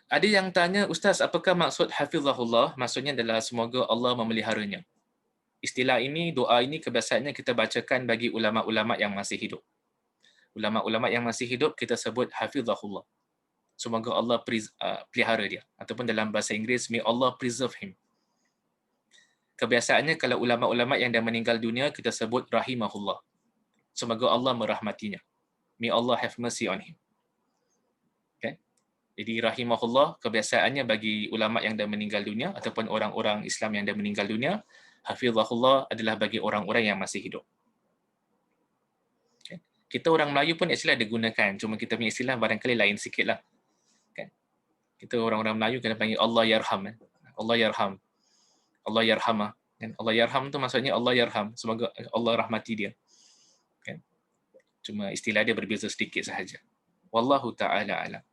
Ada yang tanya, Ustaz, apakah maksud hafizahullah? Maksudnya adalah semoga Allah memeliharanya. Istilah ini, doa ini kebiasaannya kita bacakan bagi ulama-ulama yang masih hidup. Ulama-ulama yang masih hidup kita sebut hafizahullah. Semoga Allah pelihara dia. Ataupun dalam bahasa Inggeris, may Allah preserve him. Kebiasaannya kalau ulama-ulama yang dah meninggal dunia kita sebut rahimahullah. Semoga Allah merahmatinya. May Allah have mercy on him. Jadi rahimahullah kebiasaannya bagi ulama yang dah meninggal dunia ataupun orang-orang Islam yang dah meninggal dunia, hafizahullah adalah bagi orang-orang yang masih hidup. Okay. Kita orang Melayu pun actually ada gunakan, cuma kita punya istilah barangkali lain sikitlah. Kan? Kita orang-orang Melayu kena panggil Allah yarham. Allah yarham. Allah yarhamah. Dan Allah yarham tu maksudnya Allah yarham, semoga Allah rahmati dia. Kan? Cuma istilah dia berbeza sedikit sahaja. Wallahu ta'ala alam.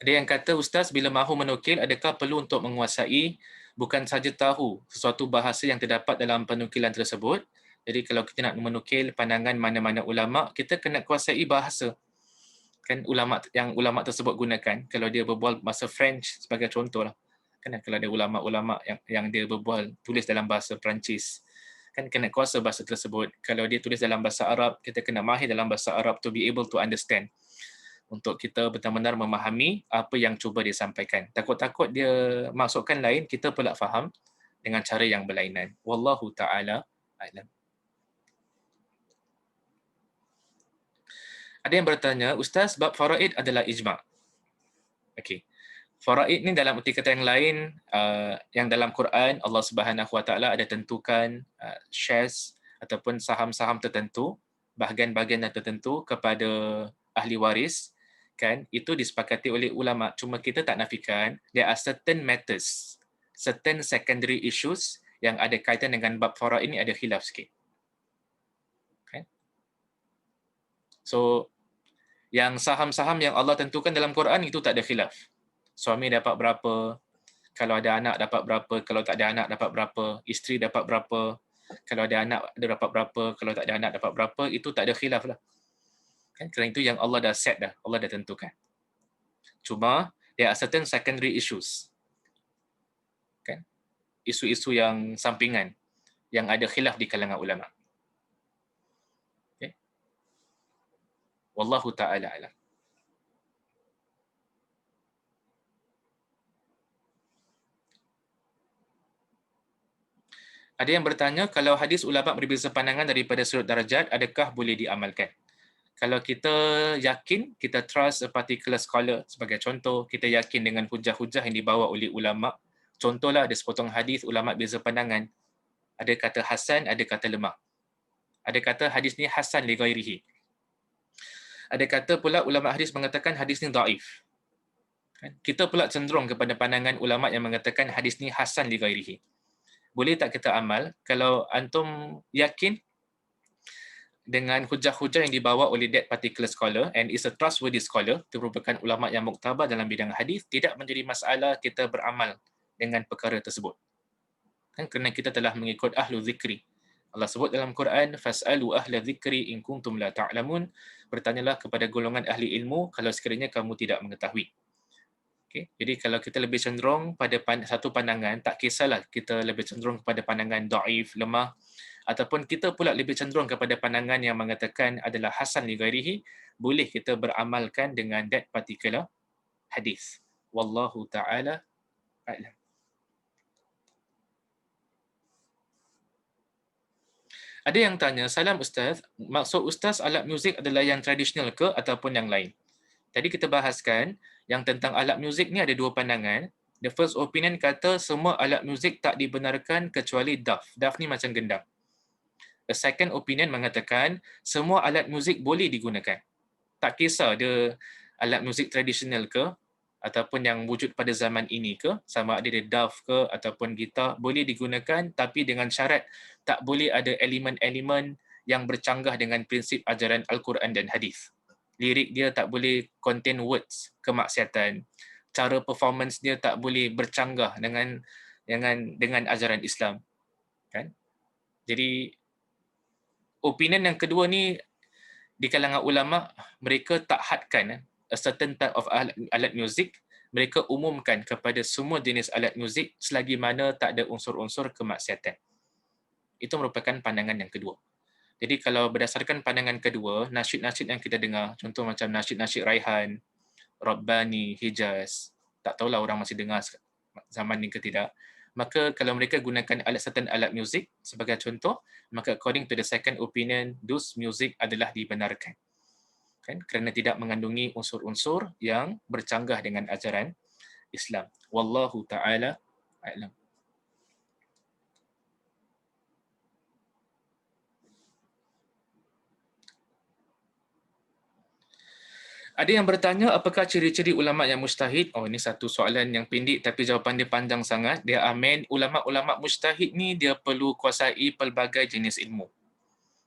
Ada yang kata, Ustaz, bila mahu menukil, adakah perlu untuk menguasai bukan saja tahu sesuatu bahasa yang terdapat dalam penukilan tersebut? Jadi kalau kita nak menukil pandangan mana-mana ulama, kita kena kuasai bahasa. Kan ulama tersebut gunakan. Kalau dia berbual bahasa French sebagai contohlah. Kan kalau ada ulama-ulama yang dia berbual tulis dalam bahasa Perancis. Kan kena kuasa bahasa tersebut. Kalau dia tulis dalam bahasa Arab, kita kena mahir dalam bahasa Arab to be able to understand. Untuk kita benar-benar memahami apa yang cuba dia sampaikan. Takut-takut dia masukkan lain, kita pula faham dengan cara yang berlainan. Wallahu ta'ala a'lam. Ada yang bertanya, Ustaz, bab faraid adalah ijma'. Okey. Faraid ni dalam erti kata yang lain, yang dalam Quran Allah Subhanahu Wa Taala ada tentukan shares ataupun saham-saham tertentu, bahagian-bahagian tertentu kepada ahli waris, kan? Itu disepakati oleh ulama. Cuma kita tak nafikan there are certain matters, certain secondary issues yang ada kaitan dengan bab faraid ini ada khilaf sikit. Kan? So yang saham-saham yang Allah tentukan dalam Quran itu tak ada khilaf. Suami dapat berapa, kalau ada anak dapat berapa, kalau tak ada anak dapat berapa, isteri dapat berapa, kalau ada anak dia dapat berapa, kalau tak ada anak dapat berapa, itu tak ada khilaf lah. Kan? Kerana itu yang Allah dah set dah, Allah dah tentukan. Cuma there are certain secondary issues. Kan? Isu-isu yang sampingan yang ada khilaf di kalangan ulama. Okay? Wallahu ta'ala alam. Ada yang bertanya, kalau hadis ulama berbeza pandangan daripada sudut darajat, adakah boleh diamalkan? Kalau kita yakin, kita trust a particular scholar, sebagai contoh, kita yakin dengan hujah-hujah yang dibawa oleh ulama. Contohlah, ada sepotong hadis ulama beza pandangan. Ada kata hasan, ada kata lemah. Ada kata hadis ni hasan li ghairihi. Ada kata pula ulama hadis mengatakan hadis ni dhaif. Kita pula cenderung kepada pandangan ulama yang mengatakan hadis ni hasan li ghairihi. Boleh tak kita amal? Kalau antum yakin dengan hujah-hujah yang dibawa oleh that particular scholar and is a trustworthy scholar, itu merupakan ulama yang muktabar dalam bidang hadis, tidak menjadi masalah kita beramal dengan perkara tersebut. Kan kerana kita telah mengikut ahlu zikri. Allah sebut dalam Quran, fas'alu ahla zikri in kuntum la ta'lamun, bertanyalah kepada golongan ahli ilmu kalau sekiranya kamu tidak mengetahui. Okay. Jadi kalau kita lebih cenderung pada satu pandangan, tak kisahlah kita lebih cenderung kepada pandangan dhaif, lemah, ataupun kita pula lebih cenderung kepada pandangan yang mengatakan adalah hasan li ghairihi, boleh kita beramalkan dengan that particular hadis. Wallahu ta'ala a'lam. Ada yang tanya, salam Ustaz, maksud Ustaz alat muzik adalah yang tradisional ke ataupun yang lain? Tadi kita bahaskan yang tentang alat muzik ni ada dua pandangan. The first opinion kata semua alat muzik tak dibenarkan kecuali daf. Daf ni macam gendang. The second opinion mengatakan semua alat muzik boleh digunakan. Tak kisah dia alat muzik tradisional ke ataupun yang wujud pada zaman ini ke, sama ada dia daf ke ataupun gitar, boleh digunakan tapi dengan syarat tak boleh ada elemen-elemen yang bercanggah dengan prinsip ajaran Al-Quran dan hadis. Lirik dia tak boleh contain words kemaksiatan. Cara performance dia tak boleh bercanggah dengan ajaran Islam. Kan? Jadi opinion yang kedua ni di kalangan ulama, mereka tak hadkan a certain type of alat muzik, mereka umumkan kepada semua jenis alat muzik selagi mana tak ada unsur-unsur kemaksiatan. Itu merupakan pandangan yang kedua. Jadi kalau berdasarkan pandangan kedua, nasyid-nasyid yang kita dengar, contoh macam nasyid-nasyid Raihan, Rabbani, Hijaz, tak tahulah orang masih dengar zaman ni ke tidak, maka kalau mereka gunakan certain alat muzik sebagai contoh, maka according to the second opinion, those music adalah dibenarkan. Kan? Kerana tidak mengandungi unsur-unsur yang bercanggah dengan ajaran Islam. Wallahu ta'ala a'lam. Ada yang bertanya, apakah ciri-ciri ulama yang mujtahid? Oh, ini satu soalan yang pendek tapi jawapan dia panjang sangat. Dia amin, ulama-ulama mujtahid ni dia perlu kuasai pelbagai jenis ilmu.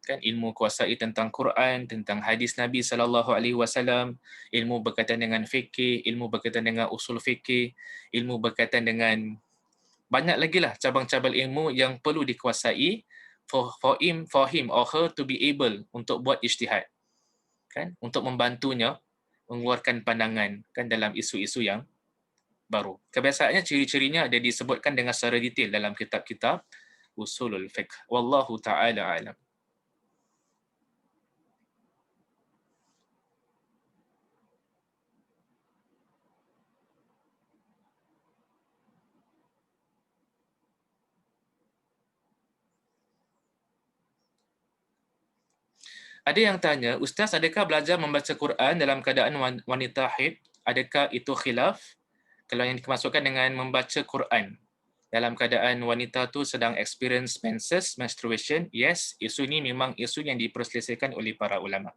kan, ilmu kuasai tentang Quran, tentang hadis Nabi sallallahu alaihi wasallam, ilmu berkaitan dengan fikih, ilmu berkaitan dengan usul fikih, ilmu berkaitan dengan banyak lagi lah cabang-cabang ilmu yang perlu dikuasai for him or her to be able untuk buat ijtihad, kan, untuk membantunya mengeluarkan pandangan kan dalam isu-isu yang baru. Kebiasaannya ciri-cirinya ada disebutkan dengan secara detail dalam kitab-kitab usulul fiqh. Wallahu taala alam. Ada yang tanya, Ustaz, adakah belajar membaca Quran dalam keadaan wanita haid? Adakah itu khilaf? Kalau yang dimaksudkan dengan membaca Quran dalam keadaan wanita tu sedang experience menses, menstruation, yes, isu ini memang isu yang diperselisihkan oleh para ulama.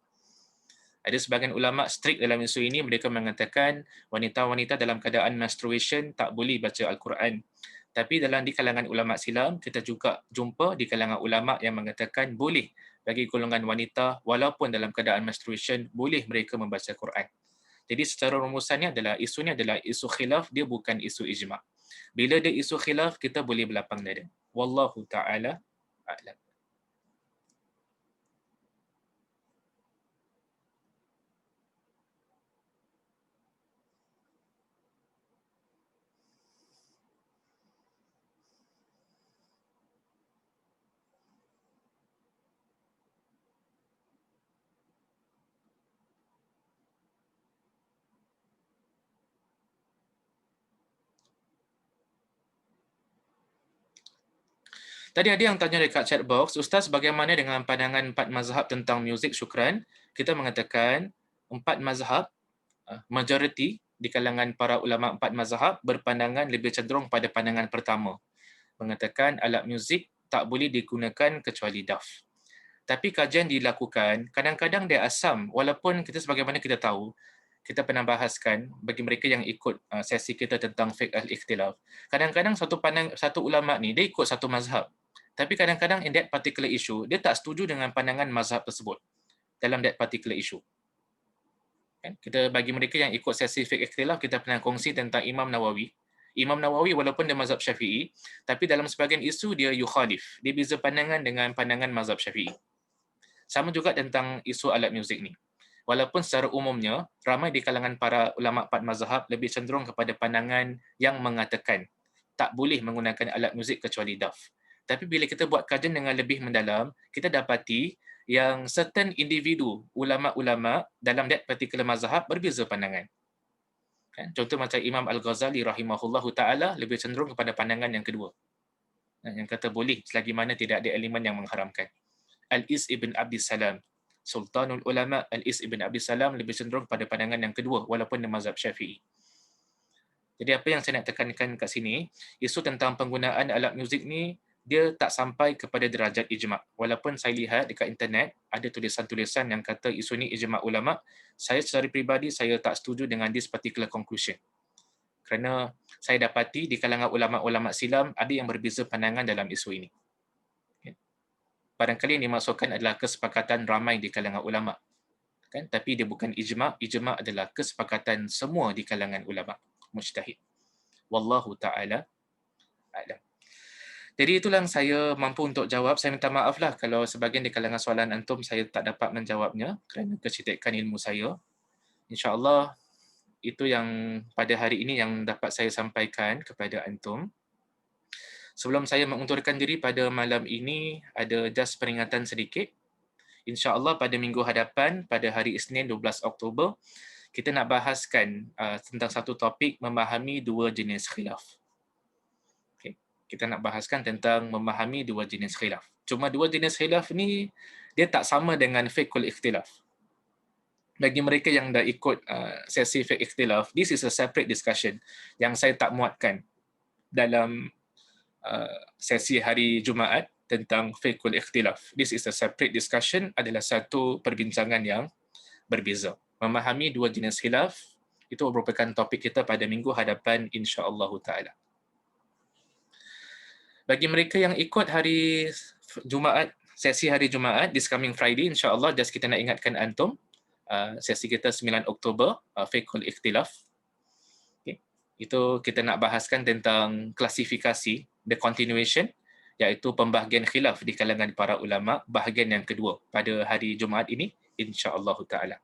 Ada sebahagian ulama strict dalam isu ini, mereka mengatakan wanita-wanita dalam keadaan menstruation tak boleh baca Al-Quran. Tapi di kalangan ulama silam, kita juga jumpa di kalangan ulama yang mengatakan boleh bagi golongan wanita walaupun dalam keadaan menstruation, boleh mereka membaca Quran. Jadi secara rumusannya adalah isu ni adalah isu khilaf, dia bukan isu ijma'. Bila dia isu khilaf, kita boleh berlapang dada. Wallahu ta'ala a'lam. Tadi ada yang tanya dekat chat box, Ustaz, bagaimana dengan pandangan empat mazhab tentang muzik? Syukran. Kita mengatakan empat mazhab, majoriti di kalangan para ulama empat mazhab berpandangan lebih cenderung pada pandangan pertama. Mengatakan alat muzik tak boleh digunakan kecuali daf. Tapi kajian dilakukan, kadang-kadang dia asam, walaupun kita sebagaimana kita tahu, kita pernah bahaskan bagi mereka yang ikut sesi kita tentang fiqh al-ikhtilaf. Kadang-kadang satu ulama ni dia ikut satu mazhab. Tapi kadang-kadang in that particular issue, dia tak setuju dengan pandangan mazhab tersebut dalam that particular issue. Kan? Kita bagi mereka yang ikut sesi fiqh ikhtilaf, kita pernah kongsi tentang Imam Nawawi. Imam Nawawi walaupun dia mazhab Syafi'i, tapi dalam sebahagian isu dia yukhalif. Dia beza pandangan dengan pandangan mazhab Syafi'i. Sama juga tentang isu alat muzik ni. Walaupun secara umumnya, ramai di kalangan para ulama empat mazhab lebih cenderung kepada pandangan yang mengatakan tak boleh menggunakan alat muzik kecuali daf. Tapi bila kita buat kajian dengan lebih mendalam, kita dapati yang certain individu, ulama-ulama dalam that particular mazhab berbeza pandangan. Contoh macam Imam Al-Ghazali rahimahullahu ta'ala lebih cenderung kepada pandangan yang kedua. Yang kata boleh selagi mana tidak ada elemen yang mengharamkan. Al-Is ibn Abdis Salam, Sultanul Ulama Al-Is ibn Abdis Salam lebih cenderung pada pandangan yang kedua walaupun dia mazhab Syafi'i. Jadi apa yang saya nak tekankan kat sini, isu tentang penggunaan alat muzik ni dia tak sampai kepada derajat ijma'. Walaupun saya lihat dekat internet ada tulisan-tulisan yang kata isu ni ijma' ulama', saya secara peribadi saya tak setuju dengan this particular conclusion. Kerana saya dapati di kalangan ulama'-ulama' silam ada yang berbeza pandangan dalam isu ini. Barangkali yang dimaksudkan adalah kesepakatan ramai di kalangan ulama'. Kan? Tapi dia bukan ijma'. Ijma' adalah kesepakatan semua di kalangan ulama' mujtahid. Wallahu ta'ala a'lam. Jadi itulah yang saya mampu untuk jawab. Saya minta maaf lah kalau sebahagian di kalangan soalan antum saya tak dapat menjawabnya kerana kecintaan ilmu saya. InsyaAllah itu yang pada hari ini yang dapat saya sampaikan kepada antum. Sebelum saya mengundurkan diri pada malam ini, ada just peringatan sedikit. InsyaAllah pada minggu hadapan, pada hari Isnin 12 Oktober, kita nak bahaskan tentang satu topik memahami dua jenis khilaf. Kita nak bahaskan tentang memahami dua jenis khilaf. Cuma dua jenis khilaf ni, dia tak sama dengan fiqhul ikhtilaf. Bagi mereka yang dah ikut sesi fiqh ikhtilaf, this is a separate discussion yang saya tak muatkan dalam sesi hari Jumaat tentang fiqhul ikhtilaf. This is a separate discussion, adalah satu perbincangan yang berbeza. Memahami dua jenis khilaf, itu merupakan topik kita pada minggu hadapan insya-Allah ta'ala. Bagi mereka yang ikut hari Jumaat sesi hari Jumaat, this coming Friday, insyaAllah, just kita nak ingatkan antum, sesi kita 9 Oktober, Fiqhul Ikhtilaf. Okay. Itu kita nak bahaskan tentang klasifikasi, the continuation, iaitu pembahagian khilaf di kalangan para ulama, bahagian yang kedua pada hari Jumaat ini, insyaAllah ta'ala.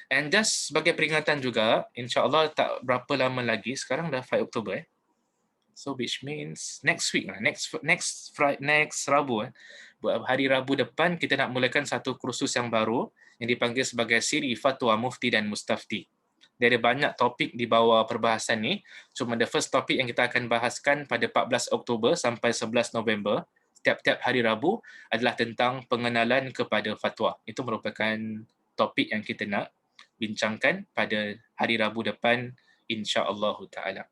And just sebagai peringatan juga, insyaAllah tak berapa lama lagi, sekarang dah 5 Oktober. So which means next week, next Rabu, hari Rabu depan kita nak mulakan satu kursus yang baru yang dipanggil sebagai siri fatwa mufti dan mustafti. Dia ada banyak topik di bawah perbahasan ni. Cuma the first topik yang kita akan bahaskan pada 14 Oktober sampai 11 November, setiap Hari Rabu adalah tentang pengenalan kepada fatwa. Itu merupakan topik yang kita nak bincangkan pada hari Rabu depan, insya-Allah taala.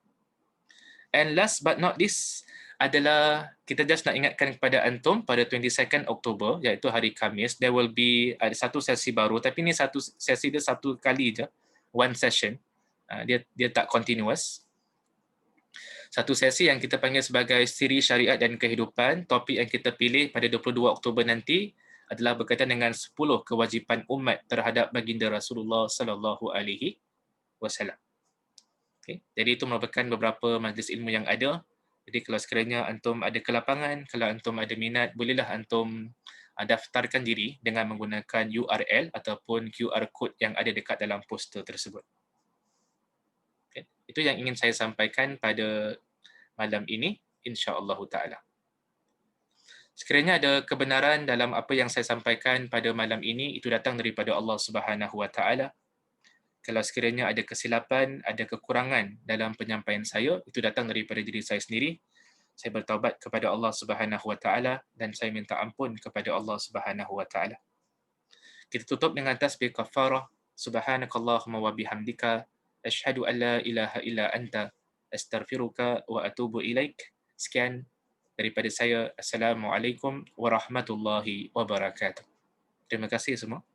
And last but not least adalah kita just nak ingatkan kepada antum pada 22nd Oktober, iaitu hari Khamis, there will be ada satu sesi baru, tapi ni satu sesi dia satu kali je, one session. Dia tak continuous. Satu sesi yang kita panggil sebagai siri syariat dan kehidupan. Topik yang kita pilih pada 22 Oktober nanti adalah berkaitan dengan 10 kewajipan umat terhadap baginda Rasulullah sallallahu alaihi wasallam. Okay. Jadi itu merupakan beberapa majlis ilmu yang ada. Jadi kalau sekiranya antum ada kelapangan, kalau antum ada minat, bolehlah antum daftarkan diri dengan menggunakan URL ataupun QR code yang ada dekat dalam poster tersebut. Okay. Itu yang ingin saya sampaikan pada malam ini, insya-Allah taala. Sekiranya ada kebenaran dalam apa yang saya sampaikan pada malam ini, itu datang daripada Allah Subhanahu wa taala. Kalau sekiranya ada kesilapan, ada kekurangan dalam penyampaian saya, itu datang daripada diri saya sendiri. Saya bertaubat kepada Allah Subhanahu wa taala dan saya minta ampun kepada Allah Subhanahu wa taala. Kita tutup dengan tasbih kafarah. Subhanakallahumma wa bihamdika asyhadu an la ilaha illa anta astaghfiruka wa atubu ilaik. Sekian daripada saya. Assalamualaikum warahmatullahi wabarakatuh. Terima kasih semua.